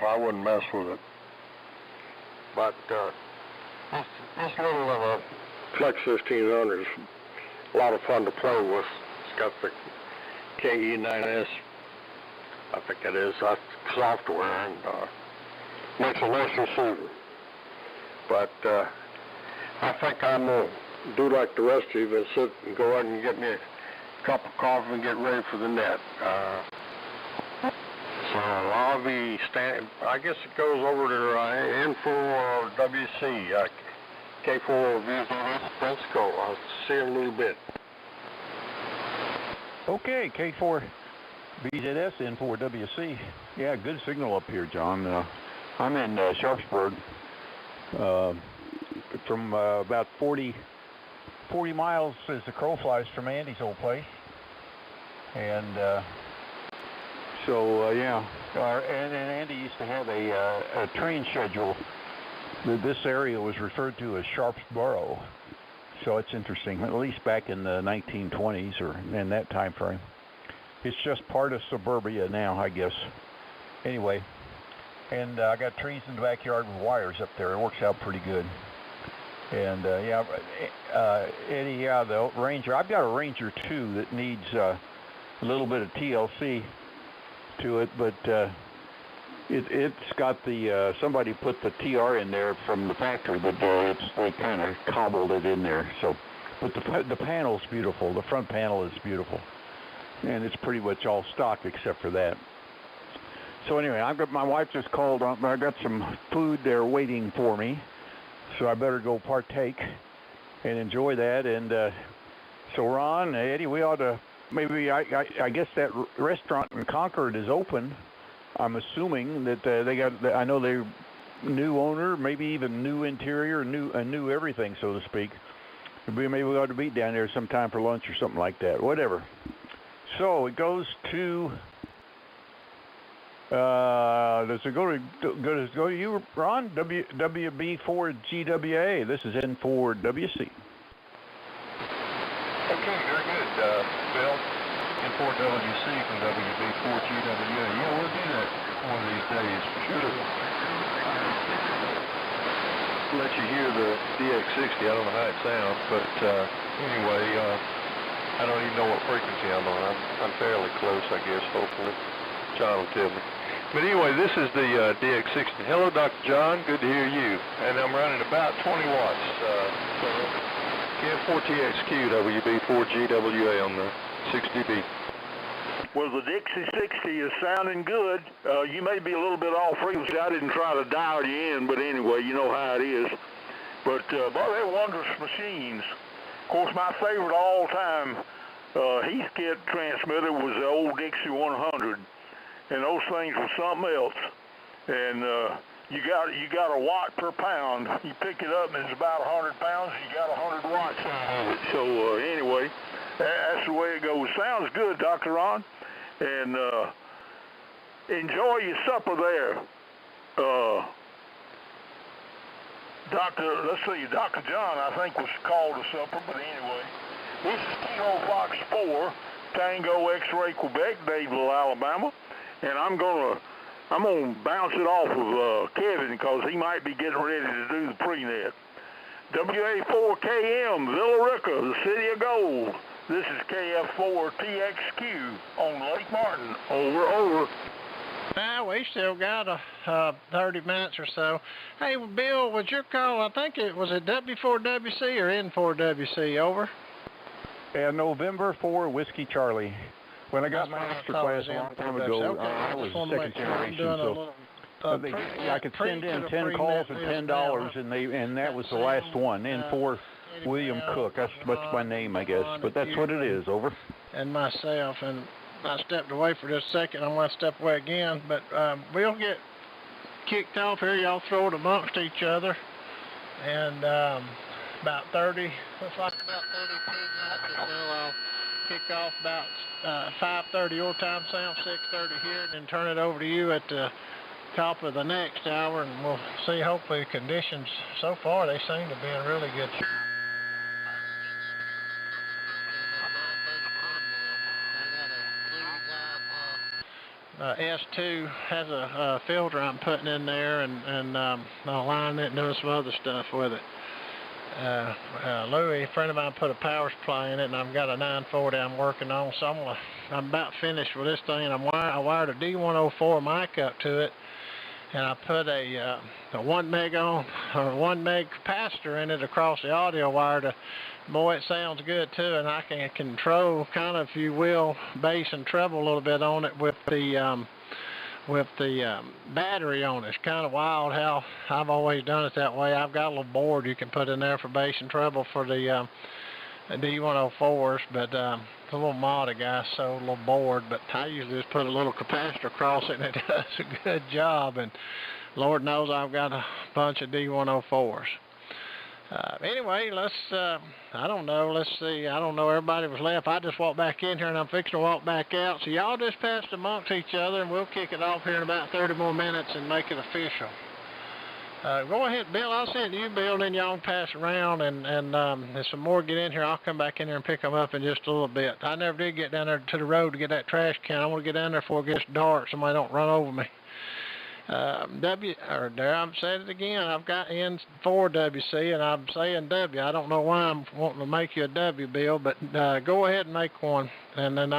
I wouldn't mess with it. But this little Flex 1500 is a lot of fun to play with. It's got the KE9S, I think it is, that's software, and makes a nice receiver. But I think I'm going to do like the rest of you and sit and go out and get me a cup of coffee and get ready for the net. So I'll be standing, I guess it goes over to N4WC, K4 reviews. Let's go. I'll see you in a little bit. Okay, K4 BZS N4WC. Yeah, good signal up here, John. I'm in Sharpsburg, from about 40 miles as the crow flies from Andy's old place. And yeah, and Andy used to have a train schedule. This area was referred to as Sharpsboro, so it's interesting, at least back in the 1920s or in that time frame. It's just part of suburbia now, I guess. Anyway, and I got trees in the backyard with wires up there. It works out pretty good. And yeah, Eddie, yeah, the Ranger, I've got a Ranger 2 that needs a little bit of TLC to it, but it's got the somebody put the TR in there from the factory, but they kind of cobbled it in there. So, but the panel's beautiful. The front panel is beautiful, and it's pretty much all stock except for that. So anyway, my wife just called on. I got some food there waiting for me, so I better go partake and enjoy that. And so Ron, Eddie, we ought to. Maybe I guess that restaurant in Concord is open. I'm assuming that they got. I know they new owner, maybe even new interior, new everything, so to speak. Maybe we ought to meet down there sometime for lunch or something like that. Whatever. So it goes to. Does it go to you, Ron? WB4GWA. This is N4WC. Okay, very good, Bill. N4WC from WB4GWA. Yeah, we'll do that one of these days, for sure. Let you hear the DX60. I don't know how it sounds, but anyway, I don't even know what frequency I'm on. I'm fairly close, I guess, hopefully. John will tell me. But anyway, this is the DX60. Hello, Dr. John. Good to hear you. And I'm running about 20 watts. KF4TXQ WB4GWA on the 6dB. Well, the Dixie 60 is sounding good. You may be a little bit off frequency. I didn't try to dial you in, but anyway, you know how it is. But, boy, they're wondrous machines. Of course, my favorite all-time Heathkit transmitter was the old Dixie 100. And those things were something else. And you got a watt per pound. You pick it up and it's about 100 pounds. You got 100 watts on it. So anyway, that's the way it goes. Sounds good, Dr. Ron. And enjoy your supper there. Dr. John, I think, was called to supper, but anyway. This is Kilo Fox 4, Tango X-Ray Quebec, Dadeville, Alabama. And I'm gonna bounce it off of Kevin because he might be getting ready to do the pre-net. WA4KM, Villa Rica, the City of Gold. This is KF4TXQ on Lake Martin. Over. We still got 30 minutes or so. Hey, Bill, was your call? I think was it W4WC or N4WC? Over. Yeah, November 4 Whiskey Charlie. When I got my extra class a long time ago, okay. I was second generation, so I could send in 10 calls for $10, and that was the last one. N4 William Cook. That's my name, I guess, but that's what it is. Over. And myself, and I stepped away for just a second. I'm going to step away again, but we'll get kicked off here. Y'all throw it amongst each other, and about 30. Looks like about 30 minutes or so. I'll kick off about 5:30 your time, Sam, 6:30 here, and then turn it over to you at the top of the next hour, and we'll see. Hopefully, conditions so far they seem to be in really good shape. S2 has a filter I'm putting in there, and aligning it and doing some other stuff with it. Louis, a friend of mine, put a power supply in it, and I've got a 940 I'm working on, so I'm about finished with this thing. I wired a D104 mic up to it, and I put a 1 meg capacitor in it across the audio wire. Boy, it sounds good too, and I can control, kind of, if you will, bass and treble a little bit on it with the battery on it. It's kind of wild how I've always done it that way. I've got a little board you can put in there for bass and treble for the D104s, but it's a little mod a guy sold a little board, but I usually just put a little capacitor across it, and it does a good job, and Lord knows I've got a bunch of D104s. Anyway, I don't know, let's see, I don't know, everybody was left. I just walked back in here, and I'm fixing to walk back out, so y'all just pass it amongst each other, and we'll kick it off here in about 30 more minutes and make it official. Go ahead, Bill, I'll send it to you, Bill, and then y'all can pass around, and if some more get in here, I'll come back in there and pick them up in just a little bit. I never did get down there to the road to get that trash can. I want to get down there before it gets dark, somebody don't run over me. I'm saying it again, I've got N4WC, and I'm saying W. I don't know why I'm wanting to make you a W, Bill, but go ahead and make one, and then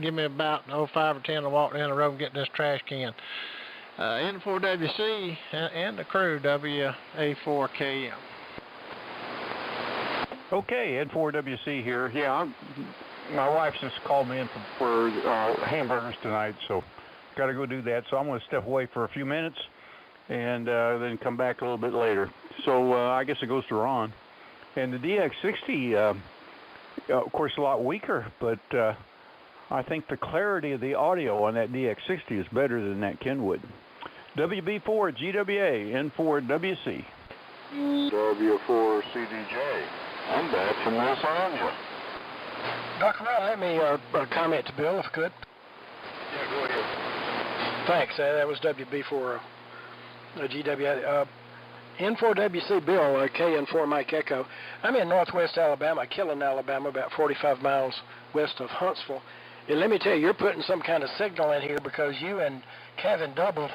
give me about 5 or 10 to walk down the road and get this trash can. N4WC and the crew, WA4KM. Okay, N4WC here. Yeah, my wife just called me in for hamburgers tonight, so got to go do that. So I'm going to step away for a few minutes and then come back a little bit later. So I guess it goes to Ron. And the DX60, of course, a lot weaker, but I think the clarity of the audio on that DX60 is better than that Kenwood. WB4 GWA, N4WC. W4CDJ. I'm back from Lasagna. Dr. Ron, let me comment to Bill, if I could. Yeah, go ahead. Thanks. That was WB4 GWA. N4WC Bill, KN4 Mike Echo. I'm in northwest Alabama, Killen, Alabama, about 45 miles west of Huntsville. And let me tell you, you're putting some kind of signal in here because you and Kevin doubled,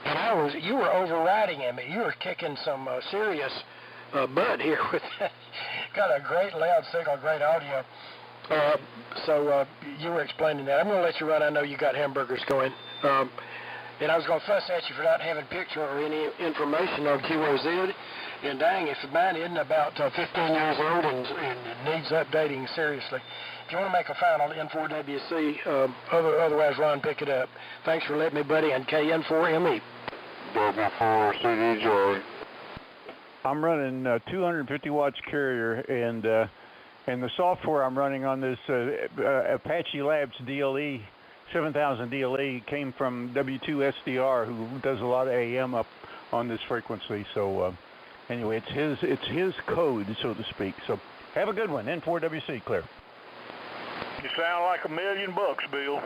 and you were overriding him. You were kicking some serious butt here with that. Got a great loud signal, great audio. So you were explaining that. I'm going to let you run. I know you got hamburgers going. And I was going to fuss at you for not having a picture or any information on QOZ. And dang, if mine isn't about 15 years old and needs updating seriously. If you want to make a final N4WC, otherwise Ron, pick it up. Thanks for letting me, buddy, and KN4ME. W4CDJ. I'm running 250 watts carrier, and the software I'm running on this Apache Labs DLE 7000 DLE came from W2SDR, who does a lot of AM up on this frequency. So anyway, it's his code, so to speak. So have a good one. N4WC, clear. You sound like $1 million, Bill.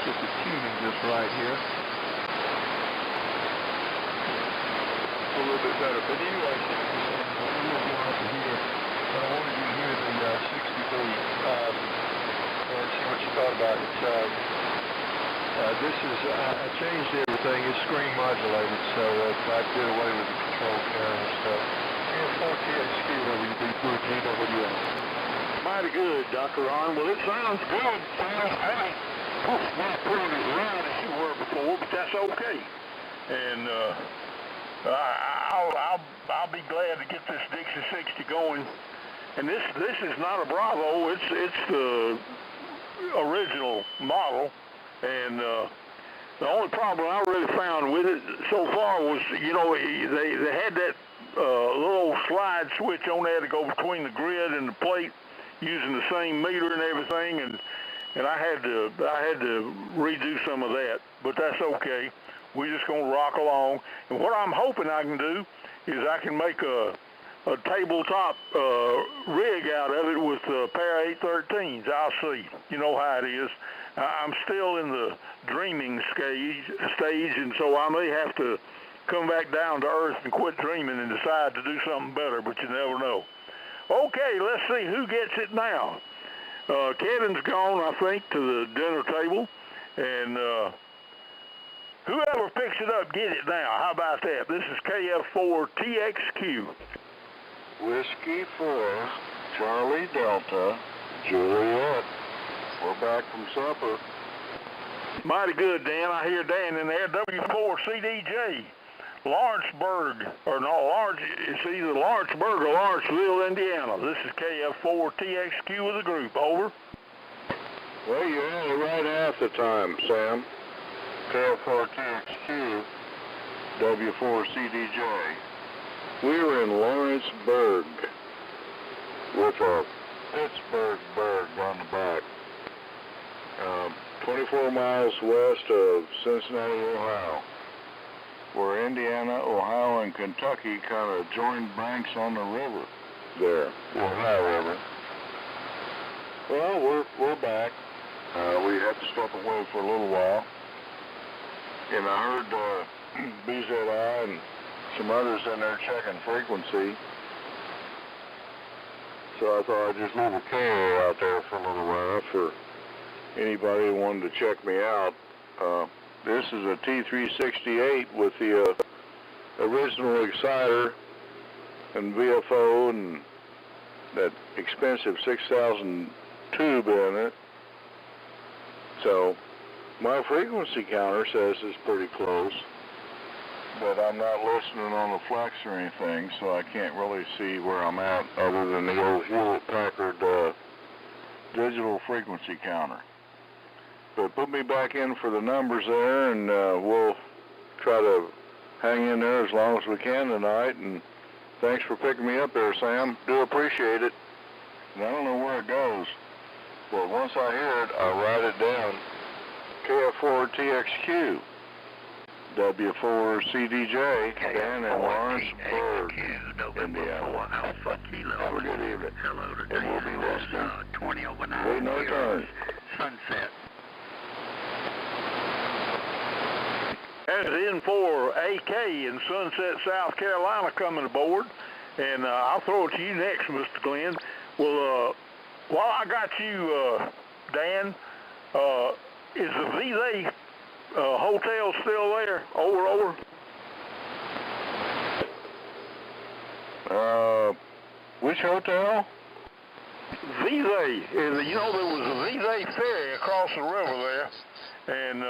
Get the tuning just right here. A little bit better, but anyway, I wanted you to hear the 60 beat and see what you thought about it. This is, I changed everything. It's screen modulated, so I did away with the control panel and stuff. And 4KHQ WB4GWA. Mighty good, Dr. Ron. Well, it sounds good. Sounds great. Not pulling as loud as you were before, but that's okay. And I'll be glad to get this Dixie 60 going. And this is not a Bravo. It's the original model. And the only problem I really found with it so far was, you know, they had that little old slide switch on there to go between the grid and the plate, using the same meter and everything, and I had to redo some of that, but that's okay. We're just gonna rock along. And what I'm hoping I can do is I can make a a tabletop rig out of it with a pair of 813s. I'll see. You know how it is. I'm still in the dreaming stage, and so I may have to come back down to earth and quit dreaming and decide to do something better, but you never know. Okay, let's see who gets it now. Kevin's gone, I think, to the dinner table, and whoever picks it up, get it now. How about that? This is KF4TXQ. Whiskey 4, Charlie Delta, Juliet. We're back from supper. Mighty good, Dan. I hear Dan in there. W4CDJ. Lawrenceburg, it's either Lawrenceburg or Lawrenceville, Indiana. This is KF4TXQ with a group. Over. Well, you're only right half the time, Sam. KF4TXQ, W4CDJ. We were in Lawrenceburg with a Pittsburgh bird on the back. 24 miles west of Cincinnati, Ohio, where Indiana, Ohio, and Kentucky kind of joined banks on the river there, Ohio River. Well, we're back. We had to step away for a little while, and I heard BZI and some others in there checking frequency, so I thought I'd just leave a carrier out there for a little while for anybody who wanted to check me out. This is a T368 with the original exciter and VFO and that expensive 6,000 tube in it. So my frequency counter says it's pretty close, but I'm not listening on the flex or anything, so I can't really see where I'm at other than the old Hewlett-Packard digital frequency counter. But put me back in for the numbers there, and we'll try to hang in there as long as we can tonight. And thanks for picking me up there, Sam. Do appreciate it. And I don't know where it goes, but once I hear it, I'll write it down. KF4TXQ, W4CDJ, Dan in Lawrenceburg, Indiana. Have a good evening. Hello to And we'll be listening. 20 over 9. Waiting our turn. Sunset. That's N4AK in Sunset, South Carolina coming aboard. And I'll throw it to you next, Mr. Glenn. Well, while I got you, Dan, is the VZ hotel still there? Over. Which hotel? VZ. You know, there was a VZ ferry across the river there. And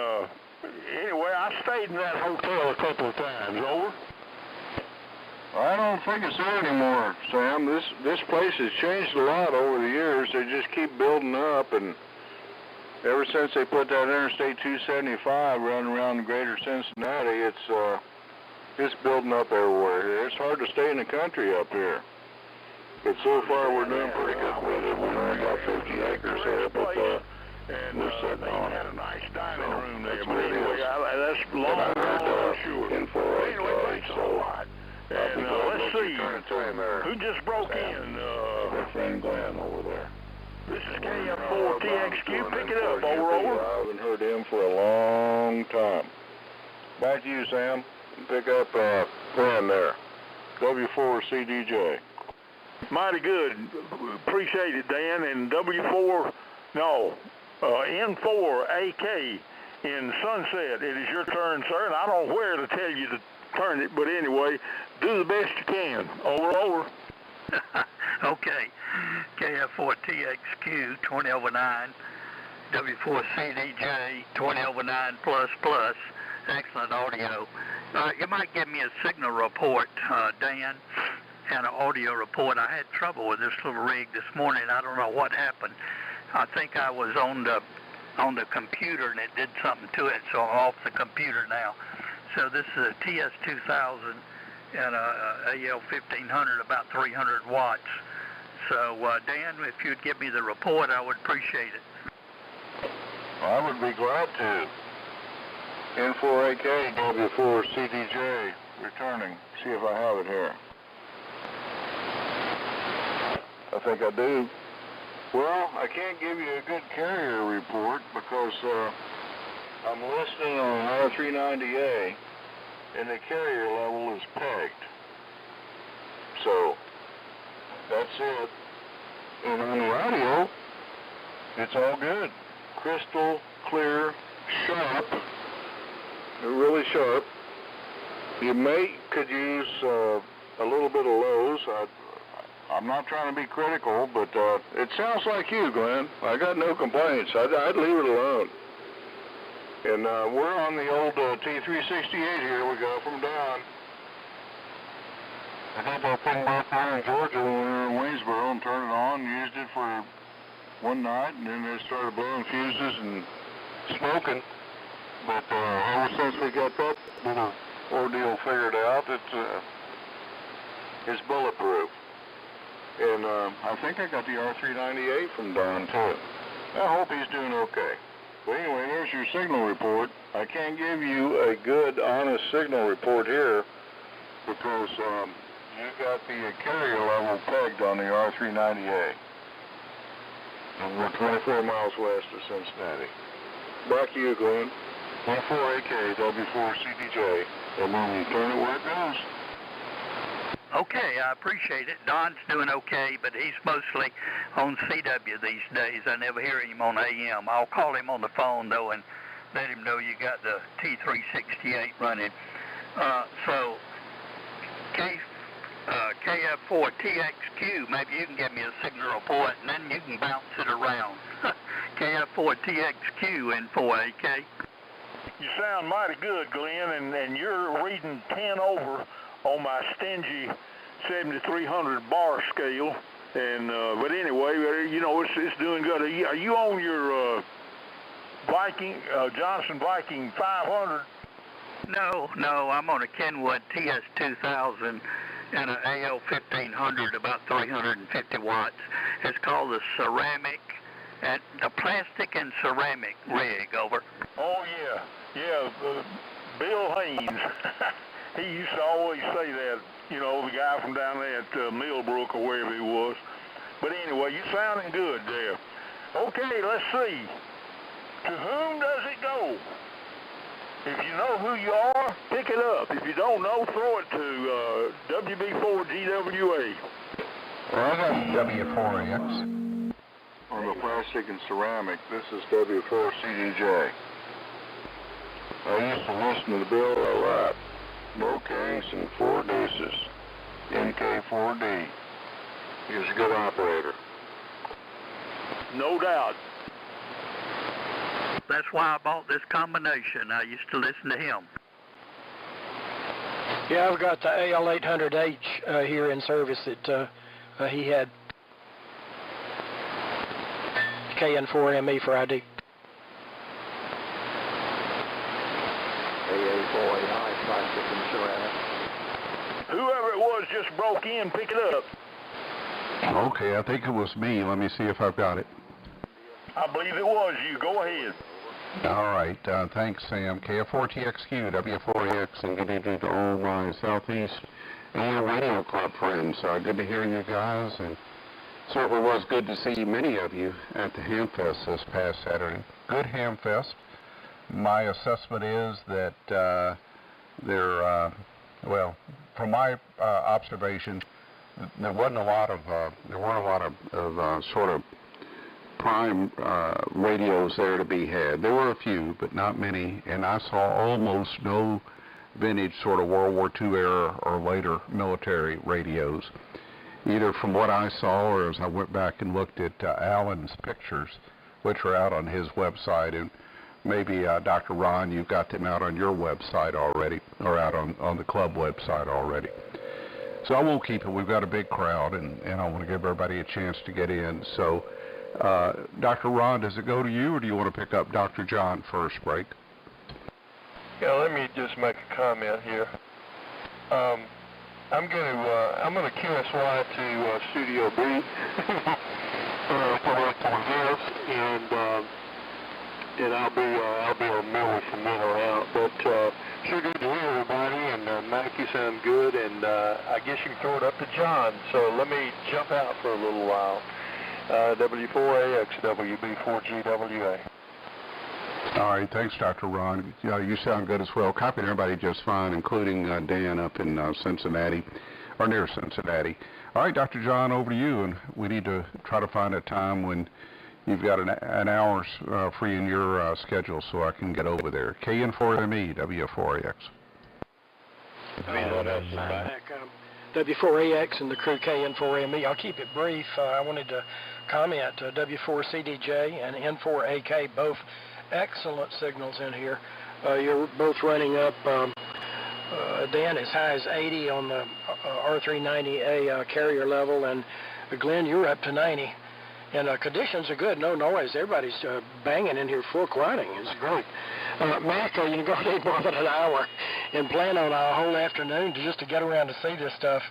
anyway, I stayed in that hotel a couple of times. Over. I don't think it's there anymore, Sam. This place has changed a lot over the years. They just keep building up, and ever since they put that Interstate 275 running around greater Cincinnati, it's building up everywhere here. It's hard to stay in the country up here. But so far we're doing pretty good with it. We've only got 50 acres here, but we're sitting on it. Had a nice dining room there, that's but what it anyway, is. that's long gone, sure. N4AK, Anyway, thanks a lot. And let's see, who just broke in? My friend Glenn over there. This is KF4TXQ. Pick it up. Over. I haven't heard him for a long time. Back to you, Sam. Pick up Glenn there. W4CDJ. Mighty good. Appreciate it, Dan. And N4AK in Sunset. It is your turn, sir. And I don't know where to tell you to turn it, but anyway, do the best you can. Over. Okay. KF4TXQ 20 over 9. W4CDJ 20 over 9 plus. Excellent audio. You might give me a signal report, Dan, and an audio report. I had trouble with this little rig this morning. I don't know what happened. I think I was on the computer and it did something to it, so I'm off the computer now. So this is a TS2000 and a AL1500, about 300 watts. So Dan, if you'd give me the report, I would appreciate it. I would be glad to. N4AK, W4CDJ, returning. See if I have it here. I think I do. Well, I can't give you a good carrier report because I'm listening on R390A, and the carrier level is pegged. So, that's it. And on the audio, it's all good. Crystal, clear, sharp, really sharp. You could use a little bit of lows. I'm not trying to be critical, but it sounds like you, Glenn. I got no complaints. I'd leave it alone. And we're on the old T368 here. We got from Don. I got that thing back there in Georgia when we were in Waynesboro and turned it on, used it for one night, and then they started blowing fuses and smoking. But ever since we got that little ordeal figured out, it's bulletproof. And I think I got the R398 from Don, too. I hope he's doing okay. But anyway, there's your signal report. I can't give you a good, honest signal report here because you got the carrier level pegged on the R390A. And we're 24 miles west of Cincinnati. Back to you, Glenn. 14AK, W4CDJ. And then you turn it where it goes. Okay, I appreciate it. Don's doing okay, but he's mostly on CW these days. I never hear him on AM. I'll call him on the phone, though, and let him know you got the T368 running. So, KF4TXQ, maybe you can give me a signal report, and then you can bounce it around. KF4TXQ in 4AK. You sound mighty good, Glenn, and you're reading 10 over on my stingy 7300 bar scale. And but anyway, you know, it's doing good. Are you on your Viking Johnson Viking 500? No, I'm on a Kenwood TS2000 and an AL 1500, about 350 watts. It's called the ceramic, and the plastic and ceramic rig. Over. Oh yeah, Bill Haynes. He used to always say that, you know, the guy from down there at Millbrook or wherever he was. But anyway, you're sounding good there. Okay, let's see. To whom does it go? If you know who you are, pick it up. If you don't know, throw it to WB4GWA. Well, I got W4X. On the plastic and ceramic, this is W4CDJ. I used to listen to the Bill a lot. No K's and 4 deuces. NK4D. He was a good operator. No doubt. That's why I bought this combination. I used to listen to him. Yeah, I've got the AL800H here in service that he had. KN4ME for ID. Plastic and ceramic. Whoever it was just broke in, pick it up. Okay, I think it was me. Let me see if I've got it. I believe it was you. Go ahead. All right. Thanks, Sam. KF4TXQ, W4X, and good evening to all my Southeast AM Radio Club friends. Good to hear you guys, and certainly was good to see many of you at the Hamfest this past Saturday. Good Hamfest. My assessment is that well, from my observation, there weren't a lot of sort of prime radios there to be had. There were a few, but not many, and I saw almost no vintage sort of World War II era or later military radios, either from what I saw or as I went back and looked at Alan's pictures, which are out on his website, and maybe Dr. Ron, you've got them out on your website already, or out on the club website already. So I won't keep it. We've got a big crowd, and I want to give everybody a chance to get in. So, Dr. Ron, does it go to you, or do you want to pick up Dr. John first, break? Yeah, let me just make a comment here. I'm gonna QSY to Studio B for this, and I'll be a minute from then on out. But Sure good to hear everybody, and Mac, you sound good, and I guess you can throw it up to John. So let me jump out for a little while. W4AX, WB4GWA. All right, thanks, Dr. Ron. You sound good as well. Copying everybody just fine, including Dan up in Cincinnati, or near Cincinnati. All right, Dr. John, over to you, and we need to try to find a time when you've got an hour free in your schedule so I can get over there. KN4ME, W4AX. W4AX and the crew KN4ME. I'll keep it brief. I wanted to comment, W4CDJ and N4AK, both excellent signals in here. You're both running up, Dan, as high as 80 on the R390A carrier level, and Glenn, you're up to 90. And conditions are good, no noise. Everybody's banging in here, full quieting. It's great. Mac, you can go need more than an hour and plan on a whole afternoon just to get around to see this stuff.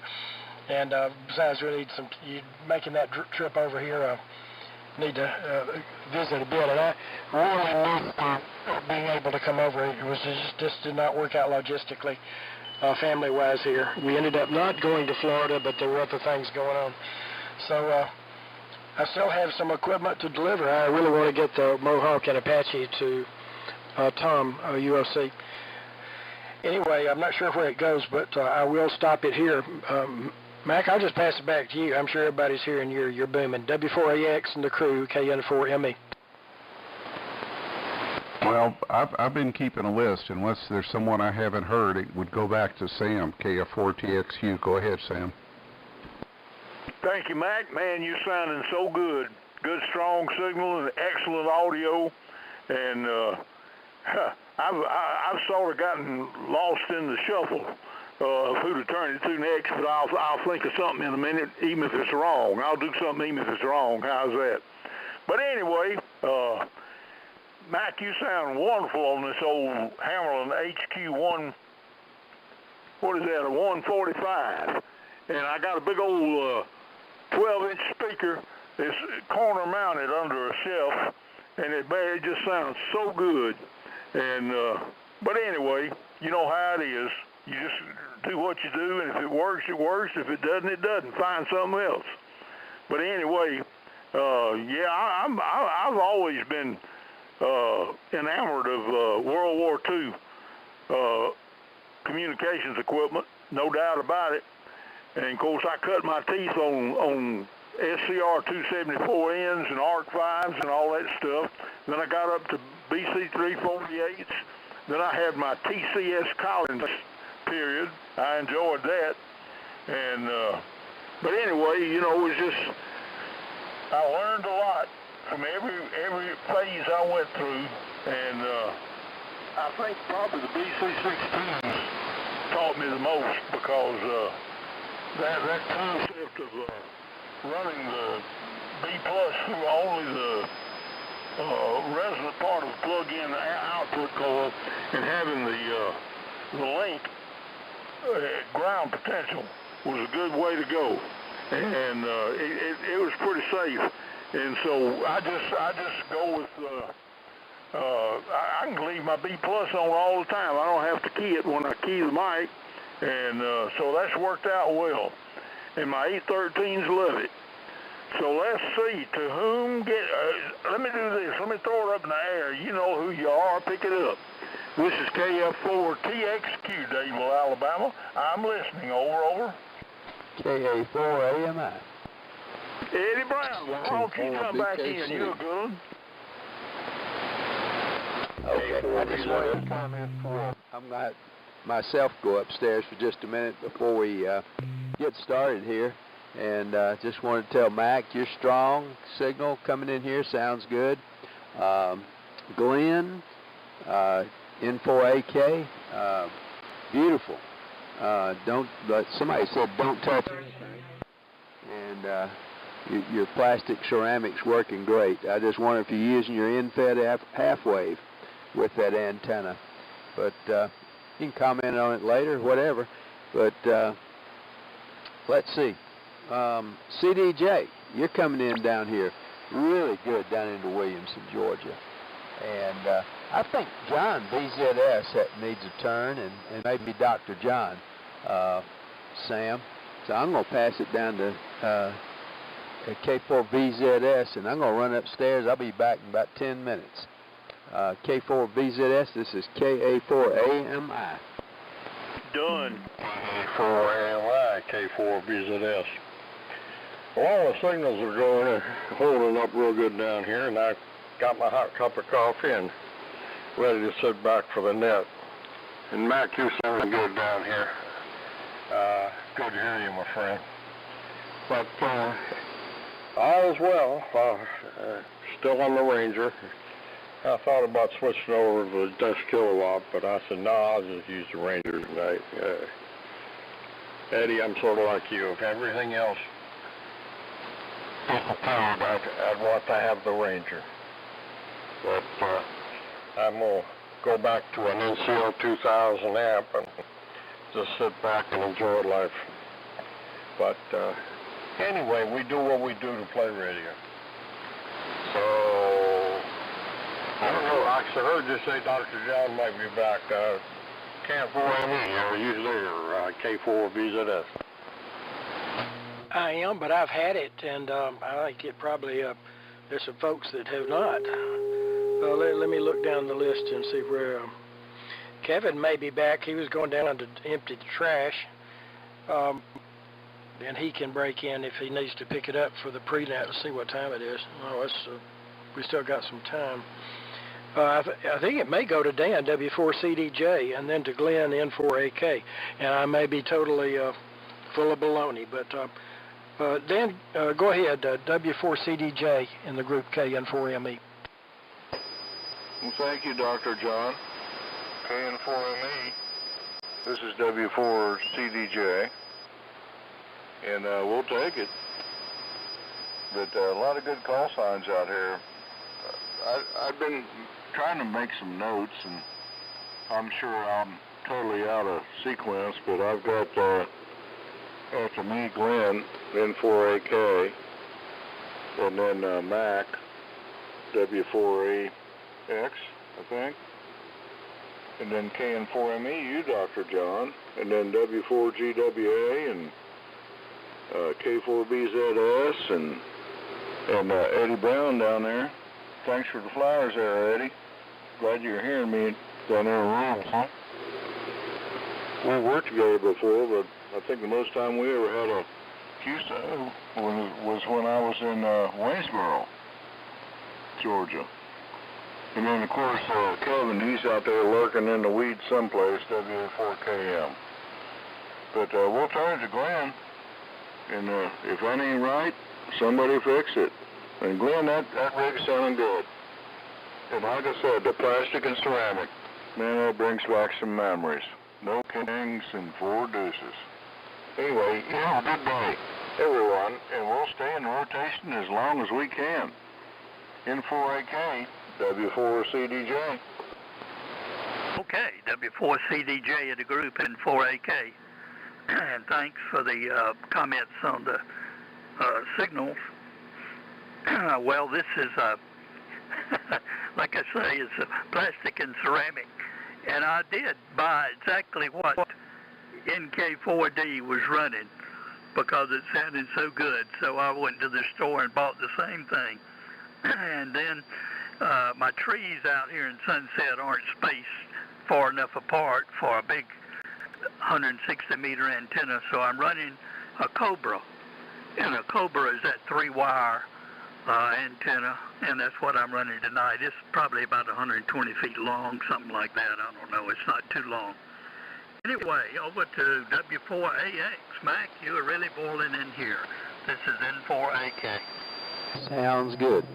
And besides, we need you making that trip over here. Need to visit a bit. And I really missed being able to come over. It was just did not work out logistically, family-wise here. We ended up not going to Florida, but there were other things going on. So I still have some equipment to deliver. I really want to get the Mohawk and Apache to Tom, UOC. Anyway, I'm not sure where it goes, but I will stop it here. Mac, I'll just pass it back to you. I'm sure everybody's hearing you're booming. W4AX and the crew, KN4ME. Well, I've been keeping a list. Unless there's someone I haven't heard, it would go back to Sam, KF4TXU. Go ahead, Sam. Thank you, Mac. Man, you're sounding so good. Good, strong signal and excellent audio. And I've sort of gotten lost in the shuffle of who to turn it to next, but I'll think of something in a minute, even if it's wrong. I'll do something even if it's wrong. How's that? But anyway, Mac, you sound wonderful on this old Hammerlin HQ1, what is that, a 145. And I got a big old 12-inch speaker that's corner mounted under a shelf, and it just sounds so good. And but anyway, you know how it is. You just do what you do, and if it works, it works. If it doesn't, it doesn't. Find something else. But anyway, yeah, I've always been enamored of World War II communications equipment, no doubt about it. And of course, I cut my teeth on SCR 274Ns and ARC 5s and all that stuff. Then I got up to BC 348s. Then I had my TCS Collins period. I enjoyed that. And but anyway, you know, it was just, I learned a lot from every phase I went through. And I think probably the BC-16s taught me the most, because that concept of running the B+ through only the resonant part of the plug-in output core and having the link ground potential was a good way to go, and it was pretty safe. And so I just go with I can leave my B+ on all the time. I don't have to key it when I key the mic, and so that's worked out well. And my 813s love it. So let's see, to whom let me do this. Let me throw it up in the air. You know who you are. Pick it up. This is KF4TXQ, Dadeville, Alabama. I'm listening. Over. KA4 AMI. Eddie Brown, why don't you come back in? You're good. Okay, I just wanted to comment for, I'm going to myself go upstairs for just a minute before we get started here. And just wanted to tell Mac, you're strong. Signal coming in here sounds good. Glenn, N4AK, beautiful. Somebody said don't touch anything. And your plastic ceramic's working great. I just wonder if you're using your end-fed half-wave with that antenna. But you can comment on it later, whatever. But let's see. CDJ, you're coming in down here really good down into Williamson, Georgia. And I think John BZS needs a turn, and maybe Dr. John, Sam. So I'm going to pass it down to K4BZS, and I'm going to run upstairs. I'll be back in about 10 minutes. K4BZS, this is KA4AMI. Done. K4AMI, K4BZS. Well, the signals are going, holding up real good down here, and I got my hot cup of coffee and ready to sit back for the net. And Mac, you sound good down here. Good to hear you, my friend. But all is well. Still on the Ranger. I thought about switching over to the Dutch Kilowatt, but I said, no, I'll just use the Ranger tonight. Eddie, I'm sort of like you. If everything else disappeared, I'd want to have the Ranger. But I'm going to go back to an NCO 2000 amp and just sit back and enjoy life. But anyway, we do what we do to play radio. So, I don't know, I heard you say Dr. John might be back. K4ME, are you there, K4BZS? I am, but I've had it, and I think it probably, there's some folks that have not. Let me look down the list and see where Kevin may be back. He was going down to empty the trash, and he can break in if he needs to pick it up for the pre-net and see what time it is. Oh, we still got some time. I think it may go to Dan, W4CDJ, and then to Glenn, N4AK. And I may be totally full of baloney, but Dan, go ahead, W4CDJ in the group KN4ME. Well, thank you, Dr. John. KN4ME. This is W4CDJ, and we'll take it. But a lot of good call signs out here. I've been trying to make some notes, and I'm sure I'm totally out of sequence, but I've got after me, Glenn, N4AK, and then Mac, W4AX, I think, and then KN4ME, you, Dr. John, and then W4GWA, and K4BZS, and Eddie Brown down there. Thanks for the flowers there, Eddie. Glad you're hearing me down there in the room, huh? We worked together before, but I think the most time we ever had a QSO was when I was in Waynesboro, Georgia. And then, of course, Kevin, he's out there lurking in the weeds someplace, WA4KM. But we'll turn it to Glenn, and if that ain't right, somebody fix it. And Glenn, that rig's sounding good. And like I said, the plastic and ceramic, man, that brings back some memories. No kings and 4 deuces. Anyway, you have a good day, everyone, and we'll stay in rotation as long as we can. N4AK, W4CDJ. Okay, W4CDJ in the group N4AK. And thanks for the comments on the signals. Well, this is, like I say, it's plastic and ceramic. And I did buy exactly what NK4D was running because it sounded so good. So I went to the store and bought the same thing. And then my trees out here in Sunset aren't spaced far enough apart for a big 160-meter antenna. So I'm running a Cobra. And a Cobra is that 3-wire antenna, and that's what I'm running tonight. It's probably about 120 feet long, something like that. I don't know. It's not too long. Anyway, over to W4AX. Mac, you are really boiling in here. This is N4AK. Sounds good.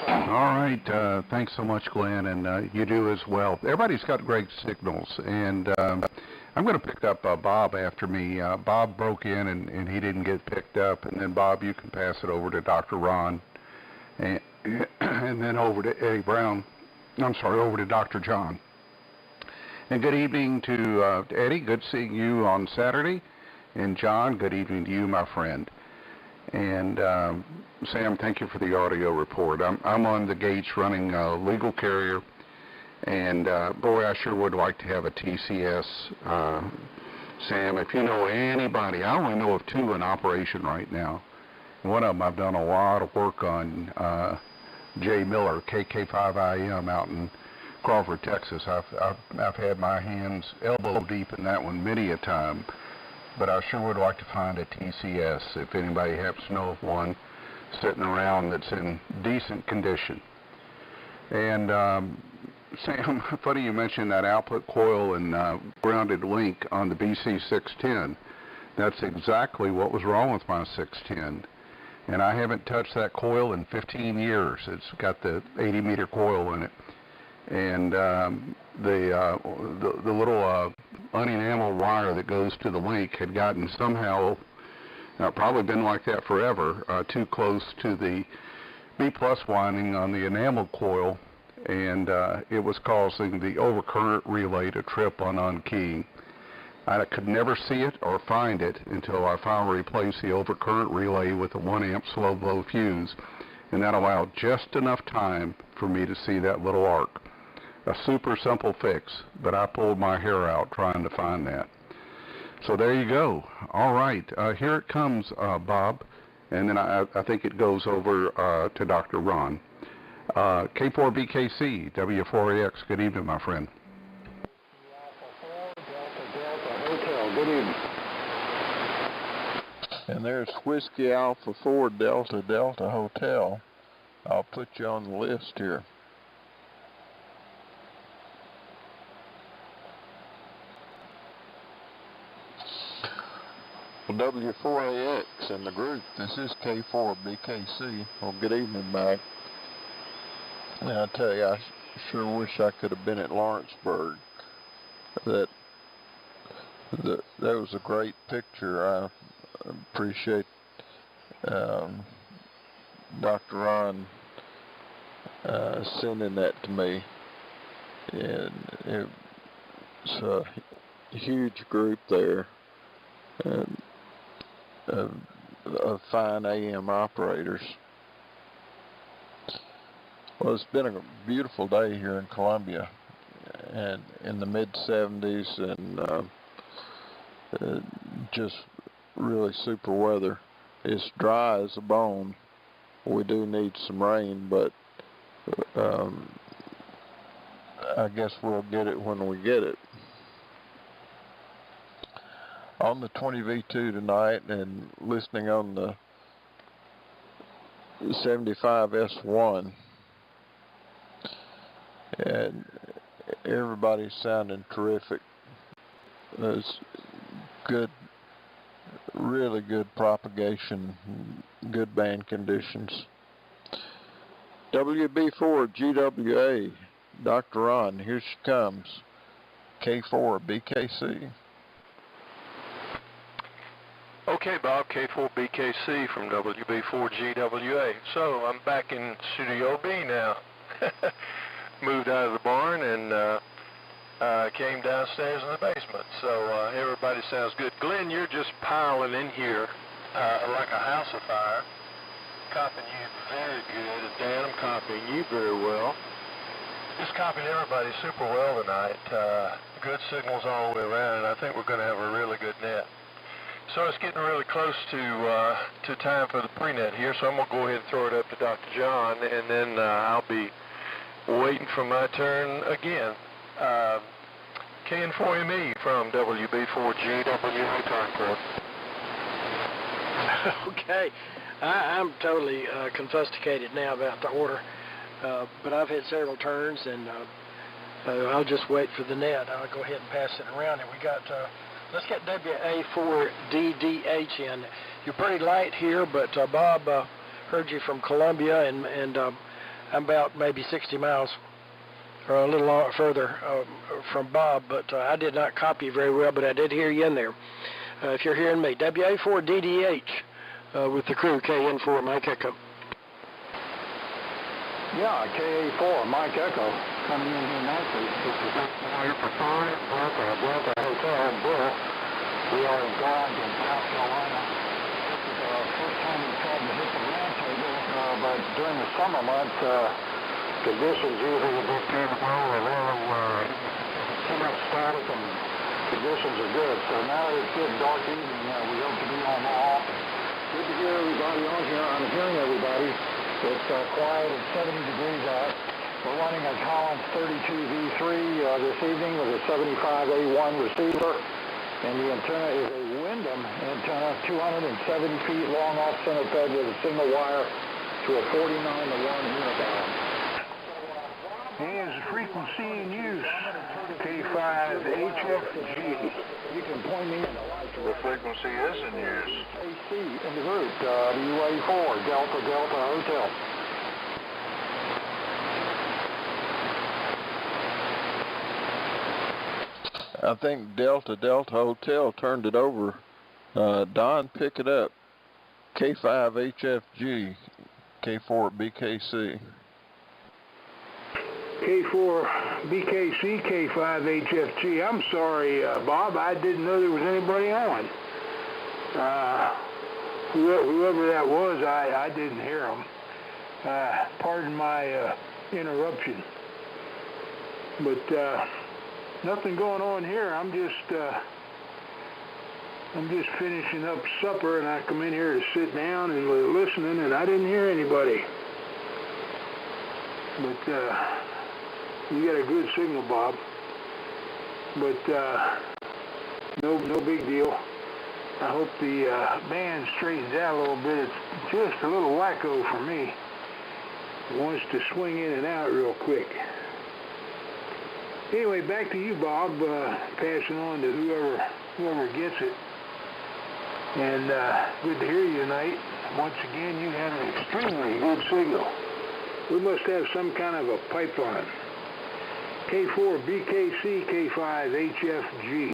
All right, thanks so much, Glenn, and you do as well. Everybody's got great signals, and I'm going to pick up Bob after me. Bob broke in, and he didn't get picked up, and then, Bob, you can pass it over to Dr. Ron, and then over to Eddie Brown. I'm sorry, over to Dr. John. And good evening to Eddie. Good seeing you on Saturday. And John, good evening to you, my friend. And Sam, thank you for the audio report. I'm on the gates running a legal carrier, and boy, I sure would like to have a TCS. Sam, if you know anybody, I only know of 2 in operation right now. One of them I've done a lot of work on, Jay Miller, KK5IM out in Crawford, Texas. I've had my hands elbow deep in that one many a time, but I sure would like to find a TCS if anybody happens to know of one sitting around that's in decent condition. And Sam, funny you mentioned that output coil and grounded link on the BC610. That's exactly what was wrong with my 610. And I haven't touched that coil in 15 years. It's got the 80-meter coil in it. And the little unenameled wire that goes to the link had gotten somehow, probably been like that forever, too close to the B+ winding on the enameled coil, and it was causing the overcurrent relay to trip on unkeying. I could never see it or find it until I finally replaced the overcurrent relay with a 1 amp slow blow fuse, and that allowed just enough time for me to see that little arc. A super simple fix, but I pulled my hair out trying to find that. So there you go. All right, here it comes, Bob, and then I think it goes over to Dr. Ron. K4BKC, W4AX, good evening, my friend. Good evening. And there's Whiskey Alpha 4 Delta Delta Hotel. I'll put you on the list here. Well, W4AX and the group, this is K4BKC. Well, good evening, Mike. And I tell you, I sure wish I could have been at Lawrenceburg. That was a great picture. I appreciate Dr. Ron sending that to me. And it's a huge group there, and of fine AM operators. Well, it's been a beautiful day here in Columbia, and in the mid-70s, and just really super weather. It's dry as a bone. We do need some rain, but I guess we'll get it when we get it. On the 20V2 tonight, and listening on the 75S1, and everybody's sounding terrific. There's good, really good propagation, good band conditions. WB4 GWA, Dr. Ron, here she comes. K4 BKC. Okay, Bob, K4BKC from WB4GWA. So I'm back in Studio B now. Moved out of the barn and came downstairs in the basement. So everybody sounds good. Glenn, you're just piling in here like a house of fire. Copying you very good. And Dan, I'm copying you very well. Just copying everybody super well tonight. Good signals all the way around, and I think we're going to have a really good net. So it's getting really close to time for the pre-net here, so I'm going to go ahead and throw it up to Dr. John, and then I'll be waiting for my turn again. KN4ME from WB4GWA Concord. Okay, I'm totally confuscated now about the order, but I've had several turns, and I'll just wait for the net. I'll go ahead and pass it around, and we got... let's get WA4DDH in. You're pretty light here, but Bob heard you from Columbia, and I'm about maybe 60 miles or a little further from Bob, but I did not copy very well, but I did hear you in there. If you're hearing me, WA4DDH with the crew, KN4 Mike Echo. Yeah, KA4 Mike Echo coming in here nicely. This is here for 5 Delta Hotel Bill. We are in Garden, South Carolina. This is our first time in but during the summer months, conditions usually a bit too low, a little too much static, and conditions are good. So now that it's good dark evening, we hope to be on more often. Good to hear everybody on here. I'm hearing everybody. It's quiet and 70 degrees out. We're running a Collins 32V3 this evening with a 75A1 receiver, and the antenna is a Wyndham antenna, 270 feet long off-center fed with a single wire to a 49-to-1 unibalance. Here's the frequency in use, K5HFG. You can point me in the light. The frequency is in use. AC in the route, WA4, Delta Delta Hotel. I think Delta Delta Hotel turned it over. Don, pick it up. K5HFG, K4 BKC. K4BKC, K5HFG. I'm sorry, Bob, I didn't know there was anybody on. Whoever that was, I didn't hear him. Pardon my interruption. But nothing going on here. I'm just finishing up supper, and I come in here to sit down and listening, and I didn't hear anybody. But you got a good signal, Bob. But no big deal. I hope the band straightens out a little bit. It's just a little wacko for me. It wants to swing in and out real quick. Anyway, back to you, Bob. Passing on to whoever gets it. And good to hear you tonight. Once again, you have an extremely good signal. We must have some kind of a pipeline. K4BKC, K5HFG.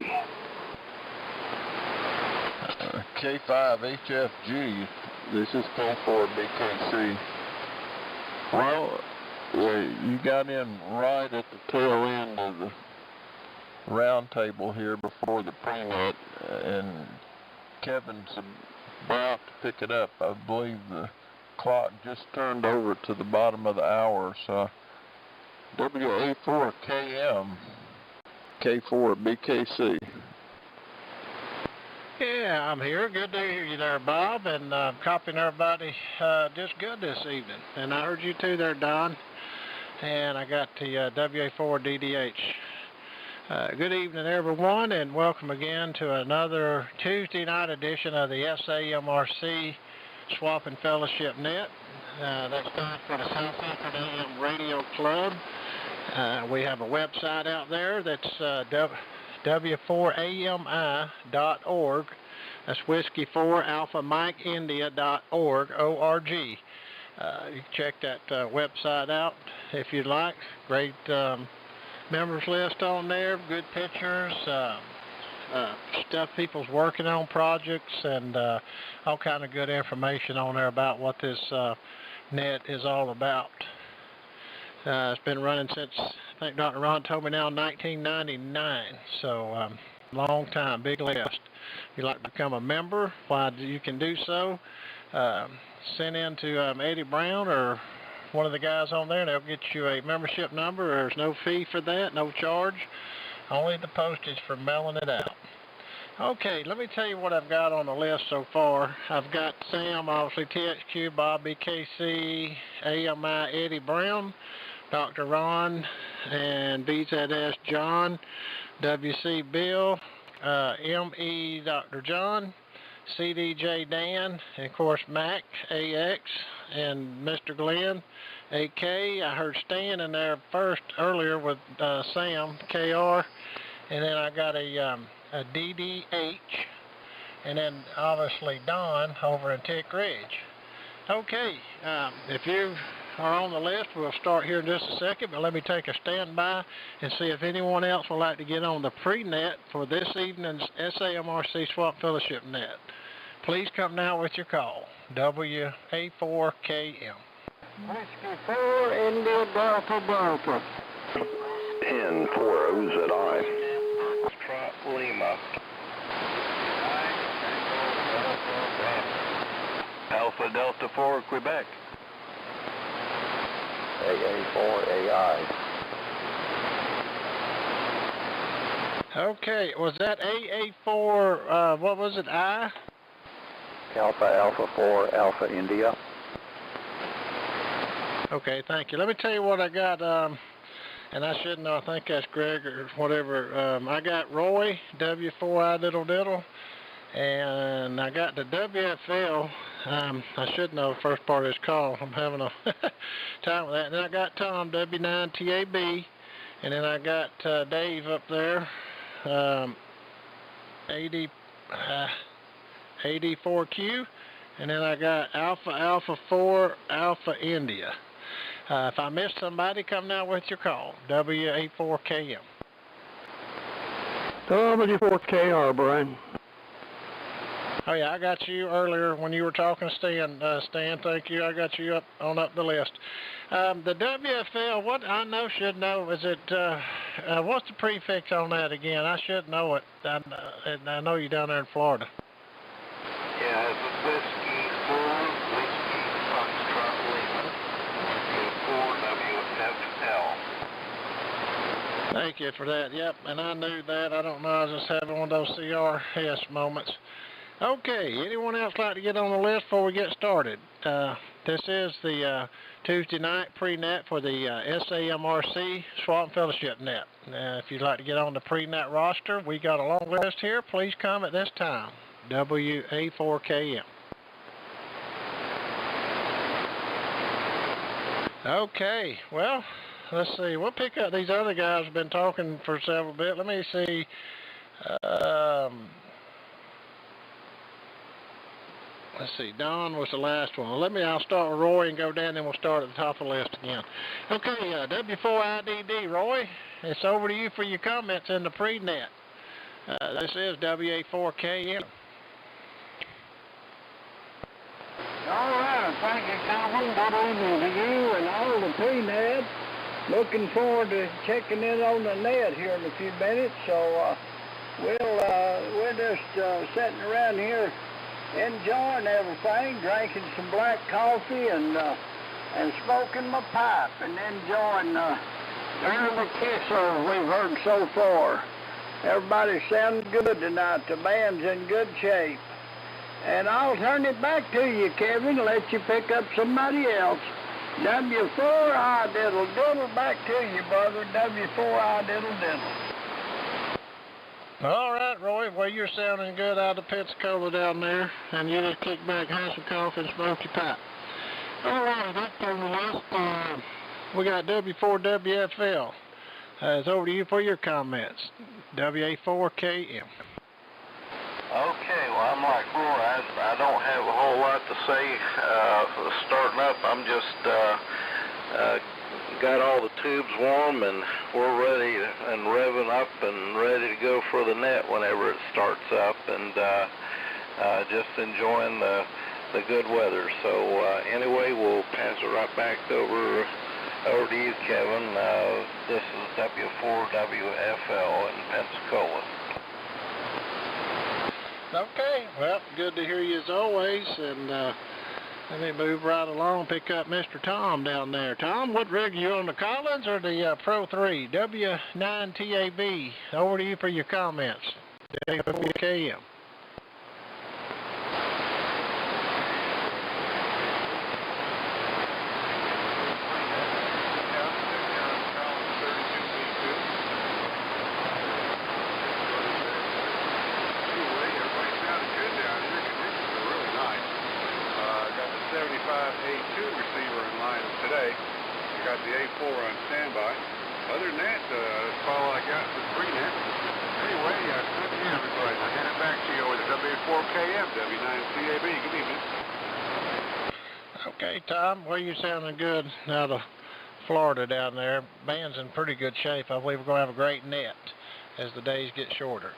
K5HFG, this is K4BKC. Well, you got in right at the tail end of the round table here before the prenet, and Kevin's about to pick it up. I believe the clock just turned over to the bottom of the hour, so WA4KM, K4BKC. Yeah, I'm here. Good to hear you there, Bob, and copying everybody just good this evening. And I heard you too there, Don. And I got the WA4DDH. Good evening, everyone, and welcome again to another Tuesday night edition of the SAMRC Swap and Fellowship Net. That's done for the Southeastern AM Radio Club. We have a website out there that's w4ami.org. That's Whiskey 4 Alpha Mike India.org, O-R-G. You can check that website out if you'd like. Great members list on there, good pictures, stuff people's working on, projects, and all kind of good information on there about what this net is all about. It's been running since, I think Dr. Ron told me now, 1999, so long time, big list. If you'd like to become a member, why you can do so. Send in to Eddie Brown or one of the guys on there, and they'll get you a membership number. There's no fee for that, no charge, only the postage for mailing it out. Okay, let me tell you what I've got on the list so far. I've got Sam, obviously, TXQ, Bob, BKC, AMI, Eddie Brown, Dr. Ron, and BZS John, WC Bill, ME Dr. John, CDJ Dan, and of course Mac, AX, and Mr. Glenn, AK. I heard Stan in there first earlier with Sam, KR, and then I got a DDH, and then obviously Don over in Tick Ridge. Okay, if you are on the list, we'll start here in just a second, but let me take a standby and see if anyone else would like to get on the pre-net for this evening's SAMRC Swap Fellowship Net. Please come now with your call. WA4KM. Whiskey 4 India Delta Delta. 10-4-OZI. Trot Lima. Alpha Delta 4, Quebec. AA4AI. Okay, was that AA4, what was it, I? Alpha Alpha 4 Alpha India. Okay, thank you. Let me tell you what I got, and I should know, I think that's Greg or whatever. I got Roy, W4I diddle diddle, and I got the WFL. I should know the first part of this call. I'm having a time with that. And then I got Tom, W9TAB, and then I got Dave up there, AD4Q, and then I got Alpha Alpha 4 Alpha India. If I missed somebody, come now with your call. WA4KM. W4KR, Brian. Oh yeah, I got you earlier when you were talking to Stan. Stan, thank you. I got you up the list. The WFL, what I should know is it, what's the prefix on that again? I should know it. I know you're down there in Florida. Yeah, it's Whiskey 4, Whiskey Foxtrot Lima, 4WFL. Thank you for that. Yep, and I knew that. I don't know. I was just having one of those CRS moments. Okay, anyone else like to get on the list before we get started? This is the Tuesday night pre-net for the SAMRC Swap and Fellowship Net. If you'd like to get on the pre-net roster, we got a long list here. Please come at this time. WA4KM. Okay, well, let's see. We'll pick up these other guys who've been talking for several bit. Let me see. Let's see, Don was the last one. I'll start with Roy and go down, then we'll start at the top of the list again. Okay, W4IDD, Roy, it's over to you for your comments in the pre-net. This is WA4KM. All right, thank you, Calvin. Good evening to you and all the pre-net. Looking forward to checking in on the net here in a few minutes. So we're just sitting around here enjoying everything, drinking some black coffee and smoking my pipe and enjoying every kisser we've heard so far. Everybody sounding good tonight. The band's in good shape. And I'll turn it back to you, Kevin, and let you pick up somebody else. W4I diddle diddle, back to you, brother. W4I diddle diddle. All right, Roy. Well, you're sounding good out of Pensacola down there, and you just kick back, have some coffee, and smoke your pipe. All right, that's on the list. We got W4WFL. It's over to you for your comments. WA4KM. Okay, well, I'm like Roy. I don't have a whole lot to say. Starting up, I'm just got all the tubes warm, and we're ready and revving up and ready to go for the net whenever it starts up, and just enjoying the good weather. So anyway, we'll pass it right back over to you, Kevin. This is W4WFL in Pensacola. Okay, well, good to hear you as always, and let me move right along, pick up Mr. Tom down there. Tom, what rig are you on, the Collins or the Pro 3? W9TAB, over to you for your comments. WKM. Okay, Tom, well, you're sounding good out of Florida down there. Band's in pretty good shape. I believe we're going to have a great net as the days get shorter.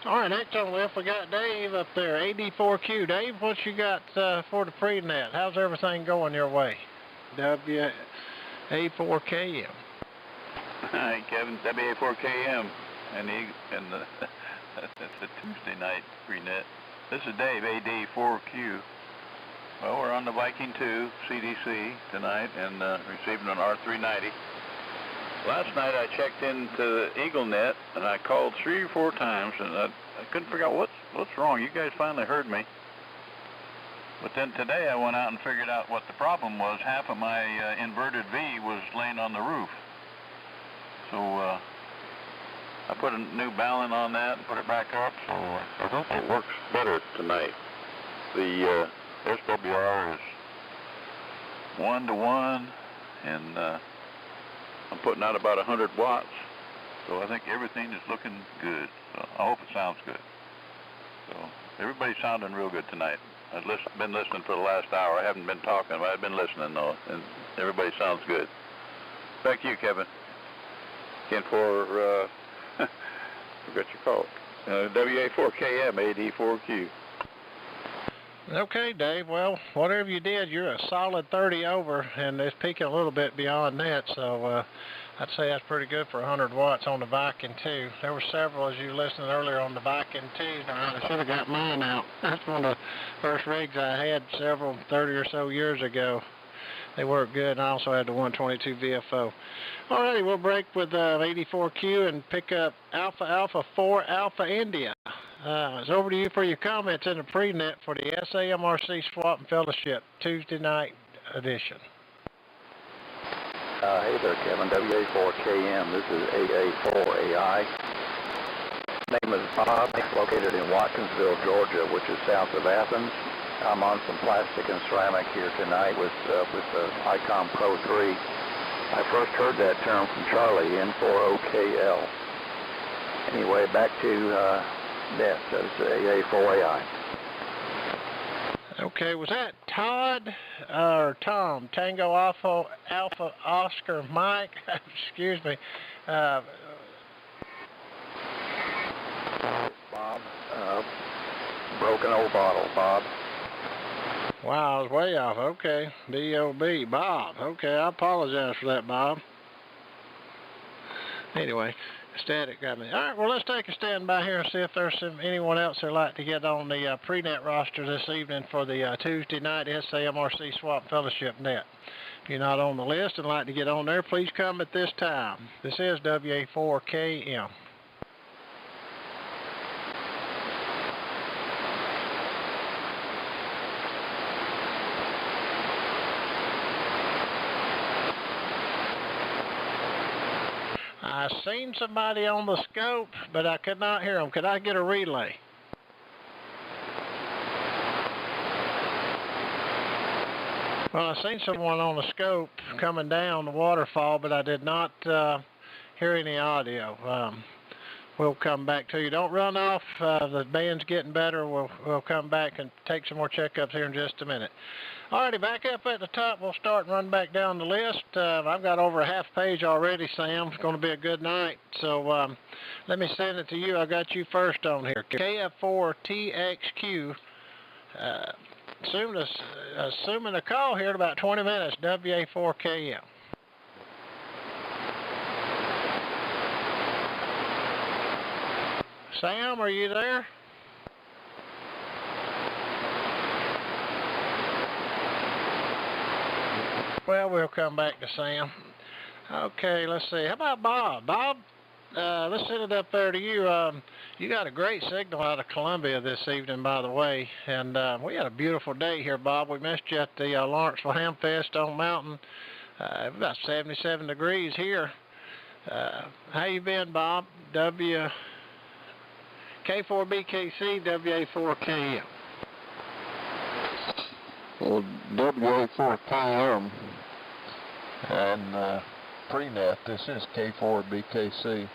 All right, next on the list, we got Dave up there, AD4Q. Dave, what you got for the pre-net? How's everything going your way? WA4KM. Hi, Kevin, WA4KM, and it's a Tuesday night pre-net. This is Dave, AD4Q. Well, we're on the Viking 2 CDC tonight and receiving an R390. Last night I checked into the Eagle Net and I called 3 or 4 times and I couldn't figure out what's wrong. You guys finally heard me. But then today I went out and figured out what the problem was. Half of my inverted V was laying on the roof. So I put a new balun on that and put it back up. So I hope it works better tonight. The SWR is 1-to-1 and I'm putting out about 100 watts. So I think everything is looking good. So I hope it sounds good. So everybody's sounding real good tonight. I've been listening for the last hour. I haven't been talking, but I've been listening though, and everybody sounds good. Back to you, Kevin. Again for, forgot your call. WA4KM, AD4Q. Okay, Dave. Well, whatever you did, you're a solid 30 over, and it's peaking a little bit beyond that. So I'd say that's pretty good for 100 watts on the Viking 2. There were several, as you listened earlier, on the Viking 2. I should have got mine out. That's one of the first rigs I had several 30 or so years ago. They work good, and I also had the 122 VFO. Alrighty, we'll break with 84Q and pick up Alpha Alpha 4 Alpha India. It's over to you for your comments in the pre-net for the SAMRC Swap and Fellowship Tuesday night edition. Hey there, Kevin, WA4KM. This is AA4AI. Name is Bob, located in Watkinsville, Georgia, which is south of Athens. I'm on some plastic and ceramic here tonight with the ICOM Pro 3. I first heard that term from Charlie, N40KL. Anyway, back to net, that's AA4AI. Okay, was that Todd or Tom? Tango Alpha Oscar Mike? Excuse me. Bob, broken old bottle, Bob. Wow, I was way off. Okay, B-O-B, Bob. Okay, I apologize for that, Bob. Anyway, static got me. All right, well, let's take a stand by here and see if there's anyone else that'd like to get on the pre-net roster this evening for the Tuesday night SAMRC Swap Fellowship net. If you're not on the list and like to get on there, please come at this time. This is WA4KM. I seen somebody on the scope, but I could not hear them. Could I get a relay? Well, I seen someone on the scope coming down the waterfall, but I did not hear any audio. We'll come back to you. Don't run off. The band's getting better. We'll come back and take some more checkups here in just a minute. Alrighty, back up at the top. We'll start and run back down the list. I've got over a half page already, Sam. It's going to be a good night. So let me send it to you. I got you first on here. KF4TXQ. Assuming a call here in about 20 minutes. WA4KM. Sam, are you there? Well, we'll come back to Sam. Okay, let's see. How about Bob? Bob, let's send it up there to you. You got a great signal out of Columbia this evening, by the way. And we had a beautiful day here, Bob. We missed you at the Lawrenceville Hamfest Stone Mountain. About 77 degrees here. How you been, Bob? K4BKC, WA4KM. Well, WA4KM and pre-net, this is K4BKC.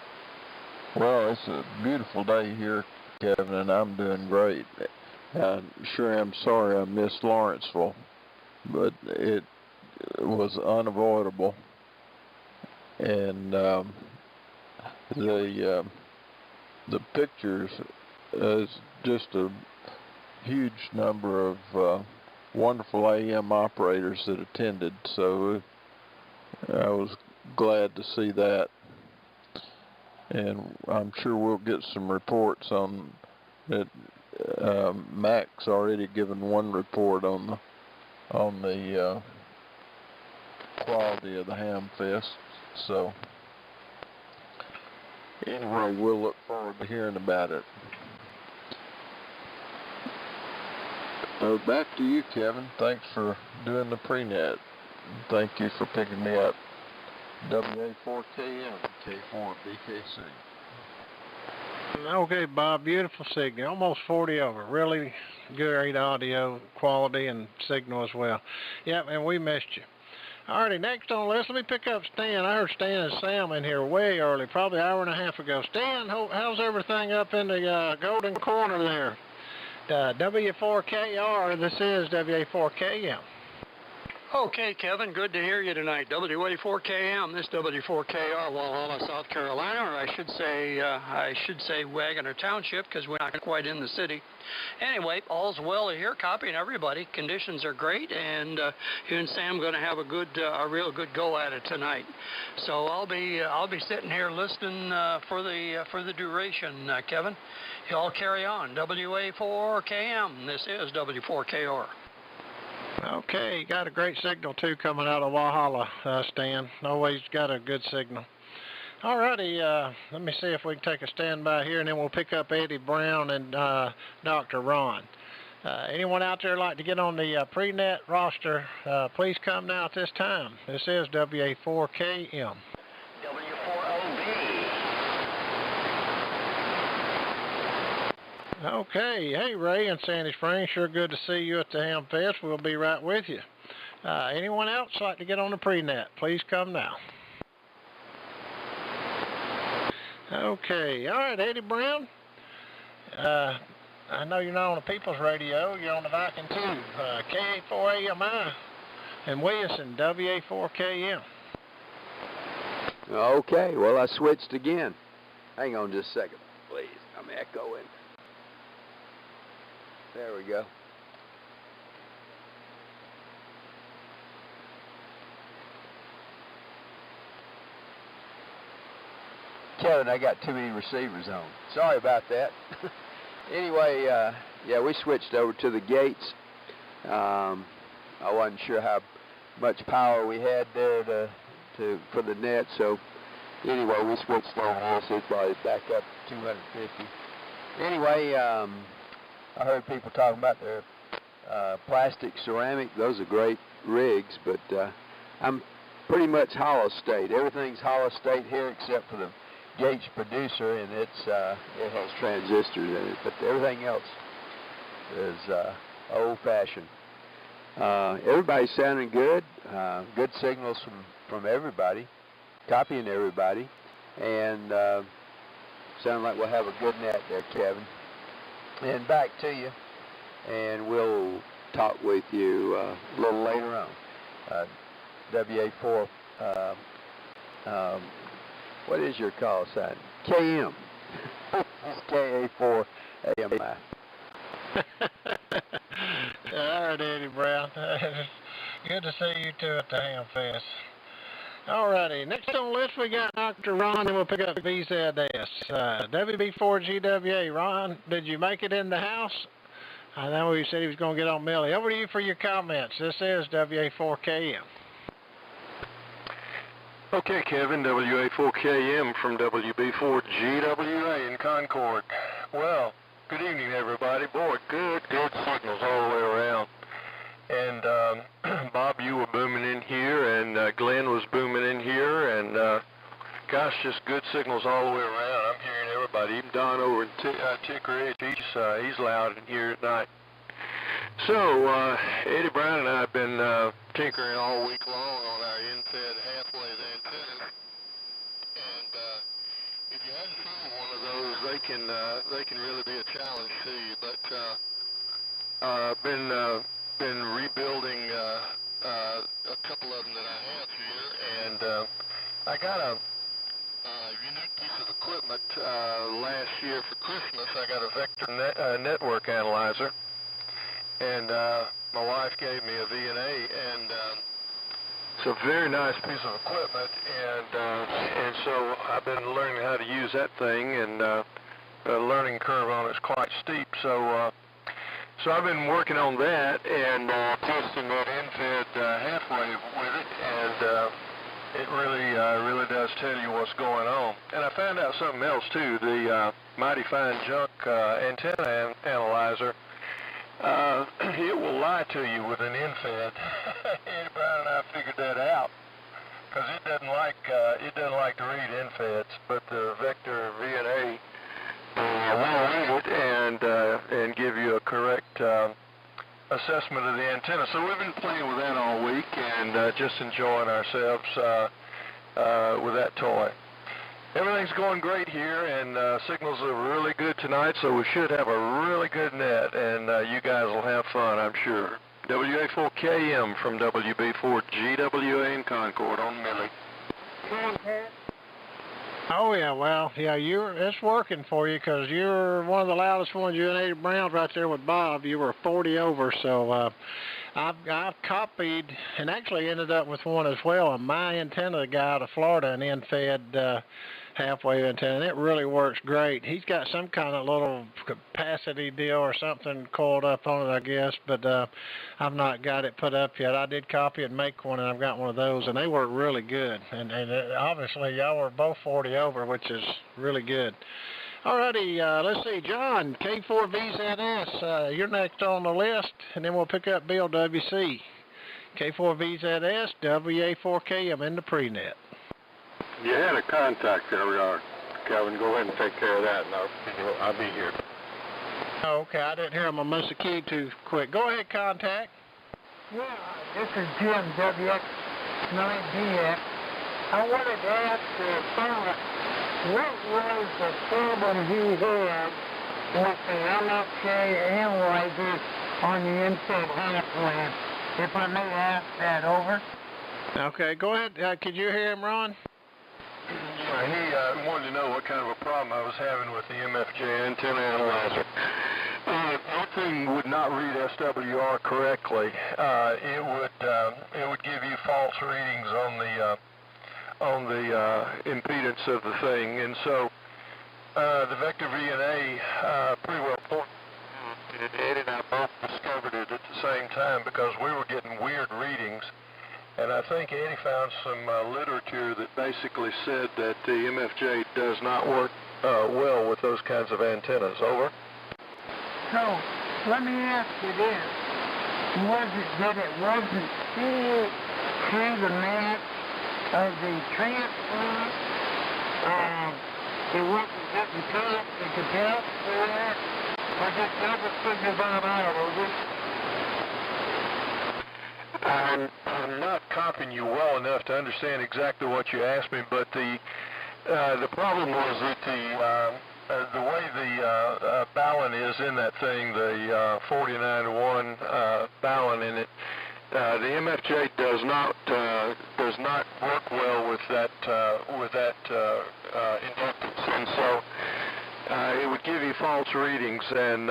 Well, it's a beautiful day here, Kevin, and I'm doing great. I sure am sorry I missed Lawrenceville, but it was unavoidable. And the pictures is just a huge number of wonderful AM operators that attended, so I was glad to see that. And I'm sure we'll get some reports on that. Mac's already given one report on on the quality of the ham fest. So anyway, we'll look forward to hearing about it. Back to you, Kevin. Thanks for doing the pre-net. Thank you for picking me up. WA4KM, K4BKC. Okay, Bob, beautiful signal. Almost 40 over. Really great audio quality and signal as well. Yep, and we missed you. Alrighty, next on the list, let me pick up Stan. I heard Stan and Sam in here way early, probably an hour and a half ago. Stan, how's everything up in the golden corner there? W4KR, this is WA4KM. Okay, Kevin, good to hear you tonight. WA4KM, this W4KR, Walhalla, South Carolina, or I should say Wagoner Township, because we're not quite in the city. Anyway, all's well here, copying everybody. Conditions are great, and you and Sam going to have a real good go at it tonight. So I'll be sitting here listening for the duration, Kevin. Y'all carry on. WA4KM, this is W4KR. Okay, got a great signal too coming out of Walhalla, Stan. Always got a good signal. Alrighty, let me see if we can take a standby here, and then we'll pick up Eddie Brown and Dr. Ron. Anyone out there like to get on the pre-net roster, please come now at this time. This is WA4KM. Okay, hey Ray in Sandy Springs, sure good to see you at the Ham Fest. We'll be right with you. Anyone else like to get on the pre-net, please come now. Okay, all right, Eddie Brown. I know you're not on the People's Radio, you're on the Viking 2, KA4AMI, and Wilson, WA4KM. Okay, well, I switched again. Hang on just a second, please. I'm echoing. There we go. Kevin, I got too many receivers on. Sorry about that. Anyway, yeah, we switched over to the Gates. I wasn't sure how much power we had there for the net, so anyway, we switched over. So it's probably back up to 250. Anyway, I heard people talking about their plastic ceramic. Those are great rigs, but I'm pretty much hollow state. Everything's hollow state here except for the Gates producer, and it has transistors in it, but everything else is old-fashioned. Everybody's sounding good. Good signals from everybody, copying everybody, and sound like we'll have a good net there, Kevin. And back to you, and we'll talk with you a little later on. WA4, what is your call sign? KM. KA4 AMI. All right, Eddie Brown. Good to see you two at the Ham Fest. All righty, next on the list we got Dr. Ron, and we'll pick up VZS. WB4GWA. Ron, did you make it in the house? I know he said he was going to get on Millie. Over to you for your comments. This is WA4KM. Okay, Kevin, WA4KM from WB4GWA in Concord. Well, good evening, everybody. Boy, good signals all the way around. And Bob, you were booming in here, and Glenn was booming in here, and gosh, just good signals all the way around. I'm hearing everybody, even Don over in Chicory. He's loud in here tonight. So Eddie Brown and I have been tinkering all week long on our in-fed half-wave antennas, and if you hadn't found one of those, they can really be a challenge to you. But I've been rebuilding a couple of them that I have here, and I got a unique piece of equipment last year for Christmas. I got a vector network analyzer, and my wife gave me a VNA, and it's a very nice piece of equipment, and so I've been learning how to use that thing, and the learning curve on it's quite steep. So So I've been working on that and testing that in-fed half wave with it, and it really does tell you what's going on. And I found out something else too. The Mighty Fine Junk antenna analyzer, it will lie to you with an in-fed. Eddie Brown and I figured that out, because it doesn't like to read in-feds, but the Vector VNA will read it and give you a correct assessment of the antenna. So we've been playing with that all week and just enjoying ourselves with that toy. Everything's going great here, and signals are really good tonight, so we should have a really good net, and you guys will have fun, I'm sure. WA4KM from WB4GWA in Concord on Millie. Oh yeah, well, yeah, it's working for you because you're one of the loudest ones. You and Eddie Brown's right there with Bob. You were 40 over, so I've copied and actually ended up with one as well. A my antenna guy out of Florida, an in-fed half-wave antenna, and it really works great. He's got some kind of little capacity deal or something coiled up on it, I guess, but I've not got it put up yet. I did copy and make one, and I've got one of those, and they work really good. And obviously, y'all were both 40 over, which is really good. Alrighty, let's see, John, K4VZS, you're next on the list, and then we'll pick up Bill WC. K4VZS, WA4KM in the pre-net. You had a contact there, Kevin. Go ahead and take care of that, and I'll be here. Oh, okay, I didn't hear him. I must have keyed too quick. Go ahead, contact. Yeah, this is Jim, WX9DX. I wanted to ask the fella, what was the problem he had with the MFJ analyzer on the inside half lamp? If I may ask that, over. Okay, go ahead. Could you hear him, Ron? He wanted to know what kind of a problem I was having with the MFJ antenna analyzer. That thing would not read SWR correctly. It would give you false readings on the impedance of the thing, and so the Vector VNA pretty well pointed. Ed and I both discovered it at the same time because we were getting weird readings. And I think Eddie found some literature that basically said that the MFJ does not work well with those kinds of antennas. Over. So, let me ask you this. Was it that it wasn't seeing through the match of the transplant? It wasn't getting past the capacitor? I just never figured that out, over. I'm not copying you well enough to understand exactly what you asked me, but the problem was that the way the balun is in that thing, the 49-to-1 balun in it, the MFJ does not work well with that inductance, and so it would give you false readings, and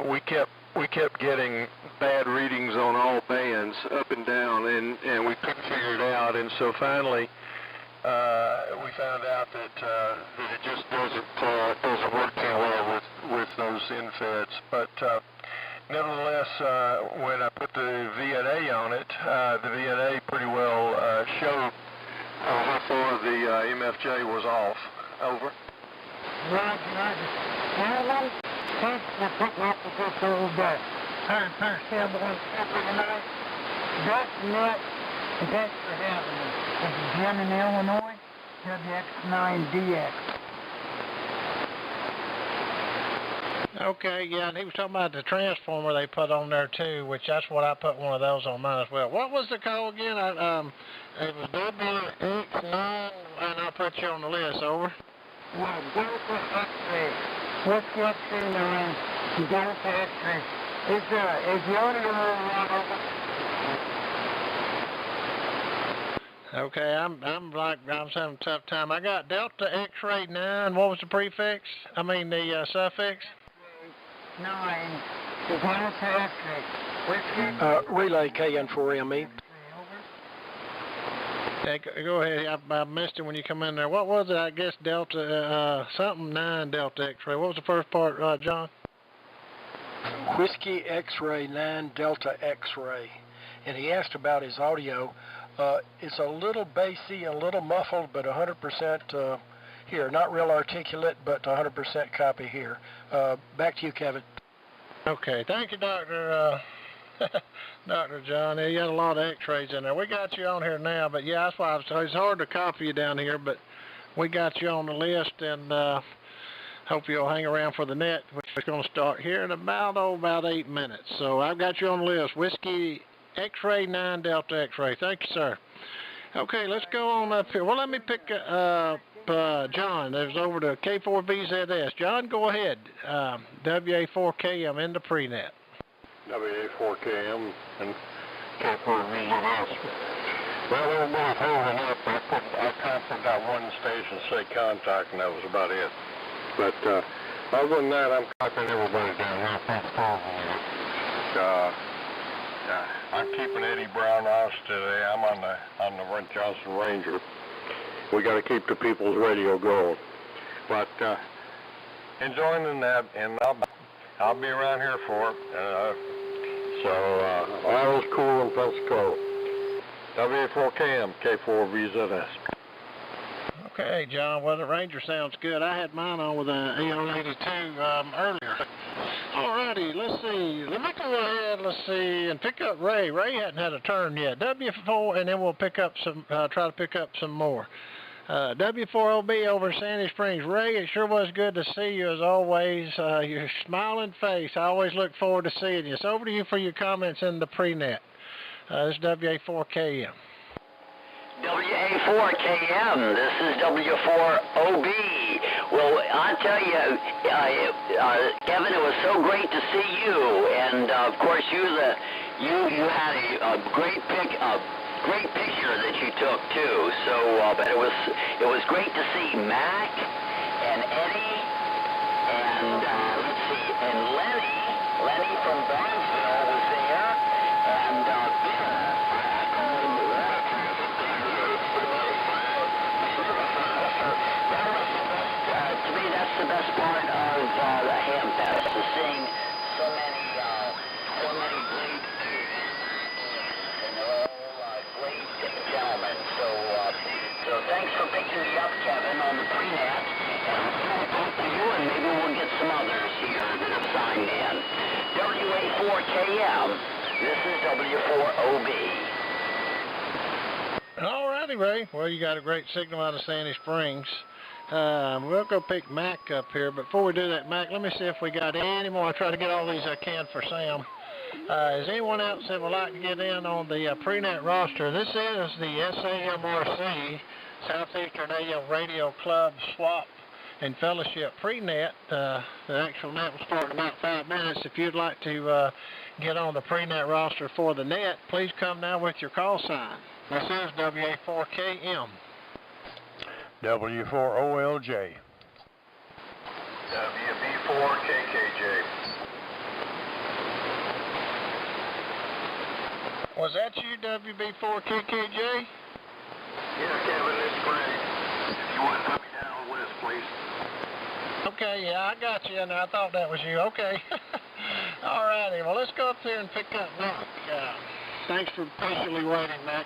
we kept getting bad readings on all bands, up and down, and we couldn't figure it out. And so finally, we found out that it just doesn't work too well with those in-feds. But nevertheless, when I put the VNA on it, the VNA pretty well showed how far the MFJ was off. Over. Roger. Thanks for putting up with this old .net, and thanks for having me. This is Jim in Illinois, WX9DX. Okay, yeah, and he was talking about the transformer they put on there too, which that's what I put one of those on mine as well. What was the code again? It was WX9, and I'll put you on the list, over. Well, Delta X-ray. What's X-ray 9? Delta X-ray. Is the audio run over? Okay, I'm having a tough time. I got Delta X-ray 9. What was the prefix? I mean the suffix. 9. The Delta X-ray. Relay KN4ME. Hey, go ahead. I missed it when you come in there. What was it? I guess Delta, something 9 Delta X-ray. What was the first part, John? Whiskey X-ray 9 Delta X-ray. And he asked about his audio. It's a little bassy, a little muffled, but 100% here. Not real articulate, but 100% copy here. Back to you, Kevin. Okay, thank you, Dr. Dr. John. You got a lot of X-rays in there. We got you on here now, but yeah, that's why it's hard to copy you down here, but we got you on the list, and hope you'll hang around for the net, which is going to start here in about 8 minutes. So I've got you on the list. Whiskey X-ray 9 Delta X-ray. Thank you, sir. Okay, let's go on up here. Well, let me pick John. There's over to K4VZS. John, go ahead. WA4KM in the pre-net. WA4KM and K4VZS. Well, they were both holding up. I conferred that one station say contact, and that was about it. But other than that, I'm copying everybody down here. I'm keeping Eddie Brown off today. I'm on the Brent Johnson Ranger. We got to keep the people's radio going. But enjoying the net, and I'll be around here for it. So all is cool in Pensacola. WA4KM, K4VZS. Okay, John, well, the Ranger sounds good. I had mine on with an EL82 earlier. Alrighty, let's see. Let me go ahead, let's see, and pick up Ray. Ray hadn't had a turn yet. W4, and then we'll pick up some, try to pick up some more. W4OB over Sandy Springs. Ray, it sure was good to see you as always. Your smiling face. I always look forward to seeing you. So over to you for your comments in the pre-net. This is WA4KM. WA4KM, this is W4OB. Well, I tell you, Kevin, it was so great to see you, and of course you had a great picture that you took too. So, but it was great to see Mac and Eddie and let's see, and Lenny from Barnesville was there, and Bill. To me, that's the best part of the Ham Fest, is seeing so many great and they're all great gentlemen. So thanks for picking me up, Kevin, on the pre-net. And I'll talk to you, and maybe we'll get some others here that have signed in. WA4KM, this is W4OB. Alrighty, Ray. Well, you got a great signal out of Sandy Springs. We'll go pick Mac up here. But before we do that, Mac, let me see if we got any more. I'll try to get all these I can for Sam. Is anyone else that would like to get in on the pre-net roster? This is the SAMRC, Southeastern AM Radio Club Swap and Fellowship pre-net. The actual net will start in about 5 minutes. If you'd like to get on the pre-net roster for the net, please come now with your call sign. This is WA4KM. W4OLJ. WB4KKJ. Was that you, WB4KKJ? Yeah, Kevin, it's Greg. If you want to put me down on the list, please. Okay, yeah, I got you, and I thought that was you. Okay. Alrighty, well, let's go up there and pick up Mac. Thanks for patiently waiting, Mac.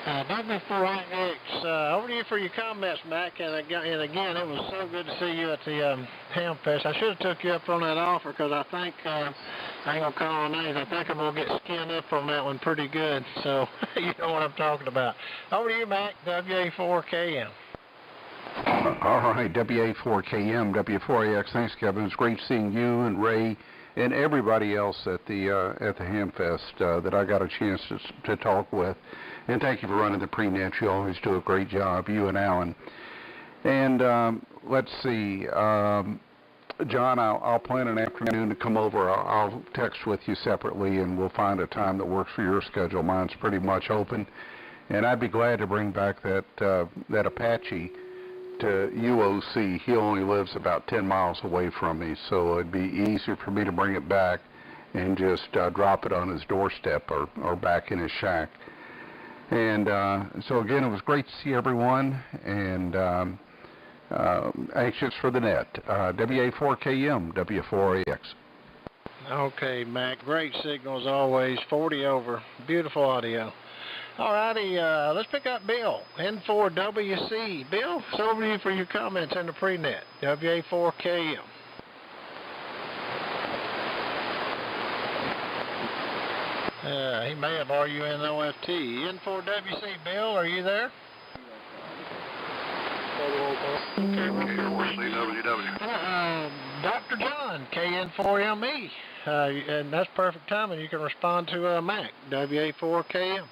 W4IX, over to you for your comments, Mac. And again, it was so good to see you at the Ham Fest. I should have took you up on that offer, because I think, I ain't going to call names, I think I'm going to get skinned up on that one pretty good. So, you know what I'm talking about. Over to you, Mac, WA4KM. All right, WA4KM, W4AX. Thanks, Kevin. It's great seeing you and Ray and everybody else at the Ham Fest that I got a chance to talk with. And thank you for running the pre-net. You always do a great job, you and Alan. And let's see, John, I'll plan an afternoon to come over. I'll text with you separately, and we'll find a time that works for your schedule. Mine's pretty much open. And I'd be glad to bring back that Apache to UOC. He only lives about 10 miles away from me, so it'd be easier for me to bring it back and just drop it on his doorstep or back in his shack. And so again, it was great to see everyone, and anxious for the net. WA4KM, W4AX. Okay, Mac, great signal as always, 40 over, beautiful audio. Alrighty, let's pick up Bill, N4WC. Bill, it's over to you for your comments in the pre-net, WA4KM. He may have RUNOFT. N4WC, Bill, are you there? Okay, we're here. We're CWW. Dr. John, KN4ME. And that's perfect timing. You can respond to Mac, WA4KM.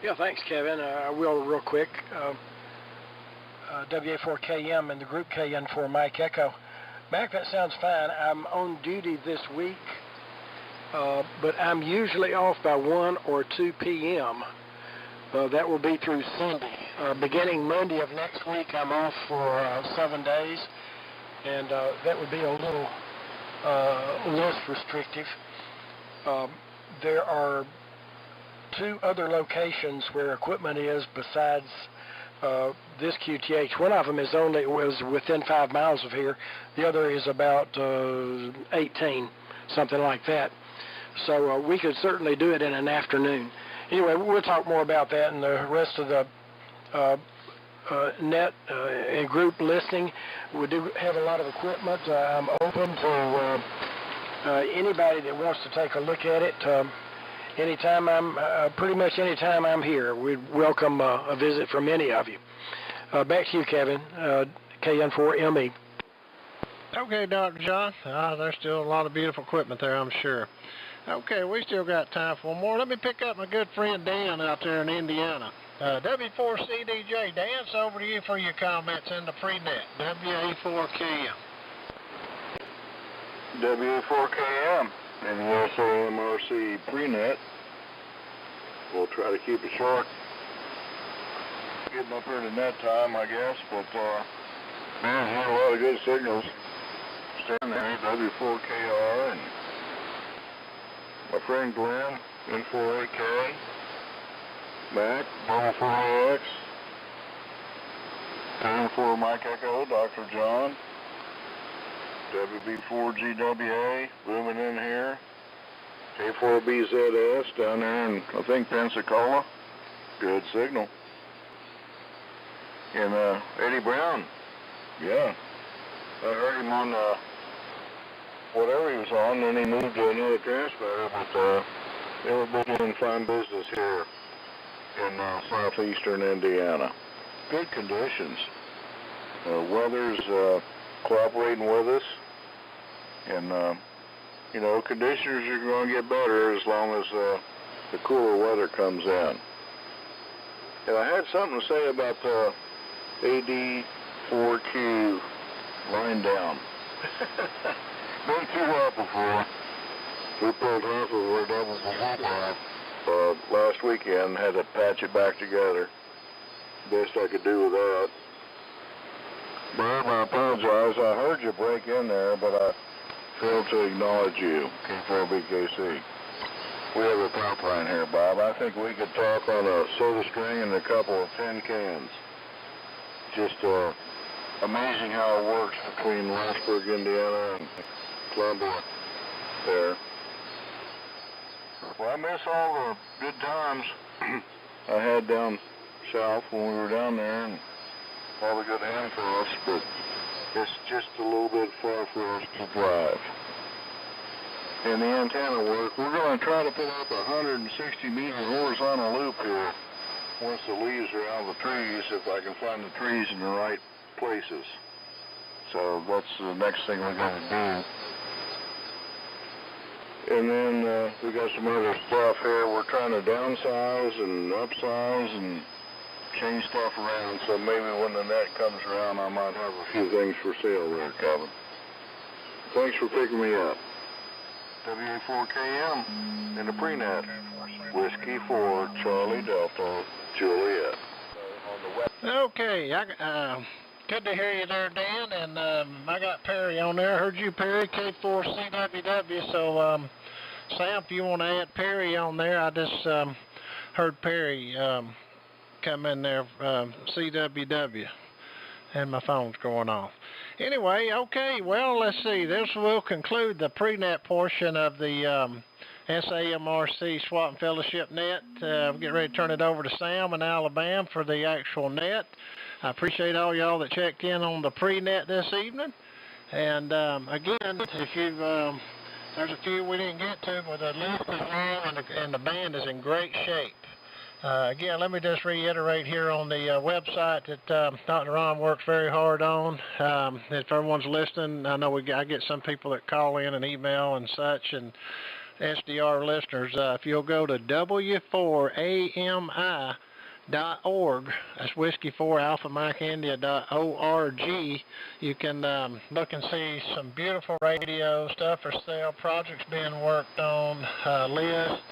Yeah, thanks, Kevin. I will real quick. WA4KM and the group KN4 Mike Echo. Mac, that sounds fine. I'm on duty this week, but I'm usually off by 1 or 2 p.m. That will be through Sunday. Beginning Monday of next week, I'm off for 7 days, and that would be a little less restrictive. There are 2 other locations where equipment is besides this QTH. One of them was within 5 miles of here. The other is about 18, something like that. So we could certainly do it in an afternoon. Anyway, we'll talk more about that in the rest of the net and group listing. We do have a lot of equipment. I'm open to anybody that wants to take a look at it. Anytime pretty much anytime I'm here, we'd welcome a visit from any of you. Back to you, Kevin, KN4ME. Okay, Dr. John. There's still a lot of beautiful equipment there, I'm sure. Okay, we still got time for one more. Let me pick up my good friend Dan out there in Indiana. W4CDJ, Dan, it's over to you for your comments in the pre-net, WA4KM. WA4KM and the SAMRC pre-net. We'll try to keep it short. Getting up here to net time, I guess, but man, had a lot of good signals. Stand there, W4KR, and my friend Glenn, N4AK, Mac, Bubble 4AX, N4 Mike Echo, Dr. John, WB4GWA, booming in here, K4BZS down there in, I think, Pensacola. Good signal. And Eddie Brown, yeah, I heard him on whatever he was on, then he moved to another transmitter, but they were doing fine business here in southeastern Indiana. Good conditions. Weather's cooperating with us, and you know, conditions are going to get better as long as the cooler weather comes in. And I had something to say about the AD4Q line down. Been too hot before. We pulled half of our double off last weekend, had to patch it back together. Best I could do with that. Bob, I apologize. I heard you break in there, but I failed to acknowledge you, K4BKC. We have a pop line here, Bob. I think we could talk on a soda string and a couple of tin cans. Just amazing how it works between Lawrenceburg, Indiana, and Columbia there. Well, I miss all the good times I had down south when we were down there, and all the good hands-offs, but it's just a little bit far for us to drive. And the antenna work, we're going to try to put up a 160-meter horizontal loop here once the leaves are out of the trees, if I can find the trees in the right places. So that's the next thing we're going to do. And then we got some other stuff here. We're trying to downsize and upsize and change stuff around, so maybe when the net comes around, I might have a few things for sale there, Kevin. Thanks for picking me up. WA4KM in the pre-net. Whiskey 4, Charlie Delta, Juliet. Okay, good to hear you there, Dan, and I got Perry on there. I heard you, Perry, K4CWW, so Sam, if you want to add Perry on there, I just heard Perry come in there, CWW. and my phone's going off. Anyway, okay, well, let's see. This will conclude the pre-net portion of the SAMRC SWAT and Fellowship Net. We'll get ready to turn it over to Sam in Alabama for the actual net. I appreciate all y'all that checked in on the pre-net this evening. And again, if you've there's a few we didn't get to, but the list is long and the band is in great shape. Again, let me just reiterate here on the website that Dr. Ron works very hard on. If everyone's listening, I know I get some people that call in and email and such, and SDR listeners, if you'll go to W4AMI.org, that's Whiskey 4 Alpha Mike India.org, you can look and see some beautiful radio stuff for sale, projects being worked on, list,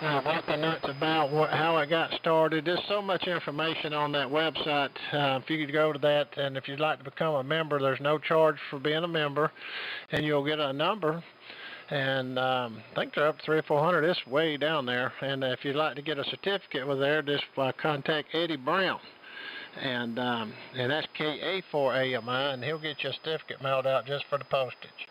what the net's about, how it got started. There's so much information on that website. If you could go to that, and if you'd like to become a member, there's no charge for being a member, and you'll get a number. And I think they're up to 300 or 400. It's way down there. And if you'd like to get a certificate with there, just contact Eddie Brown. And that's KA4AMI, and he'll get you a certificate mailed out just for the postage.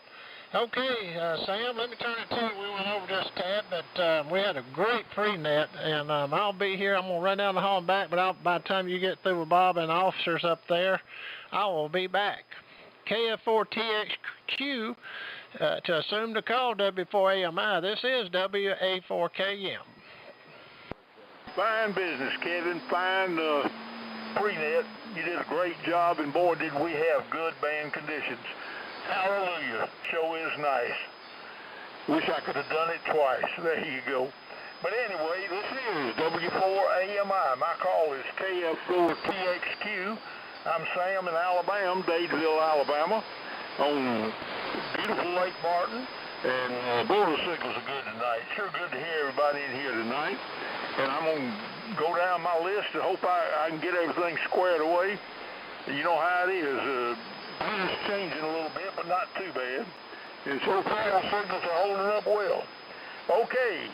Okay, Sam, let me turn it to you. We went over just a tad, but we had a great pre-net, and I'll be here. I'm going to run down the hall and back, but by the time you get through with Bob and the officers up there, I will be back. KF4TXQ to assume the call, W4AMI. This is WA4KM. Fine business, Kevin. Fine pre-net. You did a great job, and boy, did we have good band conditions. Hallelujah. Show is nice. Wish I could have done it twice. There you go. But anyway, this is W4AMI. My call is KF4TXQ. I'm Sam in Alabama, Dadeville, Alabama, on beautiful Lake Martin. And boy, the signals are good tonight. Sure good to hear everybody in here tonight. And I'm going to go down my list and hope I can get everything squared away. You know how it is. It's changing a little bit, but not too bad. And so far, the signals are holding up well. Okay,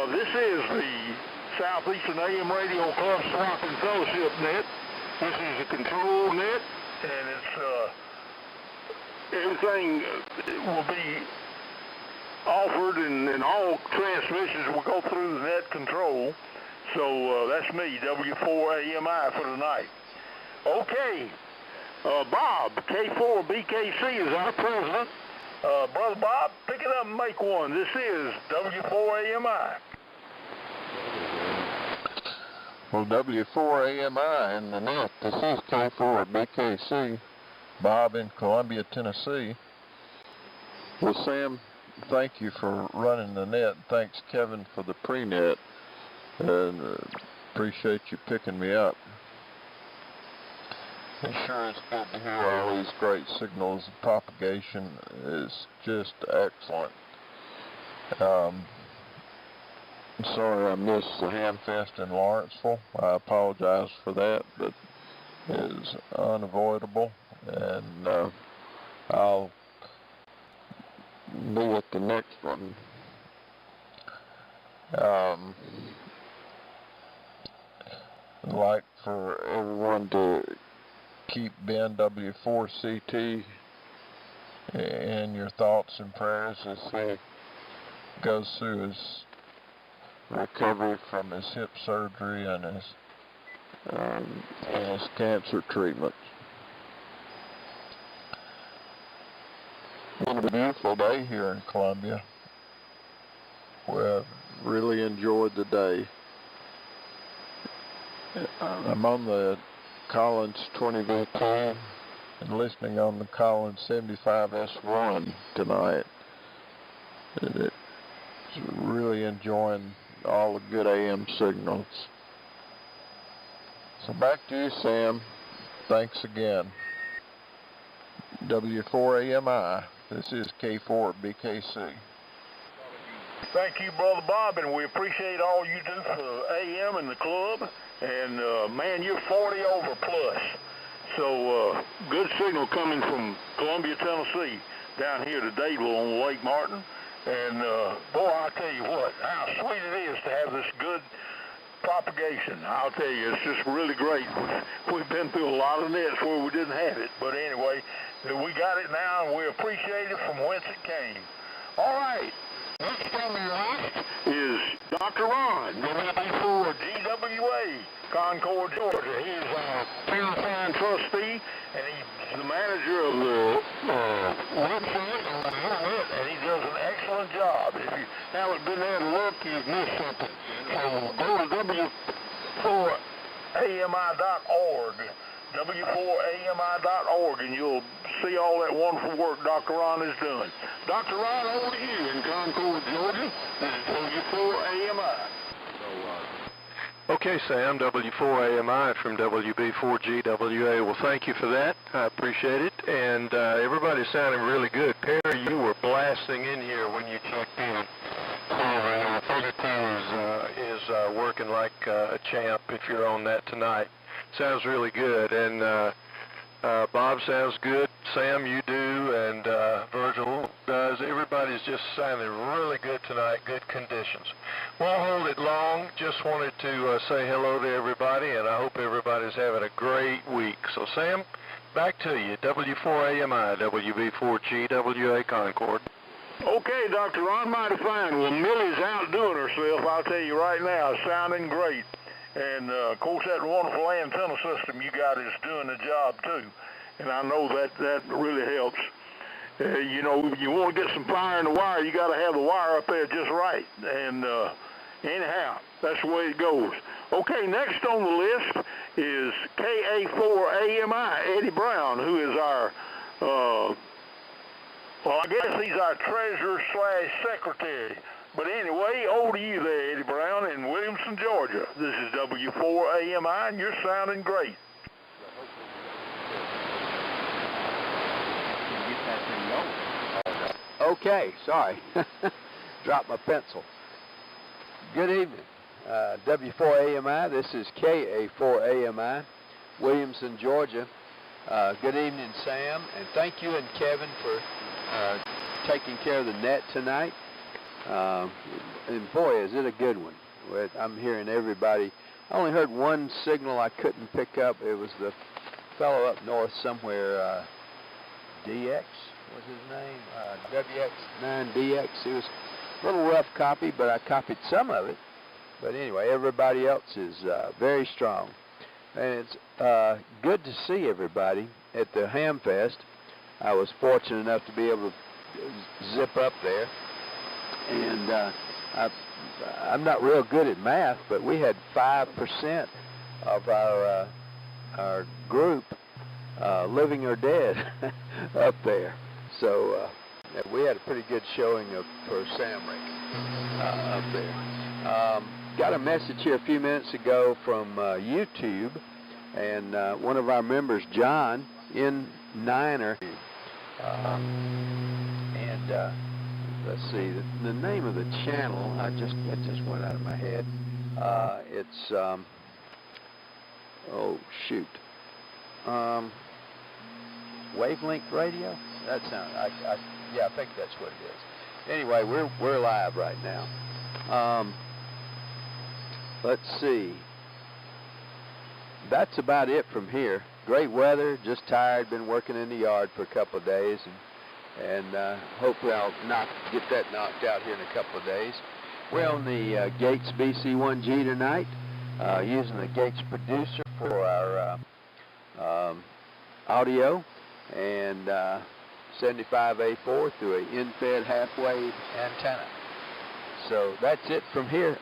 this is the Southeastern AM Radio Club SWAT and Fellowship Net. This is a control net, and it's everything will be offered, and all transmissions will go through the net control. So that's me, W4AMI for tonight. Okay. Bob, K4BKC is our president. Brother Bob, pick it up and make one. This is W4AMI. Well, W4AMI in the net. This is K4BKC. Bob in Columbia, Tennessee. Well, Sam, thank you for running the net. Thanks, Kevin, for the pre-net. And appreciate you picking me up. It sure is good to hear all these great signals. The propagation is just excellent. Sorry I missed the Hamfest in Lawrenceville. I apologize for that, but it is unavoidable, and I'll be at the next one. I'd like for everyone to keep Ben W4CT in your thoughts and prayers as he goes through his recovery from his hip surgery and his cancer treatment. It's been a beautiful day here in Columbia. We've really enjoyed the day. I'm on the Collins 20V10 and listening on the Collins 75S1 tonight. It's really enjoying all the good AM signals. So back to you, Sam. Thanks again. W4AMI. This is K4BKC. Thank you, Brother Bob, and we appreciate all you do for AM and the club. And, man, you're 40 over plus. So, good signal coming from Columbia, Tennessee, down here to Dadeville on Lake Martin. And, boy, I tell you what, how sweet it is to have this good propagation propagation. I'll tell you, it's just really great. We've been through a lot of nets where we didn't have it, but anyway, we got it now, and we appreciate it from whence it came. All right. Next on the list is Dr. Ron, WB4 GWA, Concord, Georgia. He is our Purifying trustee, and he's the manager of the website on the internet, and he does an excellent job. If you haven't been there to look, you've missed something. So go to w4ami.org, w4ami.org, and you'll see all that wonderful work Dr. Ron is doing. Dr. Ron, over to you in Concord, Georgia. This is W4AMI. Okay, Sam, W4AMI from WB4GWA. Well, thank you for that. I appreciate it. And everybody sounding really good. Perry, you were blasting in here when you checked in. 32 is working like a champ if you're on that tonight. Sounds really good. And Bob sounds good. Sam, you do. And Virgil does. Everybody's just sounding really good tonight. Good conditions. Won't hold it long. Just wanted to say hello to everybody, and I hope everybody's having a great week. So, Sam, back to you. W4AMI, WB4GWA Concord. Okay, Dr. Ron, mighty fine. Well, Millie's outdoing herself, I'll tell you right now. Sounding great. And, of course, that wonderful antenna system you got is doing the job, too. And I know that really helps. You know, if you want to get some fire in the wire, you got to have the wire up there just right. And anyhow, that's the way it goes. Okay, next on the list is KA4AMI, Eddie Brown, who is our, well, I guess he's our treasurer/secretary. But anyway, over to you there, Eddie Brown in Williamson, Georgia. This is W4AMI, and you're sounding great. Okay, sorry. Dropped my pencil. Good evening. W4AMI, this is KA4AMI, Williamson, Georgia. Good evening, Sam, and thank you and Kevin for taking care of the net tonight. And boy, is it a good one. I'm hearing everybody. I only heard one signal I couldn't pick up. It was the fellow up north somewhere, DX was his name, WX9DX. It was a little rough copy, but I copied some of it. But anyway, everybody else is very strong. And it's good to see everybody at the Ham Fest. I was fortunate enough to be able to zip up there. And I'm not real good at math, but we had 5% of our group living or dead up there. So we had a pretty good showing for SAMRC up there. Got a message here a few minutes ago from YouTube, and one of our members, John, in Niner, and let's see, the name of the channel, it just went out of my head. It's, oh shoot, Wavelength Radio? That sounds, yeah, I think that's what it is. Anyway, we're live right now. Let's see. That's about it from here. Great weather, just tired, been working in the yard for a couple of days, and hopefully I'll get that knocked out here in a couple of days. We're on the Gates BC1G tonight, using the Gates producer for our audio, and 75A4 through a in-fed half-wave antenna. So that's it from here.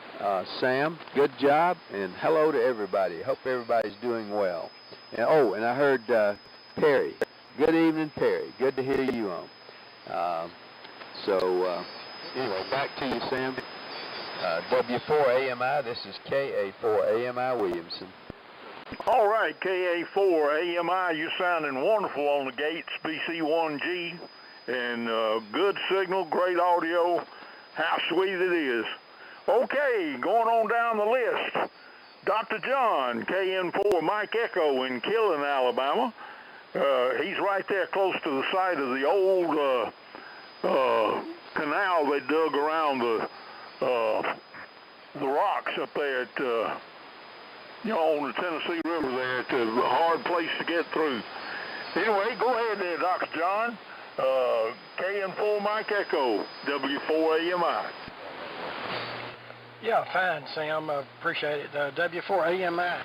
Sam, good job, and hello to everybody. Hope everybody's doing well. And, oh, and I heard Perry. Good evening, Perry. Good to hear you on. Anyway, back to you, Sam. W4AMI, this is KA4AMI Williamson. All right, KA4AMI, you're sounding wonderful on the Gates BC1G, and good signal, great audio. How sweet it is. Okay, going on down the list. Dr. John, KN4 Mike Echo in Killen, Alabama. He's right there close to the site of the old canal they dug around the rocks up there at on the Tennessee River there. It's a hard place to get through. Anyway, go ahead there, Dr. John. KN4 Mike Echo, W4AMI. Yeah, fine, Sam. Appreciate it. W4AMI,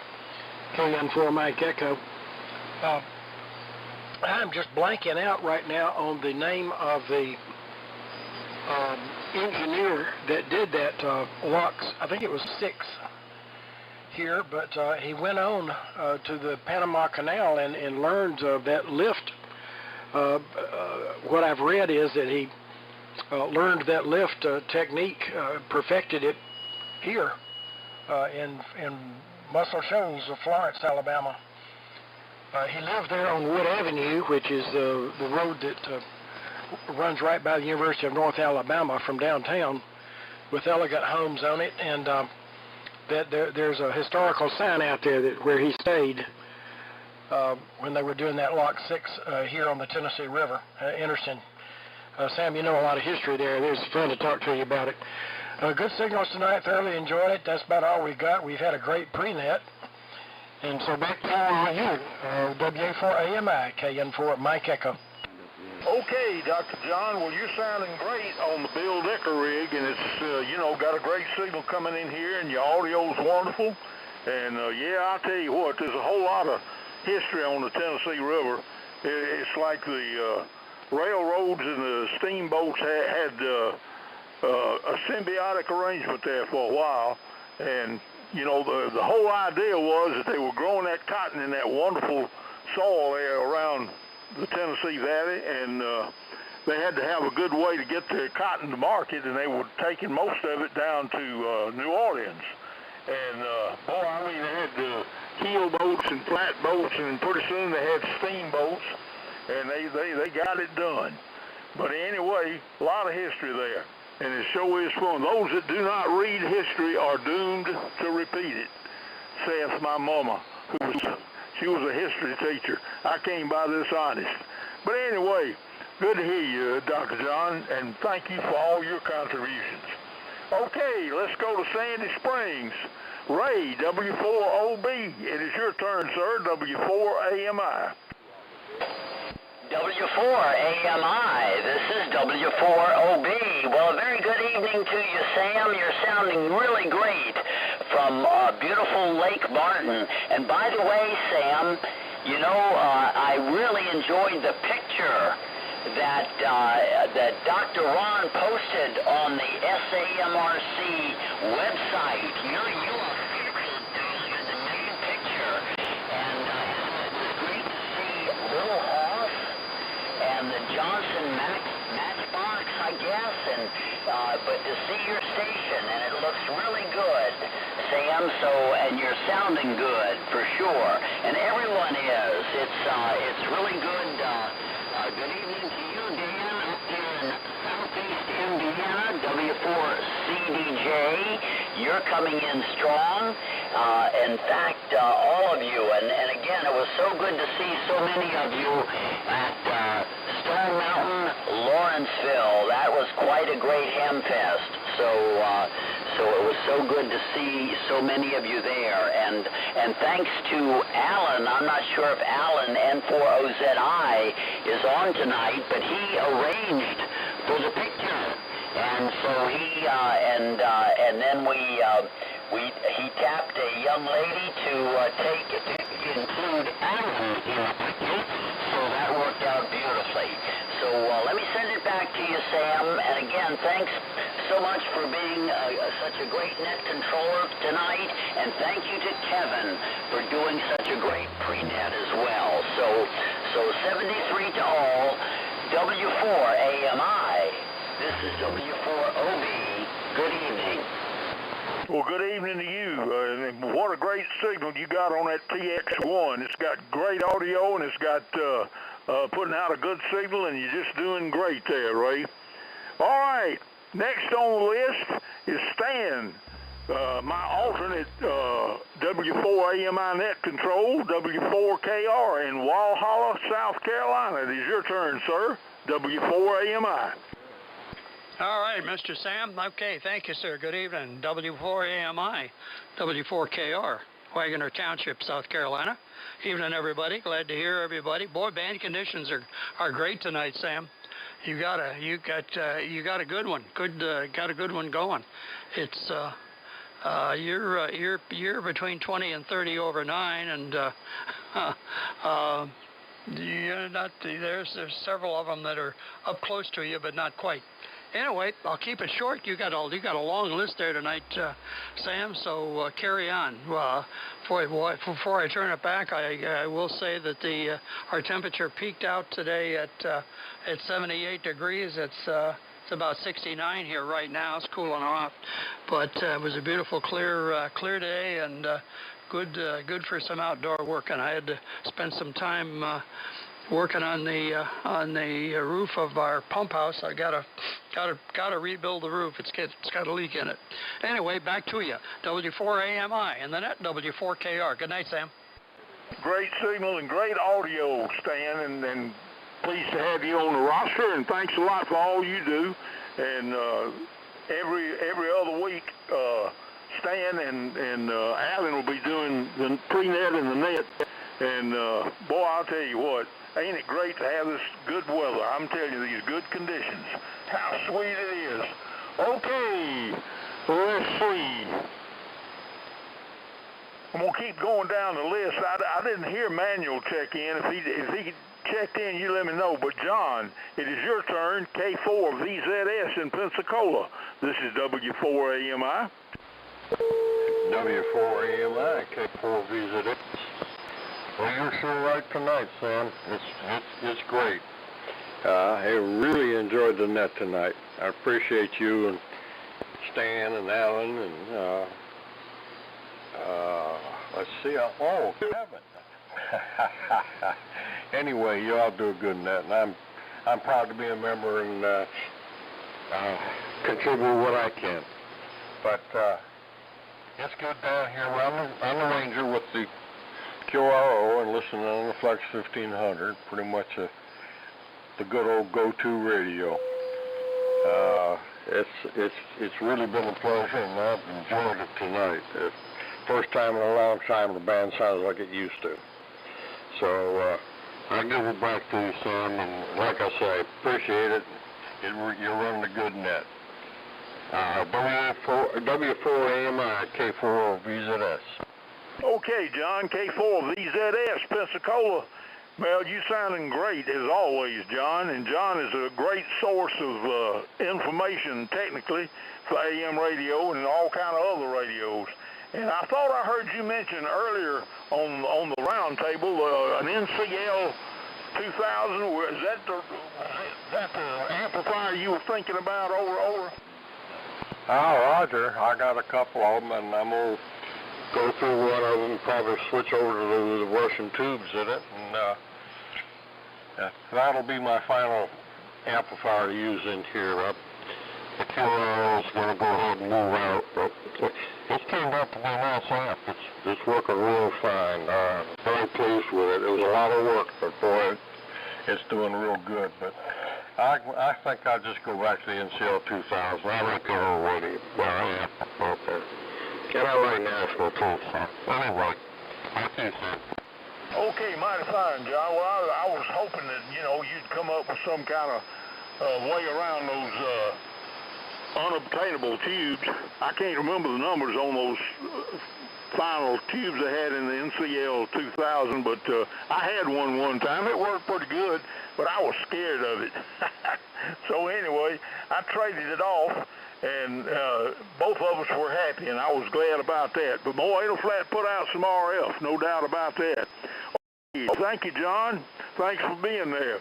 KN4 Mike Echo. I'm just blanking out right now on the name of the engineer that did that locks. I think it was 6 here, but he went on to the Panama Canal and learned that lift. What I've read is that he learned that lift technique, perfected it here in Muscle Shoals, Florence, Alabama. He lived there on Wood Avenue, which is the road that runs right by the University of North Alabama from downtown, with elegant homes on it, and that there's a historical sign out there where he stayed when they were doing that Lock 6 here on the Tennessee River. Interesting. Sam, you know a lot of history there. It's fun to talk to you about it. Good signals tonight. Thoroughly enjoyed it. That's about all we got. We've had a great pre-net. And so back to you, WA4AMI, KN4 Mike Echo. Okay, Dr. John, well, you're sounding great on the Bill Decker rig, and it's, got a great signal coming in here, and your audio's wonderful. And, I'll tell you what, there's a whole lot of history on the Tennessee River. It's like the railroads and the steamboats had a symbiotic arrangement there for a while. And, the whole idea was that they were growing that cotton in that wonderful soil there around the Tennessee Valley, and they had to have a good way to get their cotton to market, and they were taking most of it down to New Orleans. And they had keel boats and flat boats, and pretty soon they had steamboats, and they got it done. But anyway, a lot of history there, and it sure is fun. Those that do not read history are doomed to repeat it, saith my mama, she was a history teacher. I came by this honest. But anyway, good to hear you, Dr. John, and thank you for all your contributions. Okay, let's go to Sandy Springs. Ray, W4OB. It is your turn, sir, W4AMI. W4AMI, this is W4OB. Well, a very good evening to you, Sam. You're sounding really great from beautiful Lake Martin. And by the way, Sam, I really enjoyed the picture that Dr. Ron posted on the SAMRC website. You are excellent in the main picture. And it was great to see Little Hoss and the Johnson Matchbox, I guess, and but to see your station, and it looks really good, Sam. So, and you're sounding good for sure, and everyone is. It's really good. Good evening to you, Dan, up here in Southeast Indiana, W4CDJ. You're coming in strong. In fact, all of you, and again, it was so good to see so many of you at Stone Mountain, Lawrenceville. That was quite a great ham fest. So it was so good to see so many of you there. And thanks to Alan, I'm not sure if Alan, N4OZI, is on tonight, but he arranged for the picture. And so he, and then he tapped a young lady to include Alan in the picture. So that worked out beautifully. So let me send it back to you, Sam. And again, thanks so much for being such a great net controller tonight. And thank you to Kevin for doing such a great pre-net as well. So 73 to all, W4AMI. This is W4OB. Good evening. Well, good evening to you. What a great signal you got on that TX1. It's got great audio, and it's got putting out a good signal, and you're just doing great there, Ray. All right, next on the list is Stan, my alternate W4AMI net control, W4KR in Walhalla, South Carolina. It is your turn, sir, W4AMI. All right, Mr. Sam. Okay, thank you, sir. Good evening. W4AMI, W4KR. Wagoner Township, South Carolina. Evening, everybody. Glad to hear everybody. Boy, band conditions are great tonight, Sam. You got a good one. Got a good one going. It's you're between 20 and 30 over 9, and you're not. There's several of them that are up close to you, but not quite. Anyway, I'll keep it short. You got a long list there tonight, Sam. So carry on. Before I turn it back, I will say that our temperature peaked out today at 78 degrees. It's about 69 here right now. It's cooling off, but it was a beautiful, clear day, and good for some outdoor work. And I had to spend some time working on the roof of our pump house. I gotta rebuild the roof. It's got a leak in it. Anyway, back to you. W4AMI and the net W4KR. Good night, Sam. Great signal and great audio, Stan, and pleased to have you on the roster, and thanks a lot for all you do. And every other week, Stan and Alan will be doing the pre-net and the net. And boy, I'll tell you what, ain't it great to have this good weather? I'm telling you, these good conditions. How sweet it is. Okay, let's see. I'm gonna keep going down the list. I didn't hear Manuel check in. If he checked in, you let me know. But John, it is your turn. K4VZS in Pensacola. This is W4AMI. W4AMI, K4VZS. Well, you're sure right tonight, Sam. It's great. I really enjoyed the net tonight. I appreciate you and Stan and Alan and let's see. Kevin. Anyway, you all do a good net, and I'm proud to be a member and contribute what I can. But it's good down here. I'm the ranger with the QRO and listening on the Flex 1500, pretty much the good old go-to radio. It's really been a pleasure, and I've enjoyed it tonight. First time in a long time the band sounds like it used to. So I give it back to you, Sam, and like I say, I appreciate it. You're running a good net. W4AMI, K4VZS. Okay, John, K4VZS, Pensacola. Well, you sounding great as always, John, and John is a great source of information technically for AM radio and all kind of other radios. And I thought I heard you mention earlier on the round table an NCL 2000. Is that the amplifier you were thinking about over? Roger. I got a couple of them, and I'm going to go through one of them, probably switch over to the Russian tubes in it, and that'll be my final amplifier to use in here. The QRO is going to go ahead and move out, but it's turned out to be a nice amp. It's working real fine. Very pleased with it. It was a lot of work, but boy, it's doing real good. But I think I'll just go back to the NCL 2000. I like the old radio. Well, I am. Okay. And I like Nashville too, so anyway, thank you, sir. Okay, mighty fine, John. Well, I was hoping that, you'd come up with some kind of way around those unobtainable tubes. I can't remember the numbers on those final tubes they had in the NCL 2000, but I had one time. It worked pretty good, but I was scared of it. So anyway, I traded it off, and both of us were happy, and I was glad about that. But boy, it'll flat put out some RF, no doubt about that. Okay, thank you, John. Thanks for being there.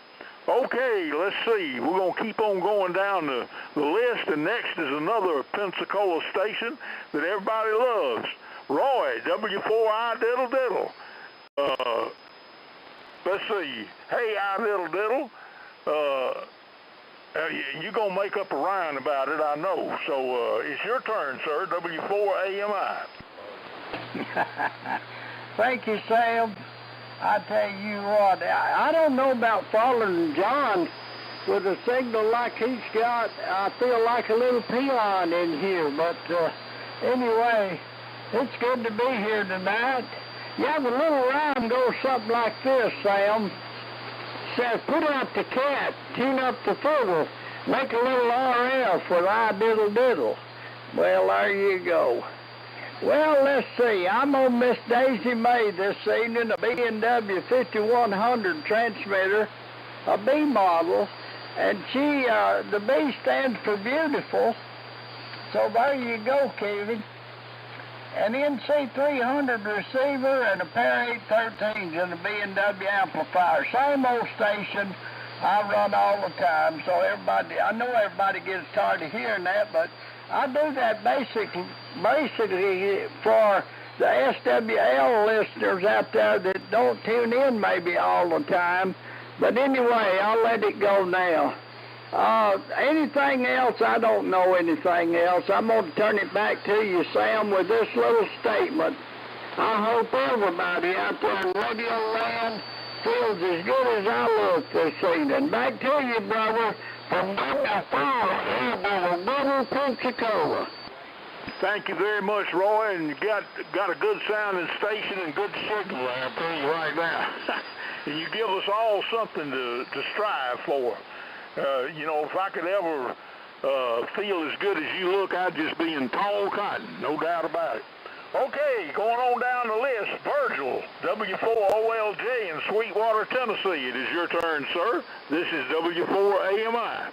Okay, let's see. We're going to keep on going down the list, and next is another Pensacola station that everybody loves. Roy, W4I Diddle Diddle. Let's see. Hey, I Diddle Diddle. You're going to make up a rhyme about it, I know. So it's your turn, sir, W4AMI. Thank you, Sam. I tell you what, I don't know about following John with a signal like he's got. I feel like a little peon in here, but anyway, It's good to be here tonight. Yeah, the little rhyme goes something like this, Sam. Says, put out the cat, tune up the fiddle, make a little RF with I diddle diddle. Well, there you go. Well, let's see. I'm on Miss Daisy May this evening, a B&W 5100 transmitter, a B model, and she, the B stands for beautiful. So there you go, Kevin. An NC300 receiver and a pair of 813s and a B&W amplifier. Same old station I run all the time, so everybody, I know everybody gets tired of hearing that, but I do that basically for the SWL listeners out there that don't tune in maybe all the time. But anyway, I'll let it go now. Anything else? I don't know anything else. I'm going to turn it back to you, Sam, with this little statement. I hope everybody out there in Radio Land feels as good as I look this evening. Back to you, brother, from Pensacola. Thank you very much, Roy, and you got a good sounding station and good signal there, I'll tell you right now. And you give us all something to strive for. You know, if I could ever feel as good as you look, I'd just be in tall cotton, no doubt about it. Okay, going on down the list, Virgil, W4OLJ in Sweetwater, Tennessee. It is your turn, sir. This is W4AMI.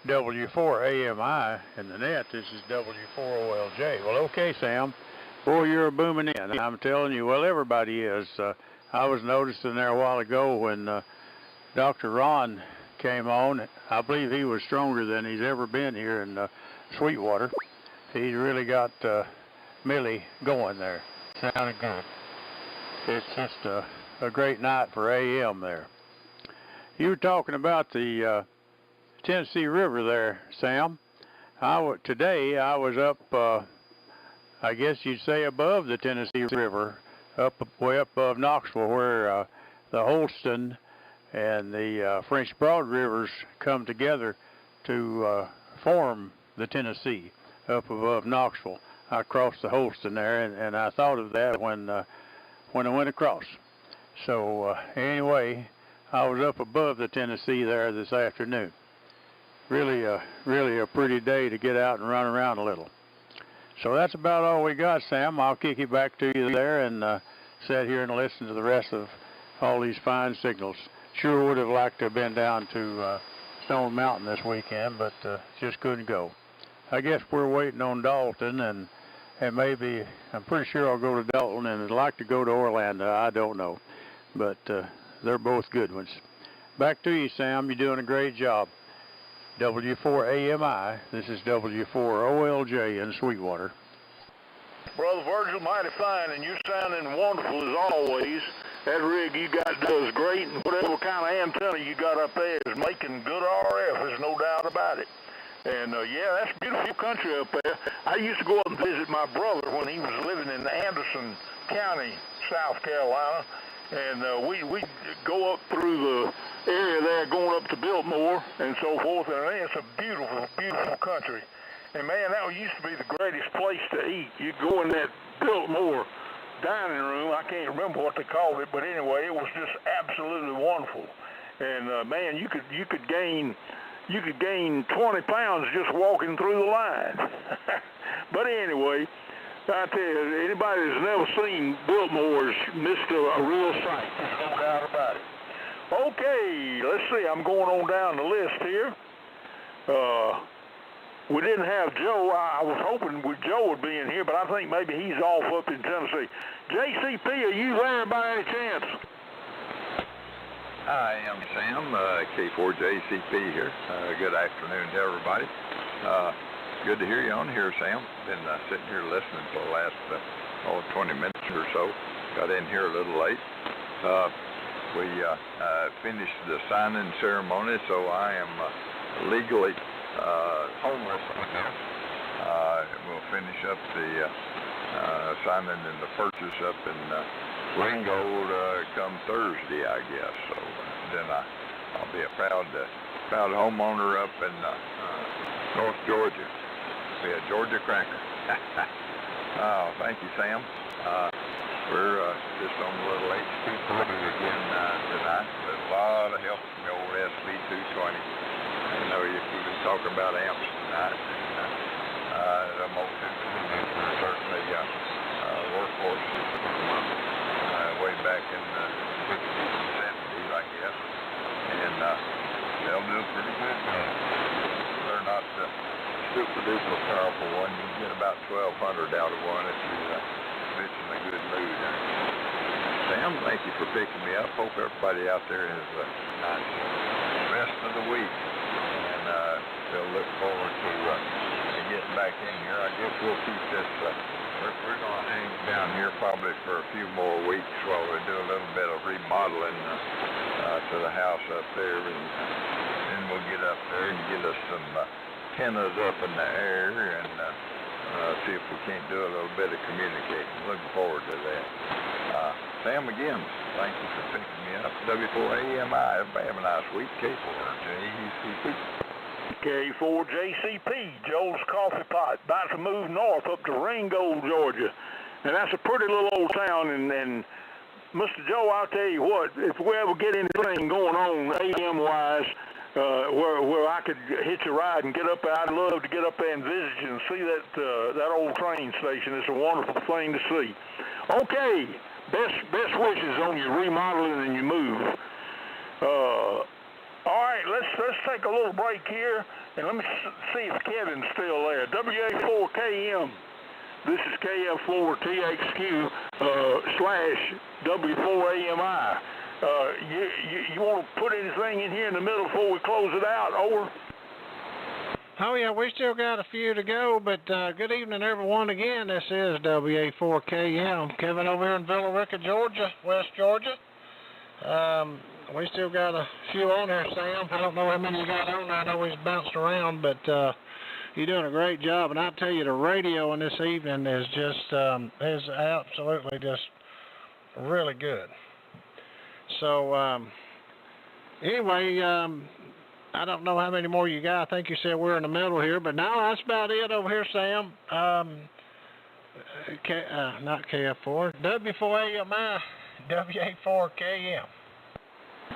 W4AMI in the net, this is W4OLJ. Well, okay, Sam. Boy, you're booming in. I'm telling you, well, everybody is. I was noticing there a while ago when Dr. Ron came on. I believe he was stronger than he's ever been here in Sweetwater. He really got Millie going there. Sounded good. It's just a great night for AM there. You were talking about the Tennessee River there, Sam. Today I was up, I guess you'd say above the Tennessee River, way up above Knoxville, where the Holston and the French Broad Rivers come together to form the Tennessee up above Knoxville. I crossed the Holston there, and I thought of that when I went across. So anyway, I was up above the Tennessee there this afternoon. Really a pretty day to get out and run around a little. So that's about all we got, Sam. I'll kick it back to you there and sit here and listen to the rest of all these fine signals. Sure would have liked to have been down to Stone Mountain this weekend, but just couldn't go. I guess we're waiting on Dalton, and maybe, I'm pretty sure I'll go to Dalton, and I'd like to go to Orlando. I don't know. But they're both good ones. Back to you, Sam. You're doing a great job. W4AMI, this is W4OLJ in Sweetwater. Brother Virgil, mighty fine, and you're sounding wonderful as always. That rig you got does great, and whatever kind of antenna you got up there is making good RF, there's no doubt about it. And yeah, that's beautiful country up there. I used to go up and visit my brother when he was living in Anderson County, South Carolina. And we go up through the area there, going up to Biltmore and so forth, and it's a beautiful, beautiful country. And man, that used to be the greatest place to eat. You go in that Biltmore dining room, I can't remember what they called it, but anyway, it was just absolutely wonderful. And man, you could gain 20 pounds just walking through the line. But anyway, I tell you, anybody that's never seen Biltmore's missed a real sight. There's no doubt about it. Okay, let's see. I'm going on down the list here. We didn't have Joe. I was hoping Joe would be in here, but I think maybe he's off up in Tennessee. JCP, are you there by any chance? Hi, I'm Sam, K4JCP here. Good afternoon to everybody. Good to hear you on here, Sam. Been sitting here listening for the last 20 minutes or so. Got in here a little late. We finished the signing ceremony, so I am legally homeless right now. We'll finish up the signing and the purchase up in Ringgold come Thursday, I guess. So then I'll be a proud homeowner up in North Georgia. be a Georgia cracker. Oh, thank you, Sam. We're just on a little H240 again tonight. With a lot of help from the old SV220. I know we've been talking about amps tonight. And the multi-instruments are certainly workhorse from way back in the 60s and 70s, I guess. And they'll do pretty good. They're not super duper powerful one. You can get about 1,200 out of one if you're in a good mood. Sam, thank you for picking me up. Hope everybody out there has a nice rest of the week. And they'll look forward to getting back in here. I guess we'll keep this. We're going to hang down here probably for a few more weeks while we do a little bit of remodeling to the house up there. And then we'll get up there and get us some antennas up in the air and see if we can't do a little bit of communicating. Looking forward to that. Sam, again, thank you for picking me up. W4AMI. Everybody have a nice week. K4JCP. K4JCP, Joe's Coffee Pot, about to move north up to Ringgold, Georgia. And that's a pretty little old town. And Mr. Joe, I'll tell you what, if we ever get anything going on AM-wise, where I could hitch a ride and get up there, I'd love to get up there and visit you and see that old train station. It's a wonderful thing to see. Okay, best wishes on your remodeling and your move. All right, let's take a little break here, and let me see if Kevin's still there. WA4KM. This is KF4THQ / W4AMI. You want to put anything in here in the middle before we close it out? Over. Oh, yeah, we still got a few to go, but good evening, everyone, again. This is WA4KM. Kevin over here in Villa Rica, Georgia, West Georgia. We still got a few on there, Sam. I don't know how many you got on there. I know he's bounced around, but you're doing a great job. And I tell you, the radio in this evening is just, is absolutely just really good. So, anyway, I don't know how many more you got. I think you said we're in the middle here, but no, that's about it over here, Sam. Not KF4, W4AMI, WA4KM.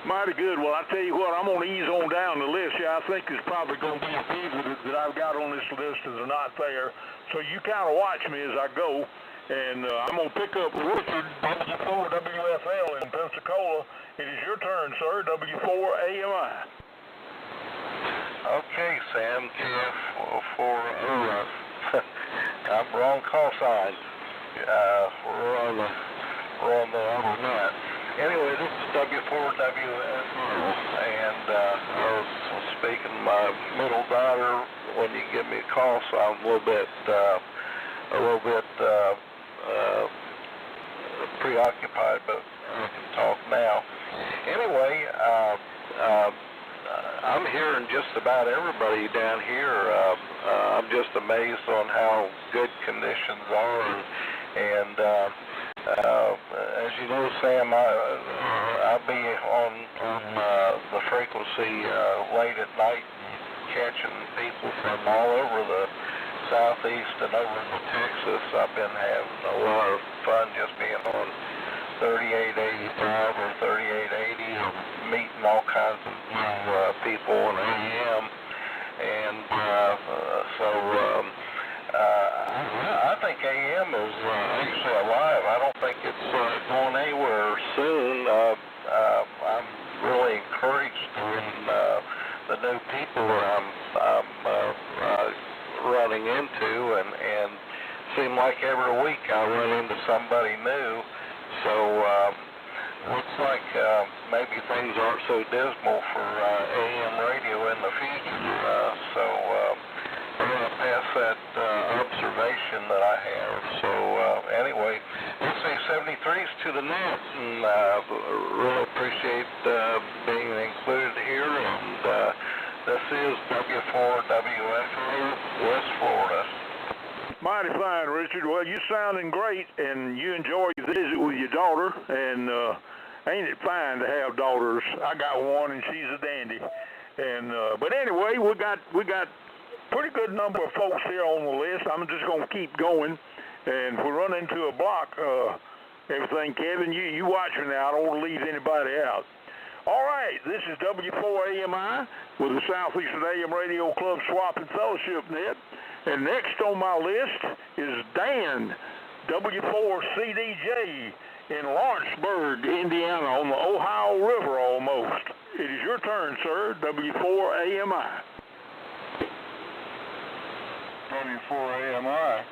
Mighty good. Well, I tell you what, I'm going to ease on down the list here. I think there's probably going to be a few that I've got on this list that are not there. So you kind of watch me as I go. And I'm going to pick up Richard, W4WFL in Pensacola. It is your turn, sir, W4AMI. Okay, Sam, KF4. I'm wrong call sign. We're on the other net. Anyway, this is W4WFL, and I was speaking to my middle daughter when you give me a call, so I'm a little bit preoccupied, but I can talk now. Anyway, I'm hearing just about everybody down here. I'm just amazed on how good conditions are, and as you know, Sam, I'll be on the frequency late at night, catching people from all over the southeast and over to Texas. I've been having a lot of fun just being on 3885 or 3880 and meeting all kinds of new people in AM. And I think AM is actually alive. I don't think it's going anywhere soon. I'm really encouraged in the new people that I'm running into, and seem like every week I run into somebody new. So looks like maybe things aren't so dismal for AM radio in the future. So I'm going to pass that observation that I have. So anyway, let's say 73s to the net, and really appreciate being included here. And this is W4WFL, West Florida. Mighty fine, Richard. Well, you're sounding great, and you enjoy the visit with your daughter, and ain't it fine to have daughters? I got one, and she's a dandy. And but anyway, we got pretty good number of folks here on the list. I'm just going to keep going. And if we run into a block, everything, Kevin, you watch me now. I don't want to leave anybody out. All right, this is W4AMI with the Southeastern AM Radio Club Swap and Fellowship Net. And next on my list is Dan, W4CDJ in Lawrenceburg, Indiana, on the Ohio River almost. It is your turn, sir, W4AMI. W4AMI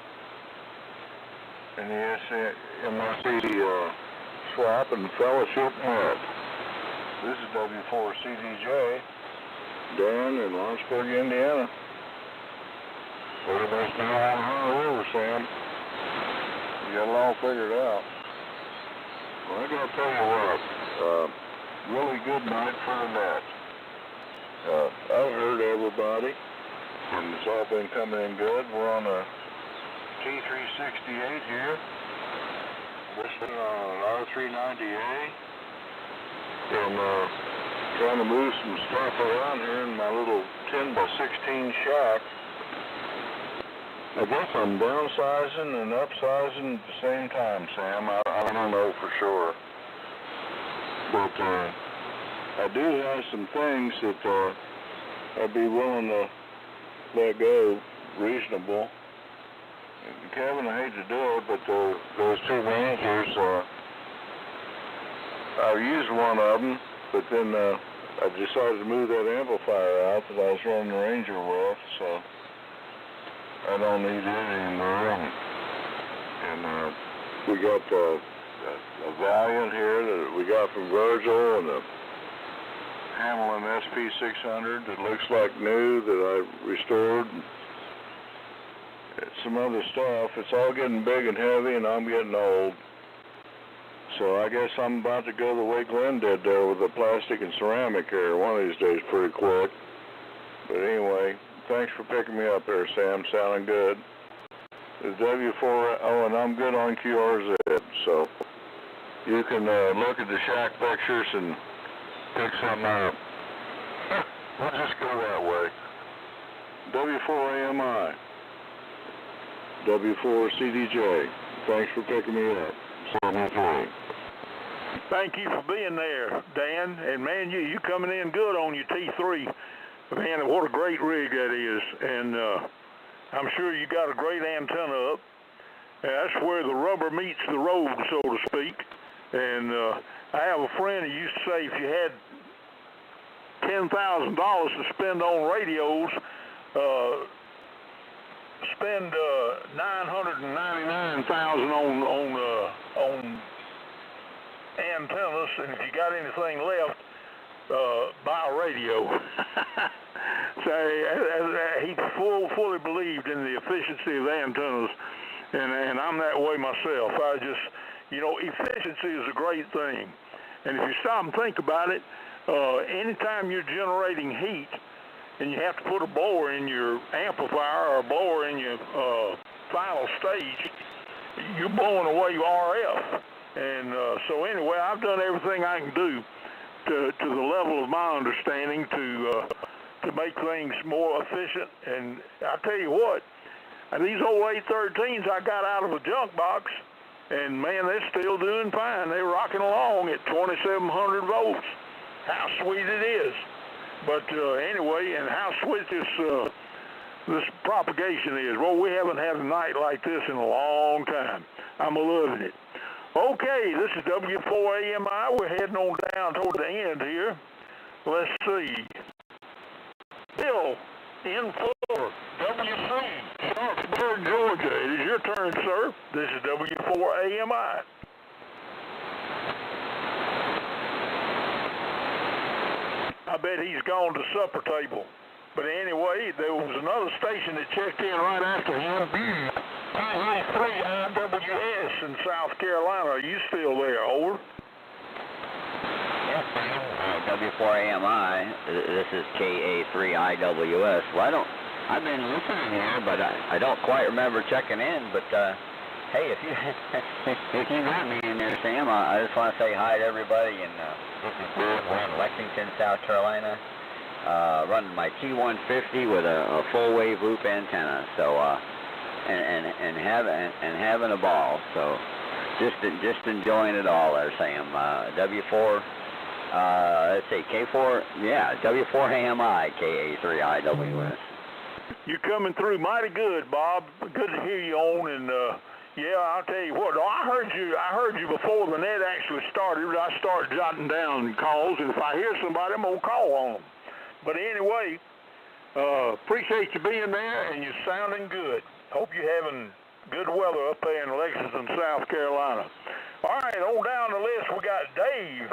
and the SAMRC Swap and Fellowship Net. This is W4CDJ, Dan in Lawrenceburg, Indiana. Pretty much now on the Ohio River, Sam. You got it all figured out. Well, I gotta tell you what, really good night for the net. I've heard everybody, and it's all been coming in good. We're on a T368 here, listening on an R390A, and trying to move some stuff around here in my little 10 by 16 shack. I guess I'm downsizing and upsizing at the same time, Sam. I don't know for sure. But I do have some things that I'd be willing to let go reasonable. And Kevin, I hate to do it, but those two Rangers, I've used one of them, but then I decided to move that amplifier out that I was running the Ranger with, so I don't need it anymore. And we got a Valiant here that we got from Virgil, and a Hamlin SP600 that looks like new that I restored. Some other stuff. It's all getting big and heavy, and I'm getting old. So I guess I'm about to go the way Glenn did there with the plastic and ceramic here one of these days pretty quick. But anyway, thanks for picking me up there, Sam. Sounding good. It's W4, and I'm good on QRZ. So you can look at the shack pictures and pick something up. We'll just go that way. W4AMI. W4CDJ. Thanks for picking me up. 73. Thank you for being there, Dan. And man, you coming in good on your T3. Man, what a great rig that is. And I'm sure you got a great antenna up. And that's where the rubber meets the road, so to speak. And I have a friend who used to say if you had $10,000 to spend on radios, spend $999,000 on antennas, and if you got anything left, buy a radio. So he fully believed in the efficiency of antennas, and I'm that way myself. I just, efficiency is a great thing, and if you stop and think about it, anytime you're generating heat, and you have to put a blower in your amplifier or a blower in your final stage, you're blowing away RF. And so anyway, I've done everything I can do to the level of my understanding to make things more efficient. And I tell you what, these old 813s I got out of a junk box, and man, they're still doing fine. They're rocking along at 2,700 volts. How sweet it is. But anyway, and how sweet this propagation is. Well, we haven't had a night like this in a long time. I'm loving it. Okay, this is W4AMI. We're heading on down toward the end here. Let's see. Bill, in for WC, Sharpsburg, Georgia. It is your turn, sir. This is W4AMI. I bet he's gone to supper table. But anyway, there was another station that checked in right after him. KA3IWS in South Carolina. Are you still there? Over. Yes, W4AMI. This is KA3IWS. Well, I've been listening here, but I don't quite remember checking in. But hey, if you got me in there, Sam, I just want to say hi to everybody. And this is Bill. We're in Lexington, South Carolina. running my T150 with a full wave loop antenna. So and having a ball. So just enjoying it all there, Sam. W4. Let's see, K4. Yeah, W4 AMI KA3IWS. You're coming through mighty good, Bob. Good to hear you on, and yeah, I'll tell you what. I heard you before the net actually started. I start jotting down calls, and if I hear somebody, I'm gonna call on them. But anyway, appreciate you being there, and you're sounding good. Hope you're having good weather up there in Lexington, South Carolina. All right, on down the list, we got Dave,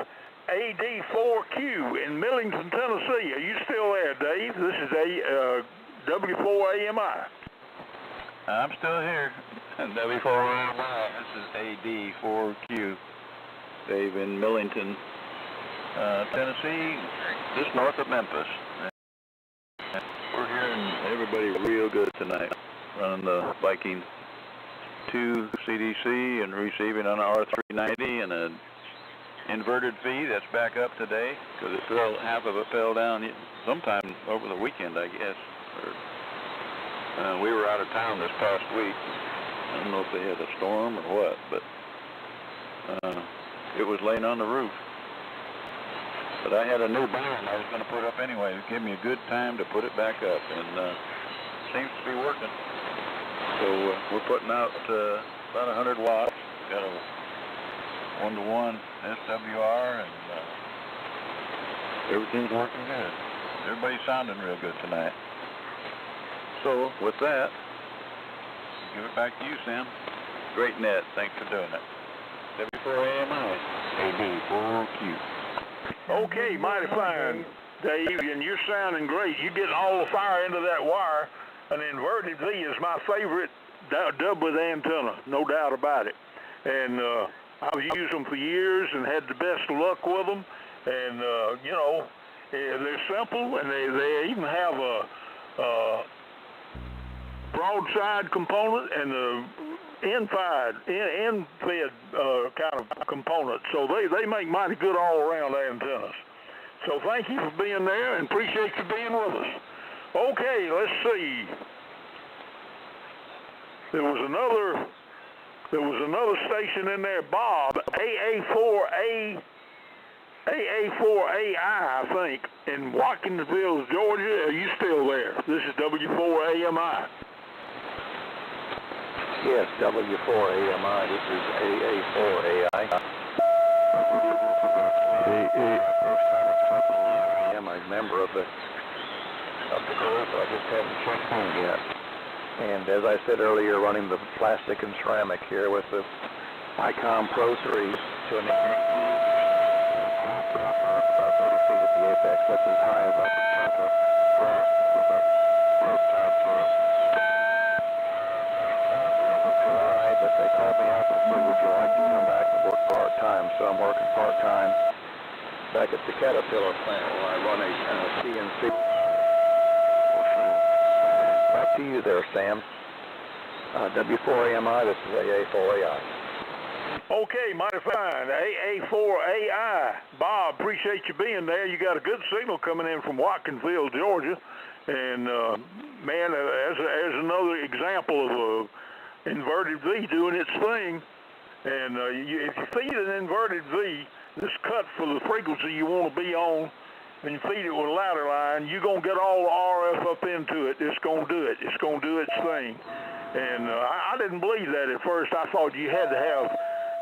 AD4Q in Millington, Tennessee. Are you still there, Dave? This is W4AMI. I'm still here. W4AMI. This is AD4Q. Dave in Millington, Tennessee, just north of Memphis. We're hearing everybody real good tonight, running the Viking 2 CDC and receiving on R390 and an inverted V that's back up today because it fell, half of it fell down sometime over the weekend, I guess. We were out of town this past week. I don't know if they had a storm or what, but it was laying on the roof. But I had a new barn I was going to put up anyway. It gave me a good time to put it back up, and seems to be working. So we're putting out about 100 watts. Got a 1-to-1 SWR, and everything's working good. Everybody's sounding real good tonight. So with that, give it back to you, Sam. Great net. Thanks for doing it. W4AMI, AD4Q. Okay, mighty fine, Dave, and you're sounding great. You're getting all the fire into that wire. An inverted V is my favorite dub with antenna, no doubt about it. And I've used them for years and had the best luck with them. And, you know, they're simple, and they even have a broadside component and the end-fed kind of component. So they make mighty good all-around antennas. So thank you for being there and appreciate you being with us. Okay, let's see. There was another station in there, Bob, AA4AI, I think, in Watkinsville, Georgia. Are you still there? This is W4AMI. Yes, W4AMI. This is AA4AI. I'm a member of the group. I just haven't checked in yet. And as I said earlier, running the plastic and ceramic here with the ICOM Pro 3 to an 30 feet at the apex. That's as high as I can jump. But they called me up and said, would you like to come back and work part-time? So I'm working part-time back at the Caterpillar plant where I run a CNC. Back to you there, Sam. W4AMI, this is AA4AI. Okay, mighty fine. AA4AI. Bob, appreciate you being there. You got a good signal coming in from Watkinsville, Georgia. And, man, as another example of a inverted V doing its thing. And if you feed an inverted V that's cut for the frequency you want to be on, and you feed it with a ladder line, you're going to get all the RF up into it. It's going to do it. It's going to do its thing. And I didn't believe that at first. I thought you had to have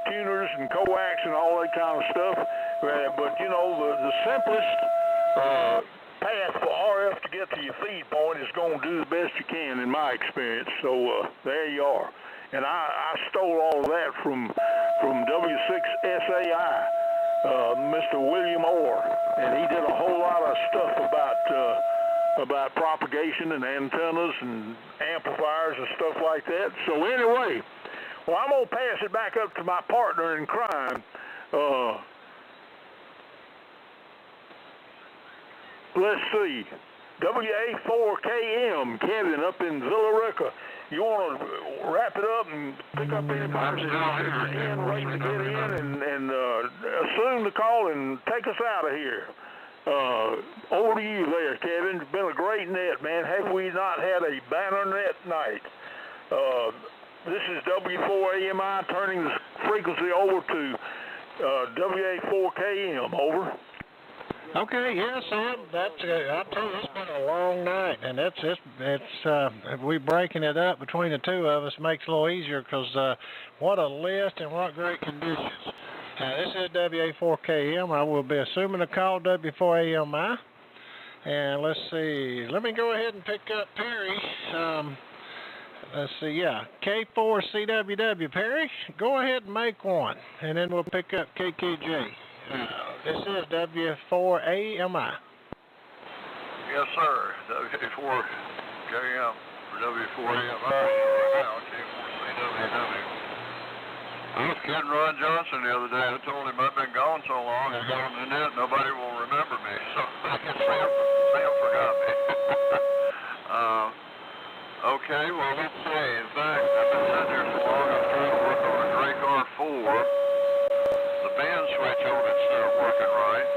tuners and coax and all that kind of stuff. But, you know, the simplest path for RF to get to your feed point is going to do the best you can, in my experience. So there you are. And I stole all of that from W6SAI. Mr. William Orr, and he did a whole lot of stuff about propagation and antennas and amplifiers and stuff like that. So anyway, well, I'm gonna pass it back up to my partner in crime. Let's see, WA4KM, Kevin up in Villa Rica. You want to wrap it up and pick up anybody that's in, ready to get in, and assume the call and take us out of here. Over to you there, Kevin. It's been a great net, man. Have we not had a banner net night? This is W4AMI turning the frequency over to WA4KM. Over. Okay, yes, Sam. That's I tell you, it's been a long night, and it's we breaking it up between the two of us makes it a little easier because what a list and what great conditions. This is WA4KM. I will be assuming a call W4AMI, and let's see. Let me go ahead and pick up Perry. Let's see, yeah, K4CWW. Perry, go ahead and make one, and then we'll pick up KKJ. This is W4AMI. Yes, sir. W4KM for W4AMI right now, K4CWW. I was kidding Ron Johnson the other day. I told him I've been gone so long, I got on the net, nobody will remember me. So I guess Sam forgot me. Okay, well, let's see. In fact, I've been sitting here so long, I'm trying to work on a Drake R4. The band switch on it's not working right.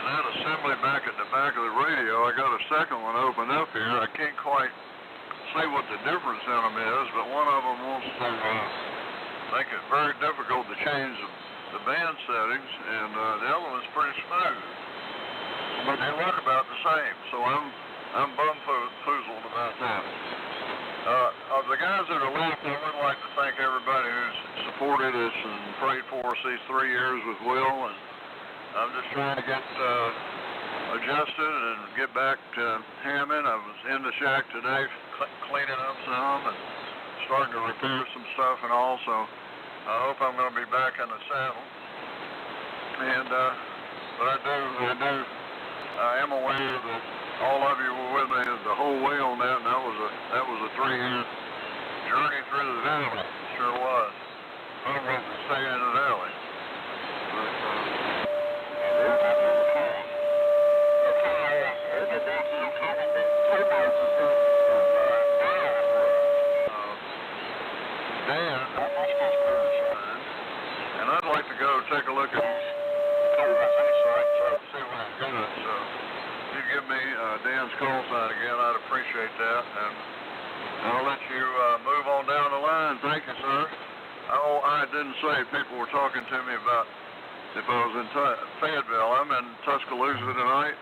And that assembly back at the back of the radio, I got a second one open up here. I can't quite say what the difference in them is, but one of them wants to make it very difficult to change the band settings, and the other one's pretty smooth. But they work about the same, so I'm bum-foozled about that. Of the guys that are left, I would like to thank everybody who's supported us and prayed for us these 3 years with Will, and I'm just trying to get adjusted and get back to Hammond. I was in the shack today cleaning up some and starting to repair some stuff and all, so I hope I'm going to be back in the saddle. And but I am aware that all of you were with me the whole way on that, and that was a 3-year journey through the valley. Sure was. I wanted to stay in the valley. Dan, and I'd like to go take a look at see what I've got. So if you give me Dan's call sign again, I'd appreciate that, and I'll let you move on down the line. Thank you, sir. Oh, I didn't say people were talking to me about if I was in Fayetteville. I'm in Tuscaloosa tonight,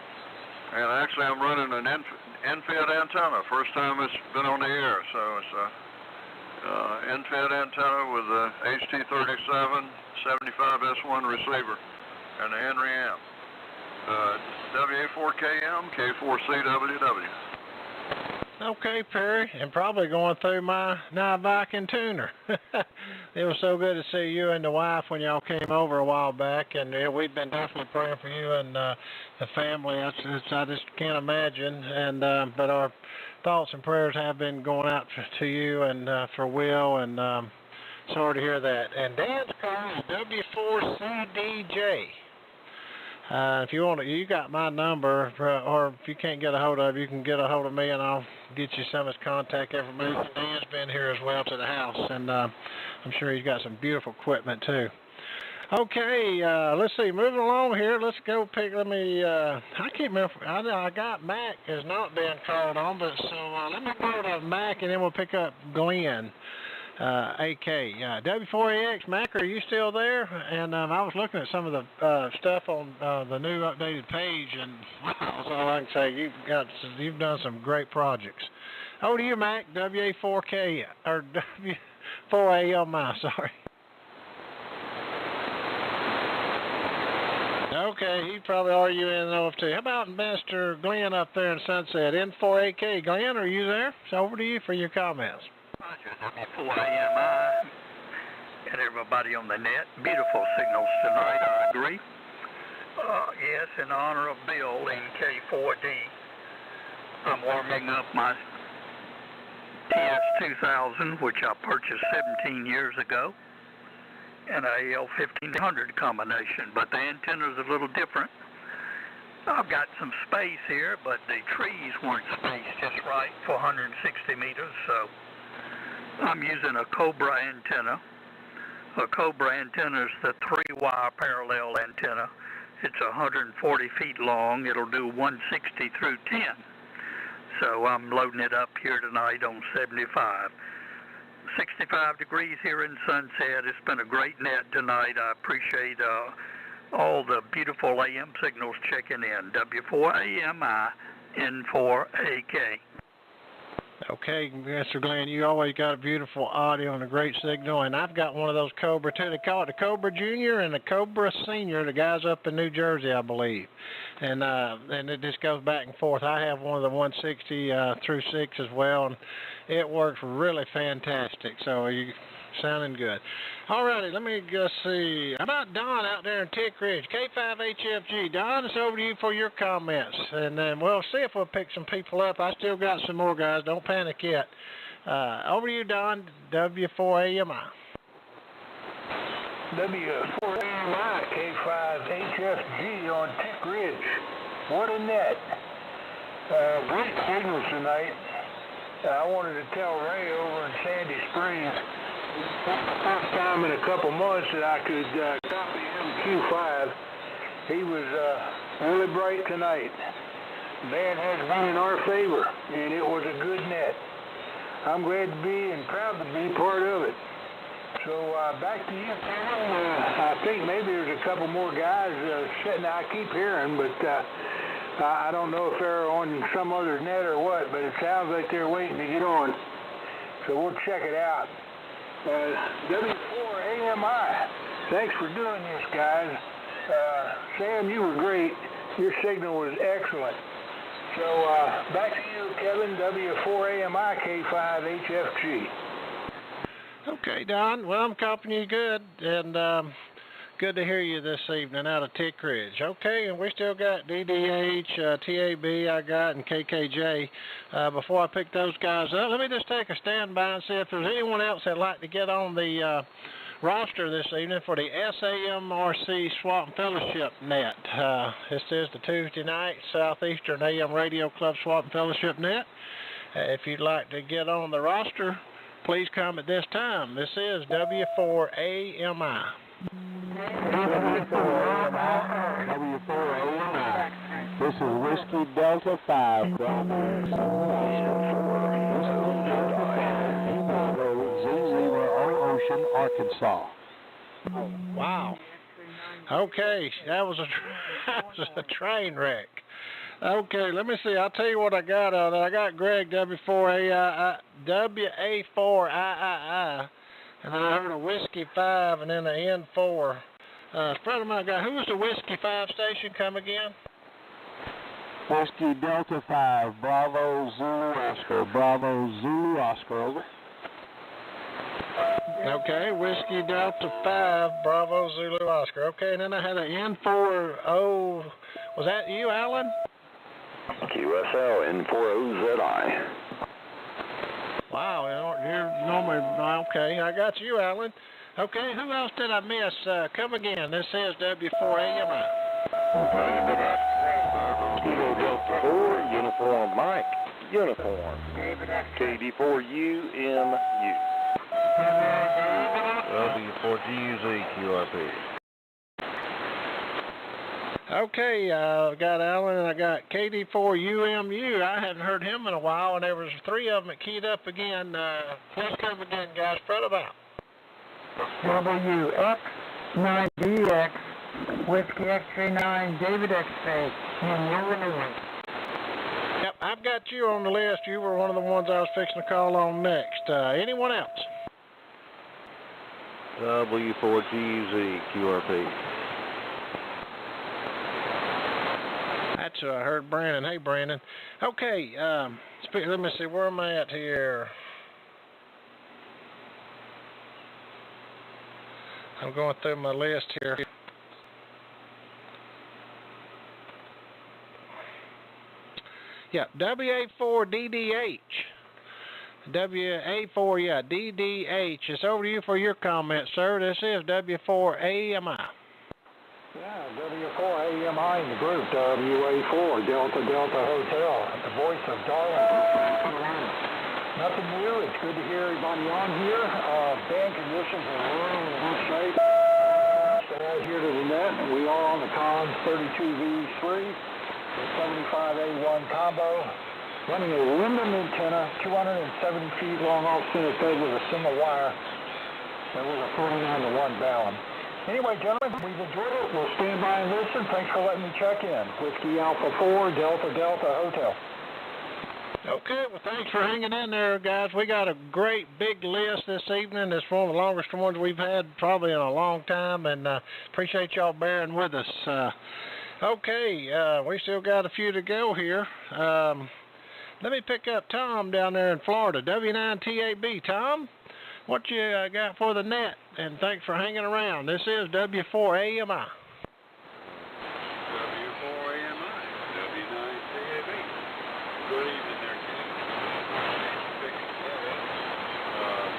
and actually I'm running an end-fed antenna. First time it's been on the air, so it's a end-fed antenna with a HT37 75S1 receiver and a Henry amp. WA4KM, K4CWW. Okay, Perry, and probably going through my Viking tuner. It was so good to see you and the wife when y'all came over a while back, and we've been definitely praying for you and the family. I just can't imagine, and but our thoughts and prayers have been going out to you and for Will, and sorry to hear that. And Dan's call is W4CDJ. If you want to, you got my number, or if you can't get a hold of, you can get a hold of me, and I'll get you some of his contact information. Dan's been here as well to the house, and I'm sure he's got some beautiful equipment too. Okay, let's see. Moving along here, let's go pick. I can't remember. I got Mac has not been called on, but so let me go to Mac, and then we'll pick up Glenn. AK. W4AX, Mac, are you still there? And I was looking at some of the stuff on the new updated page, and wow, that's all I can say. You've done some great projects. Over to you, Mac. WA4K, or W4AMI, sorry. Okay, he probably arguing off too. How about Mr. Glenn up there in Sunset? N4AK. Glenn, are you there? It's over to you for your comments. W4AMI and everybody on the net. Beautiful signals tonight, I agree. Yes, in honor of Bill in K4D, I'm warming up my TS2000, which I purchased 17 years ago, and a L1500 combination, but the antenna's a little different. I've got some space here, but the trees weren't spaced just right for 160 meters, so I'm using a Cobra antenna. A Cobra antenna is the 3-wire parallel antenna, It's 140 feet long. It'll do 160 through 10. So I'm loading it up here tonight on 75. 65 degrees here in Sunset. It's been a great net tonight. I appreciate all the beautiful AM signals checking in. W4AMI, N4AK. Okay, Mr. Glenn, you always got a beautiful audio and a great signal, and I've got one of those Cobra too. They call it the Cobra Junior and the Cobra Senior. The guys up in New Jersey, I believe, and it just goes back and forth. I have one of the 160 through 6 as well, and it works really fantastic. So you sounding good. All righty, let me just see. How about Don out there in Tick Ridge, K5HFG? Don, it's over to you for your comments, and then we'll see if we'll pick some people up. I still got some more guys. Don't panic yet. Over to you, Don, W4AMI. W4AMI, K5HFG on Tick Ridge. What a net. Great signals tonight. I wanted to tell Ray over in Sandy Springs, first time in a couple months that I could copy MQ5. He was really bright tonight. Man has been in our favor, and it was a good net. I'm glad to be and proud to be part of it. So back to you, Kevin. I think maybe there's a couple more guys sitting there. I keep hearing, but I don't know if they're on some other net or what, but it sounds like they're waiting to get on. So we'll check it out. W4AMI, thanks for doing this, guys. Sam, you were great. Your signal was excellent. So back to you, Kevin, W4AMI, K5HFG. Okay, Don. Well, I'm copying you good, and good to hear you this evening out of Tick Ridge. Okay, and we still got DDH, TAB I got, and KKJ. Before I pick those guys up, let me just take a standby and see if there's anyone else that'd like to get on the roster this evening for the SAMRC Swap and Fellowship Net. This is the Tuesday night Southeastern AM Radio Club Swap and Fellowship Net. If you'd like to get on the roster, please come at this time. This is W4AMI. W4AMI. This is Whiskey Delta 5 from Z0 Ocean, Arkansas. Wow. Okay, that was a train wreck. Okay, let me see. I'll tell you what I got on there. I got Greg WA4III, and then I heard a Whiskey 5 and then an N4. Spread them out, guy. Who was the Whiskey 5 station? Come again? Whiskey Delta 5, Bravo Zulu Oscar. Bravo Zulu Oscar, over. Okay, Whiskey Delta 5, Bravo Zulu Oscar. Okay, and then I had an N40. Was that you, Alan? QSL N40ZI. Wow, you're normally, okay, I got you, Alan. Okay, who else did I miss? Come again. This is W4AMI. Kilo Delta 4, Uniform Mike, Uniform. KD4UMU. W4GUZ QRP. Okay, I got Alan and I got KD4UMU. I hadn't heard him in a while, and there was 3 of them that keyed up again. Please come again, guys. Spread them out. WX9DX, Whiskey X39, David X-Ray, in Illinois. Yep, I've got you on the list. You were one of the ones I was fixing to call on next. Anyone else? W4GZ QRP. That's I heard Brandon. Hey, Brandon. Okay, let me see. Where am I at here? I'm going through my list here. Yeah, WA4DDH. WA4, yeah, DDH. It's over to you for your comment, sir. This is W4AMI. Yeah, W4AMI in the group, WA4, Delta Hotel, the voice of Darwin. Nothing new. It's good to hear everybody on here. Band conditions are really in good shape. right here to the net, and we are on the Collins 32V3, the 75A1 combo, running a Linden antenna, 270 feet long off center fed with a single wire, and with a 49-to-1 balun. Anyway, gentlemen, we've enjoyed it. We'll stand by and listen. Thanks for letting me check in. Whiskey Alpha 4, Delta Delta Hotel. Okay, well, thanks for hanging in there, guys. We got a great big list this evening. It's one of the longest ones we've had probably in a long time, and appreciate y'all bearing with us. Okay, we still got a few to go here. Let me pick up Tom down there in Florida, W9TAB. Tom, what you got for the net? And thanks for hanging around. This is W4AMI. W4AMI, W9TAB. Good evening there, Ken.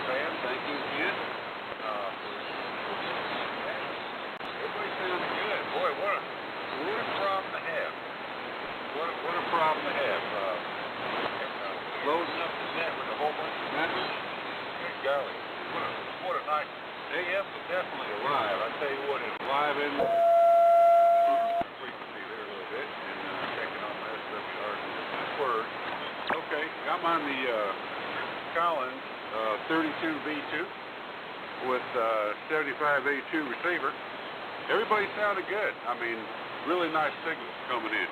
Sam, thank you again. Everybody sounds good. Boy, what a problem to have. What a problem to have. Loading up the net with a whole bunch of numbers. Good golly. What a night. AM is definitely alive. I tell you what, it's alive in frequency there a little bit, and checking on my SWR word. Okay, I'm on the Collins 32V2 with 75A2 receiver. Everybody sounded good. I mean, really nice signals coming in.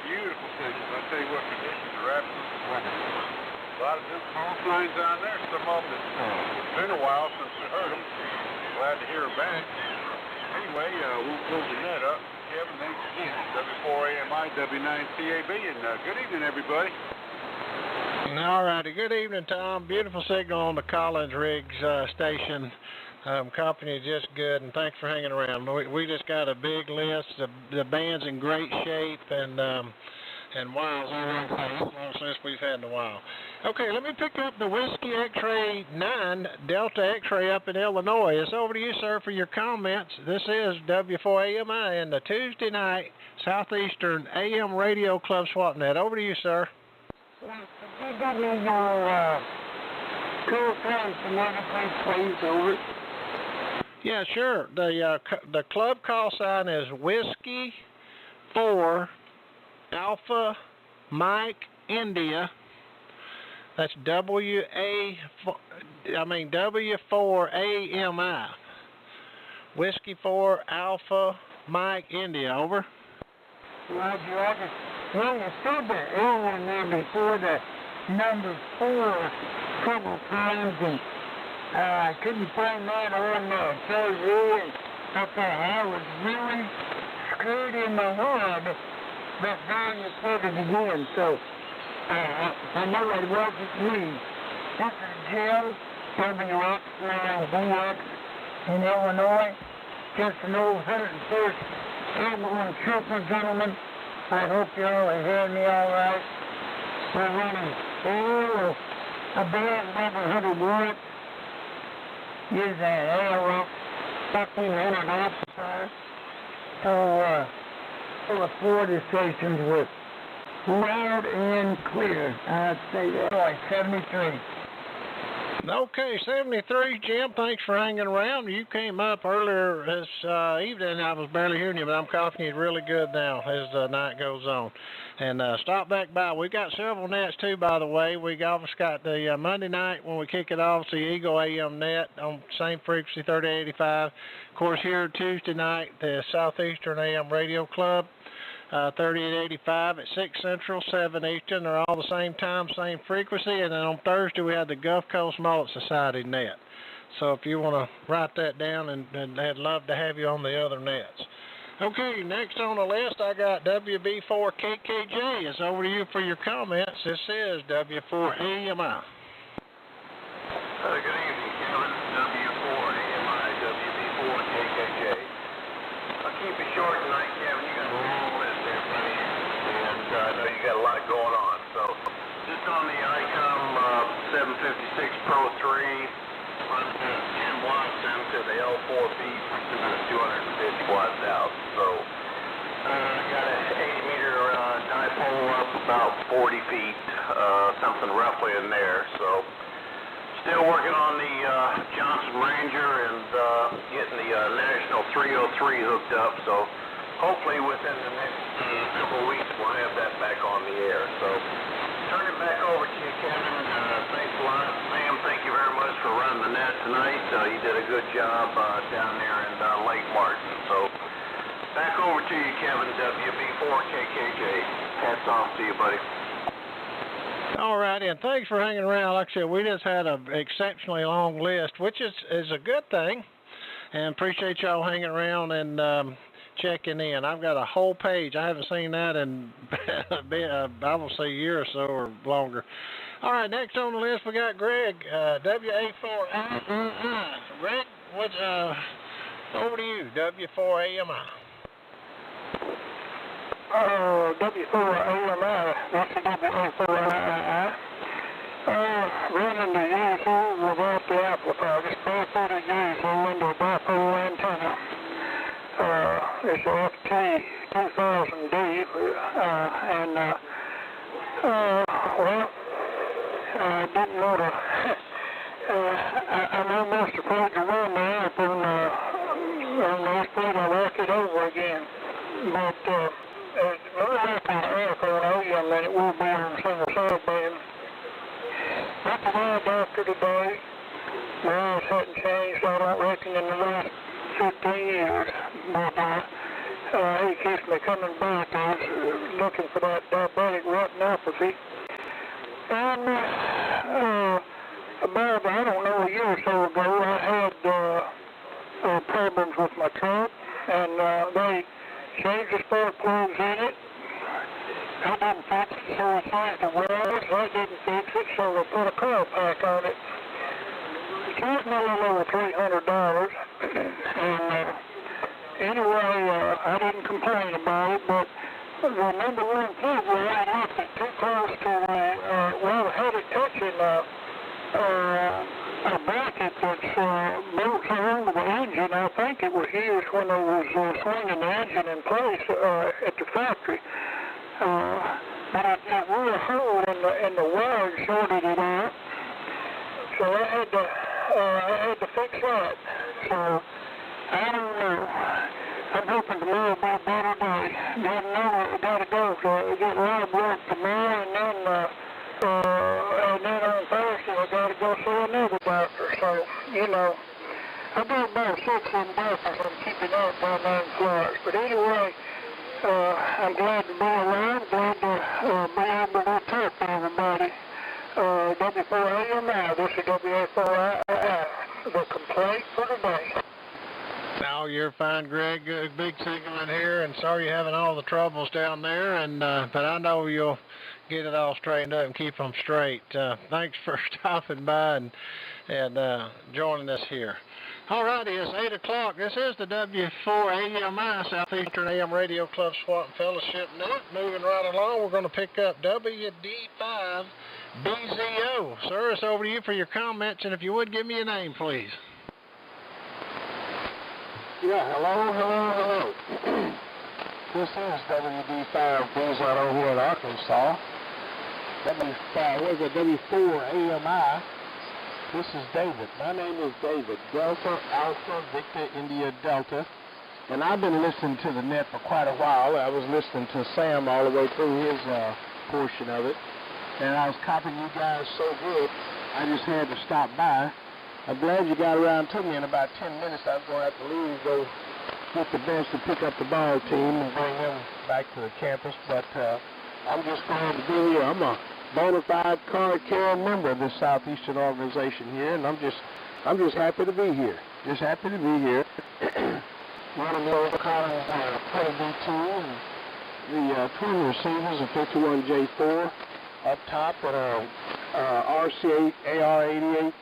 Beautiful signals. I tell you what, conditions are absolutely wonderful. A lot of good phone signs on there. Some of them, it's been a while since we heard them. Glad to hear them back. Anyway, we'll close the net up. Kevin, thanks again. W4AMI, W9TAB, and good evening, everybody. All righty. Good evening, Tom. Beautiful signal on the Collins Riggs station. Company is just good, and thanks for hanging around. We just got a big list. The band's in great shape, and Wild's all since we've had in a while. Okay, let me pick up the Whiskey X-Ray 9 Delta X-Ray up in Illinois. It's over to you, sir, for your comments. This is W4AMI and the Tuesday night Southeastern AM Radio Club Swap Net. Over to you, sir. You got me your call sign from everything, please, over. Yeah, sure. The club call sign is Whiskey 4 Alpha Mike India. That's W4AMI. Whiskey 4 Alpha Mike India. Over. Roger, Roger. Well, you said the L in there before the number 4 a couple times, and I couldn't find that on the TV, and I was really screwed in my head. But now you said it again, so I know it wasn't me. This is Jim, WX9BX in Illinois. Just an old 101st Airborne Trooper, gentlemen. I hope you all are hearing me all right. We're running a band 1100 watts. Use that AOX 1500 amplifier. So, the 40 stations with loud and clear. I'd say that. Like 73. Okay, 73, Jim. Thanks for hanging around. You came up earlier this evening. I was barely hearing you, but I'm coughing you really good now as the night goes on. And stop back by. We got several nets too, by the way. We also got the Monday night when we kick it off, the Eagle AM Net on same frequency, 3085. Of course, here Tuesday night, the Southeastern AM Radio Club. 3885 at 6 Central, 7 Eastern. They're all the same time, same frequency. And then on Thursday, we have the Gulf Coast Mullet Society net. So if you want to write that down, and I'd love to have you on the other nets. Okay, next on the list, I got WB4KKJ. It's over to you for your comments. This is W4AMI. Good evening, Kevin. W4AMI, WB4KKJ. I'll keep it short tonight, Kevin. You got a long list there, buddy. And I know you got a lot going on. So, just on the ICOM 756 Pro 3, runs 10 watts into the L4B, which is 250 watts out. So, got an 80-meter dipole up about 40 feet, something roughly in there. So, Still working on the Johnson Ranger and getting the National 303 hooked up, so hopefully within the next couple of weeks we'll have that back on the air. So turn it back over to you, Kevin. Thanks a lot. Sam, thank you very much for running the net tonight. You did a good job down there in Lake Martin. So back over to you, Kevin, WB4KKJ. Hats off to you, buddy. All righty, and thanks for hanging around. Like I said, we just had an exceptionally long list, which is a good thing, and appreciate y'all hanging around and checking in. I've got a whole page. I haven't seen that in, I will say, a year or so or longer. All right, next on the list we got Greg, WA4AMI. Greg, what's over to you, W4AMI. W4AMI, that's the W4II. Running the usual without the amplifier, just barefooted usual under a bipolar antenna. It's a FT2000D, and well, I didn't know to, I know Mr. Page to run the app on this point I work it over again, but there's no app on app on AM than it will be on single sideband. That's the wild doctor today. The rules hadn't changed, I don't reckon, in the last 15 years, but he keeps me coming back. I was looking for that diabetic retinopathy. And about, I don't know, a year or so ago, I had problems with my truck, and they changed the spark plugs in it. I didn't fix it, so I changed the wires. I didn't fix it, so I put a coil pack on it. It cost me a little over $300. And anyway, I didn't complain about it, but the number one thing was I left it too close to well, I had it touching a bracket that's built around the engine. I think it was used when I was swinging the engine in place at the factory. But it blew a hole in the wire and shorted it out. So I had to fix that. So I don't know. I'm hoping tomorrow will be a better day. Didn't know I gotta go to get lab work tomorrow, and then on Thursday I gotta go see another doctor. So, you know, I've got about 16 doctors I'm keeping up by 9 flights. But anyway, I'm glad to be around, glad to be able to talk to everybody. W4AMI, this is WA4II, the complaint for today. No, you're fine, Greg. Big signal in here, and sorry you're having all the troubles down there, and but I know you'll get it all straightened up and keep them straight. Thanks for stopping by and joining us here. All righty, it's 8 o'clock. This is the W4AMI, Southeastern AM Radio Club SWAT and Fellowship Net. Moving right along, we're going to pick up WD5BZO. Sir, it's over to you for your comments, and if you would, give me your name, please. Yeah, hello. This is WD5BZO here in Arkansas. W4AMI. This is David. My name is David. Delta Alpha Victor India Delta. And I've been listening to the net for quite a while. I was listening to Sam all the way through his portion of it. And I was copying you guys so good, I just had to stop by. I'm glad you got around to me. In about 10 minutes, I was going to have to leave, go get the bench to pick up the ball team and bring them back to the campus. But I'm just glad to be here. I'm a bona fide card-carrying member of this Southeastern organization here, and I'm just happy to be here. Just happy to be here. One of the old Collins B2 and the twin receivers of 51J4 up top and RC8, AR88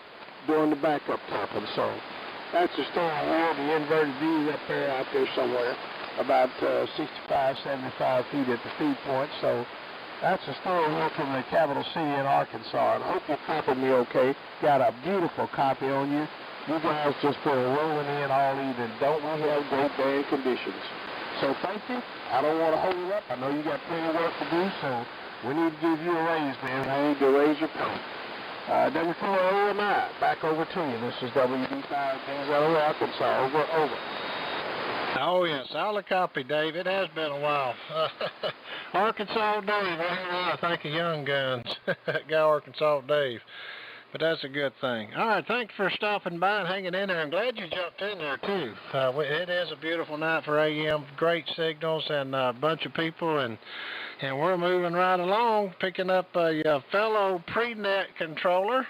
doing the back up top of the song. That's the steering wheel, the inverted V up there, out there somewhere, about 65, 75 feet at the feed point. So that's the steering wheel from the capital city in Arkansas. And I hope you copied me okay. Got a beautiful copy on you. You guys just been rolling in all evening. Don't we have great band conditions? So thank you. I don't want to hold you up. I know you got plenty of work to do, so we need to give you a raise, man. We need to raise your pay. W4 AMI, back over to you. This is WB5 Gainesville, Arkansas. Over. Oh, yes, solid copy, Dave. It has been a while. Arkansas Dave, I think of Young Guns. That guy Arkansas Dave. But that's a good thing. All right, thanks for stopping by and hanging in there. I'm glad you jumped in there, too. It is a beautiful night for AM. Great signals and a bunch of people, and we're moving right along, picking up a fellow pre-net controller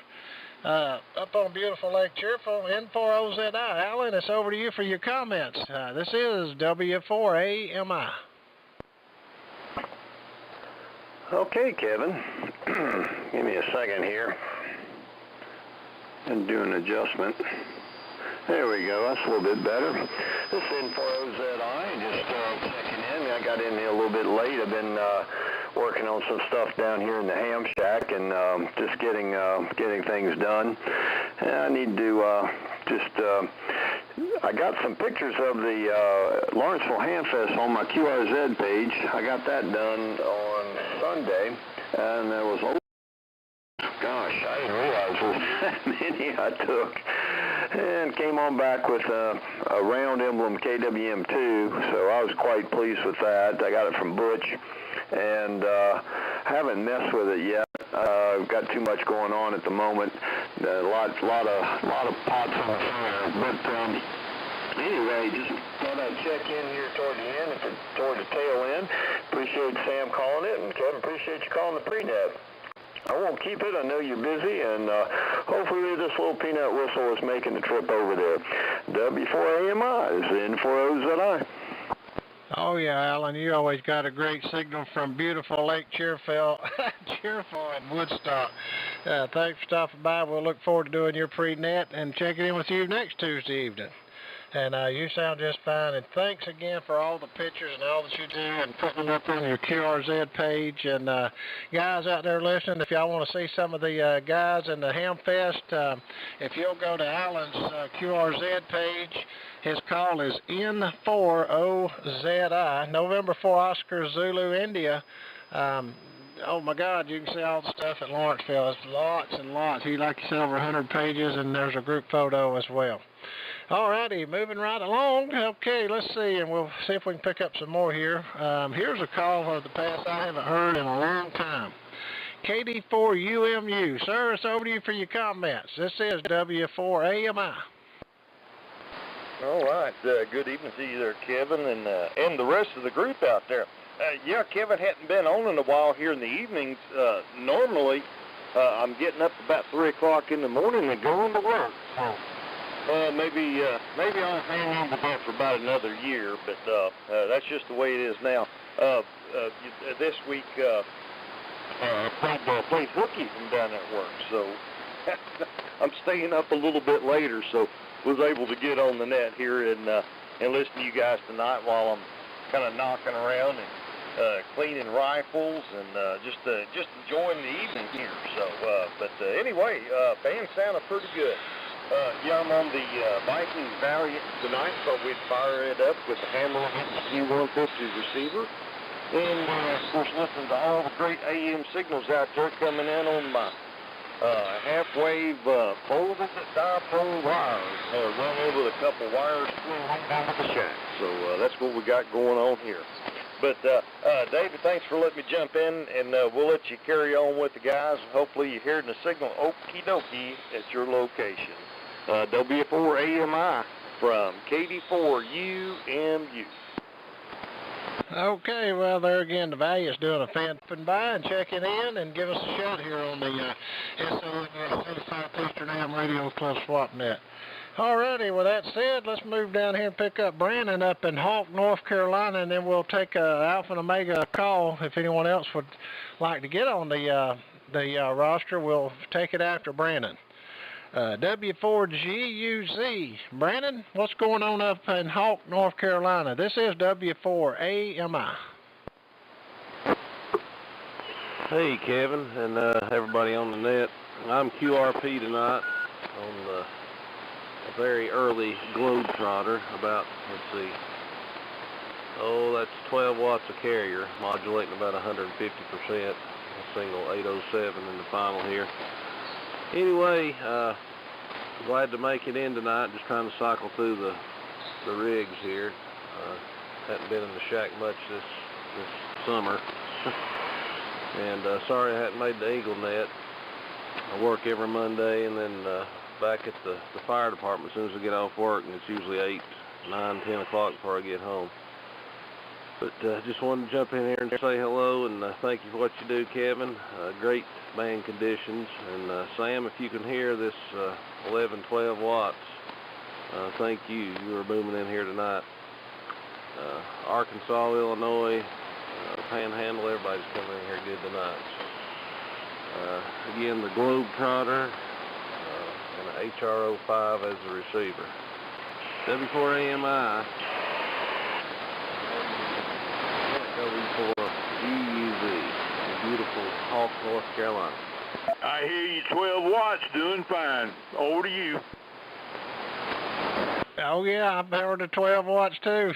up on beautiful Lake Cheerful, N4OZI. Alan, it's over to you for your comments. This is W4AMI. Okay, Kevin. Give me a second here. And do an adjustment. There we go. That's a little bit better. This is N4OZI. Just checking in. I got in here a little bit late. I've been working on some stuff down here in the ham shack and just getting things done. And I need to I got some pictures of the Lawrenceville Ham Fest on my QRZ page. I got that done on Sunday, and there was gosh, I didn't realize there was that many I took. And came on back with a round emblem KWM2, so I was quite pleased with that. I got it from Butch, and haven't messed with it yet. I've got too much going on at the moment. A lot of pots on the fire. But anyway, just thought I'd check in here toward the end, toward the tail end. Appreciate Sam calling it, and Kevin, appreciate you calling the pre-net. I won't keep it. I know you're busy, and hopefully this little peanut whistle is making the trip over there. W4AMI is N4OZI. Oh, yeah, Alan, you always got a great signal from beautiful Lake Cheerful and Woodstock. Thanks for stopping by. We'll look forward to doing your pre-net and checking in with you next Tuesday evening. And you sound just fine. And thanks again for all the pictures and all that you do and putting them up on your QRZ page. And guys out there listening, if y'all want to see some of the guys in the Ham Fest, if you'll go to Alan's QRZ page, his call is N4OZI, November 4 Oscar Zulu India. Oh my God, you can see all the stuff at Lawrenceville. It's lots and lots. He, like you said, over 100 pages, and there's a group photo as well. Alrighty, moving right along. Okay, let's see, and we'll see if we can pick up some more here. Here's a call of the past I haven't heard in a long time. KD4UMU. Sir, it's over to you for your comments. This is W4AMI. All right. Good evening to you there, Kevin, and the rest of the group out there. Yeah, Kevin hadn't been on in a while here in the evenings. Normally, I'm getting up about 3 o'clock in the morning and going to work. So maybe I'll hang on to that for about another year, but that's just the way it is now. This week, I played hooky from down at work, so I'm staying up a little bit later, so was able to get on the net here and listen to you guys tonight while I'm kind of knocking around and cleaning rifles and just enjoying the evening here. So, but anyway, band sounded pretty good. Yeah, I'm on the Viking Valiant tonight, so we'd fire it up with the Hammer Q150 receiver. And, of course, listening to all the great AM signals out there coming in on my half-wave folded dipole wires. Run over with a couple wires down to the shack. So that's what we got going on here. But, David, thanks for letting me jump in, and we'll let you carry on with the guys. Hopefully you're hearing the signal okie dokie at your location. W4AMI from KD4UMU. Okay, well, there again, the Valiant's doing a fanning by and checking in and give us a shot here on the Southeastern AM Radio Club SwapNet. Alrighty, with that said, let's move down here and pick up Brandon up in Hawk, North Carolina, and then we'll take Alpha and Omega call. If anyone else would like to get on the roster, we'll take it after Brandon. W4GUZ. Brandon, what's going on up in Hawk, North Carolina? This is W4AMI. Hey, Kevin, and everybody on the net. I'm QRP tonight on a very early Globetrotter, about, let's see, that's 12 watts of carrier, modulating about 150%, a single 807 in the final here. Anyway, glad to make it in tonight. Just trying to cycle through the rigs here. Hadn't been in the shack much this summer. And sorry I hadn't made the Eagle Net. I work every Monday and then back at the fire department as soon as I get off work, and it's usually 8, 9, 10 o'clock before I get home. But just wanted to jump in here and say hello and thank you for what you do, Kevin. Great band conditions. And Sam, if you can hear this 11, 12 watts, thank you. You were booming in here tonight. Arkansas, Illinois, Panhandle, everybody's coming in here good tonight. Again, the Globetrotter and an HRO5 as the receiver. W4AMI. W4UUV, beautiful Hawk, North Carolina. I hear you, 12 watts, doing fine. Over to you. Oh yeah, I've heard the 12 watts too.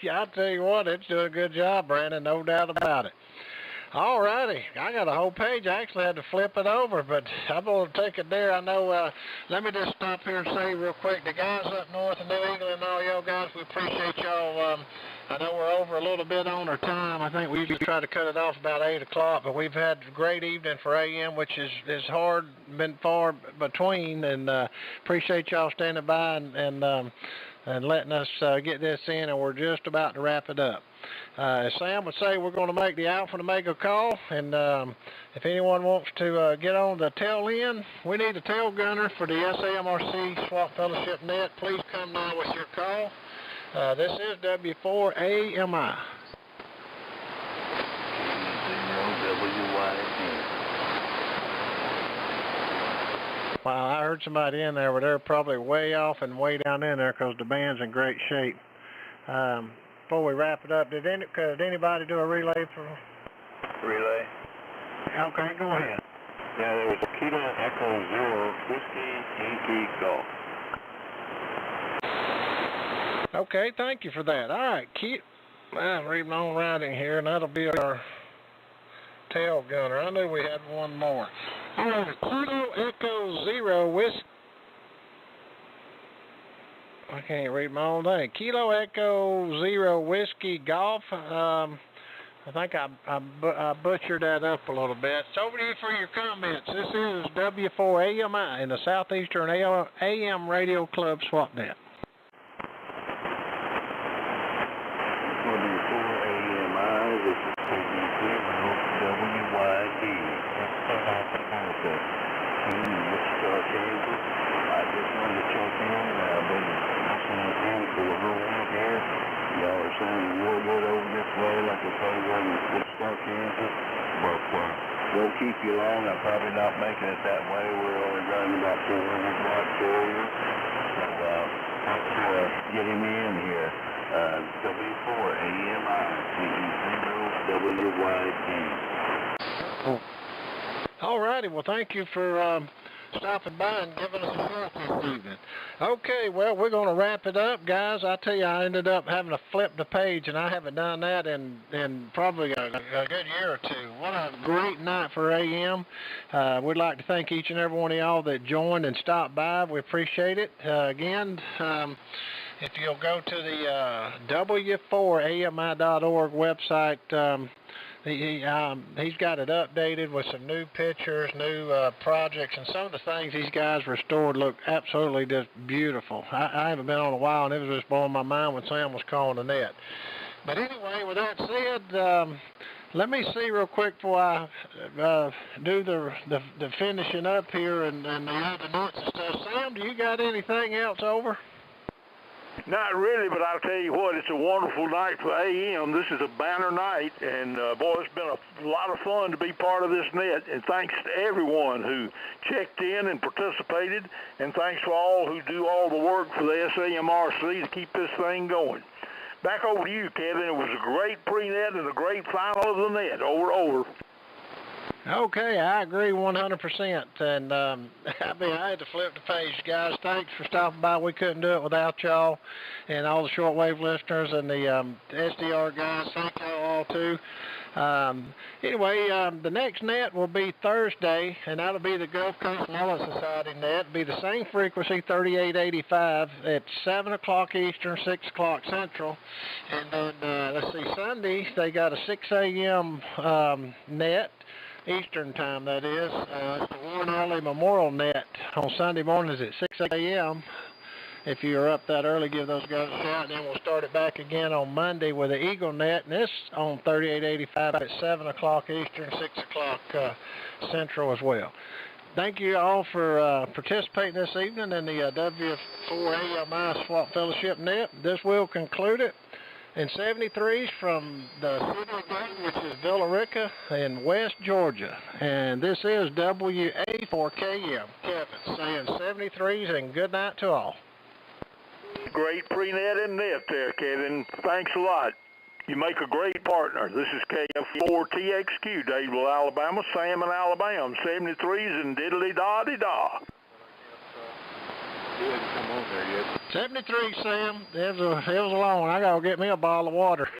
I tell you what, it's doing a good job, Brandon, no doubt about it. All righty, I got a whole page. I actually had to flip it over, but I'm going to take it there. I know, let me just stop here and say real quick, the guys up north in New England and all y'all guys, we appreciate y'all. I know we're over a little bit on our time. I think we usually try to cut it off about 8 o'clock, but we've had a great evening for AM, which is hard, been far between, and appreciate y'all standing by and letting us get this in, and we're just about to wrap it up. As Sam would say, we're going to make the Alpha and Omega call, and if anyone wants to get on the tail end, we need a tail gunner for the SAMRC Swap Fellowship Net. Please come now with your call. This is W4AMI. Wow, I heard somebody in there, but they're probably way off and way down in there because the band's in great shape. Before we wrap it up, could anybody do a relay for? Relay. Okay, go ahead. Yeah, there was a Kilo Echo Zero Whiskey Yankee Golf. Okay, thank you for that. All right, I'm reading on writing here, and that'll be our tail gunner. I knew we had one more. All right, Kilo Echo Zero Whiskey. I can't read my own thing. Kilo Echo Zero Whiskey Golf. I think I butchered that up a little bit. It's over to you for your comments. This is W4AMI in the Southeastern AM Radio Club SwapNet. W4AMI, this is WYD. Wichita, Kansas. I just wanted to check in. I've been listening in for a little while here. Y'all are sounding real good over this way, like I told you in Wichita, Kansas. But won't keep you long. I'm probably not making it that way. We're only running about 400 watts for you. So thanks for getting me in here. W4AMI, WYD. All righty. Well, thank you for stopping by and giving us a call this evening. Okay, well, we're going to wrap it up, guys. I tell you, I ended up having to flip the page, and I haven't done that in probably a good year or two. What a great night for AM. We'd like to thank each and every one of y'all that joined and stopped by. We appreciate it. Again, if you'll go to the W4AMI.org website, he's got it updated with some new pictures, new projects, and some of the things these guys restored look absolutely just beautiful. I haven't been on a while, and it was just blowing my mind when Sam was calling the net. But anyway, with that said, let me see real quick before I do the finishing up here and the other notes and stuff. Sam, do you got anything else over? Not really, but I'll tell you what, it's a wonderful night for AM. This is a banner night, and boy, it's been a lot of fun to be part of this net, and thanks to everyone who checked in and participated, and thanks to all who do all the work for the SAMRC to keep this thing going. Back over to you, Kevin. It was a great pre-net and a great final of the net. Over. Okay, I agree 100%. And I had to flip the page, guys. Thanks for stopping by. We couldn't do it without y'all, and all the shortwave listeners and the SDR guys. Thank y'all all too. Anyway, the next net will be Thursday, and that'll be the Gulf Coast Mullet Society net. It'll be the same frequency, 3885, at 7 o'clock Eastern, 6 o'clock Central. And then, let's see, Sunday, they got a 6 a.m. Net, Eastern time, that is. It's the Warren Alley Memorial Net on Sunday mornings at 6 a.m. If you're up that early, give those guys a shout. Then we'll start it back again on Monday with the Eagle Net, and this on 3885 at 7 o'clock Eastern, 6 o'clock Central as well. Thank you all for participating this evening in the W4 AMI Swap Fellowship Net. This will conclude it. In 73s from the city of Dayton, which is Villa Rica in West Georgia. And this is WA4KM. Kevin saying 73s and good night to all. Great pre-net and net there, Kevin. Thanks a lot. You make a great partner. This is KF4TXQ, Dadeville, Alabama, Sam in Alabama, 73s and diddly-da-de-da. He hasn't come on there yet. 73, Sam. It was long. I got to get me a bottle of water.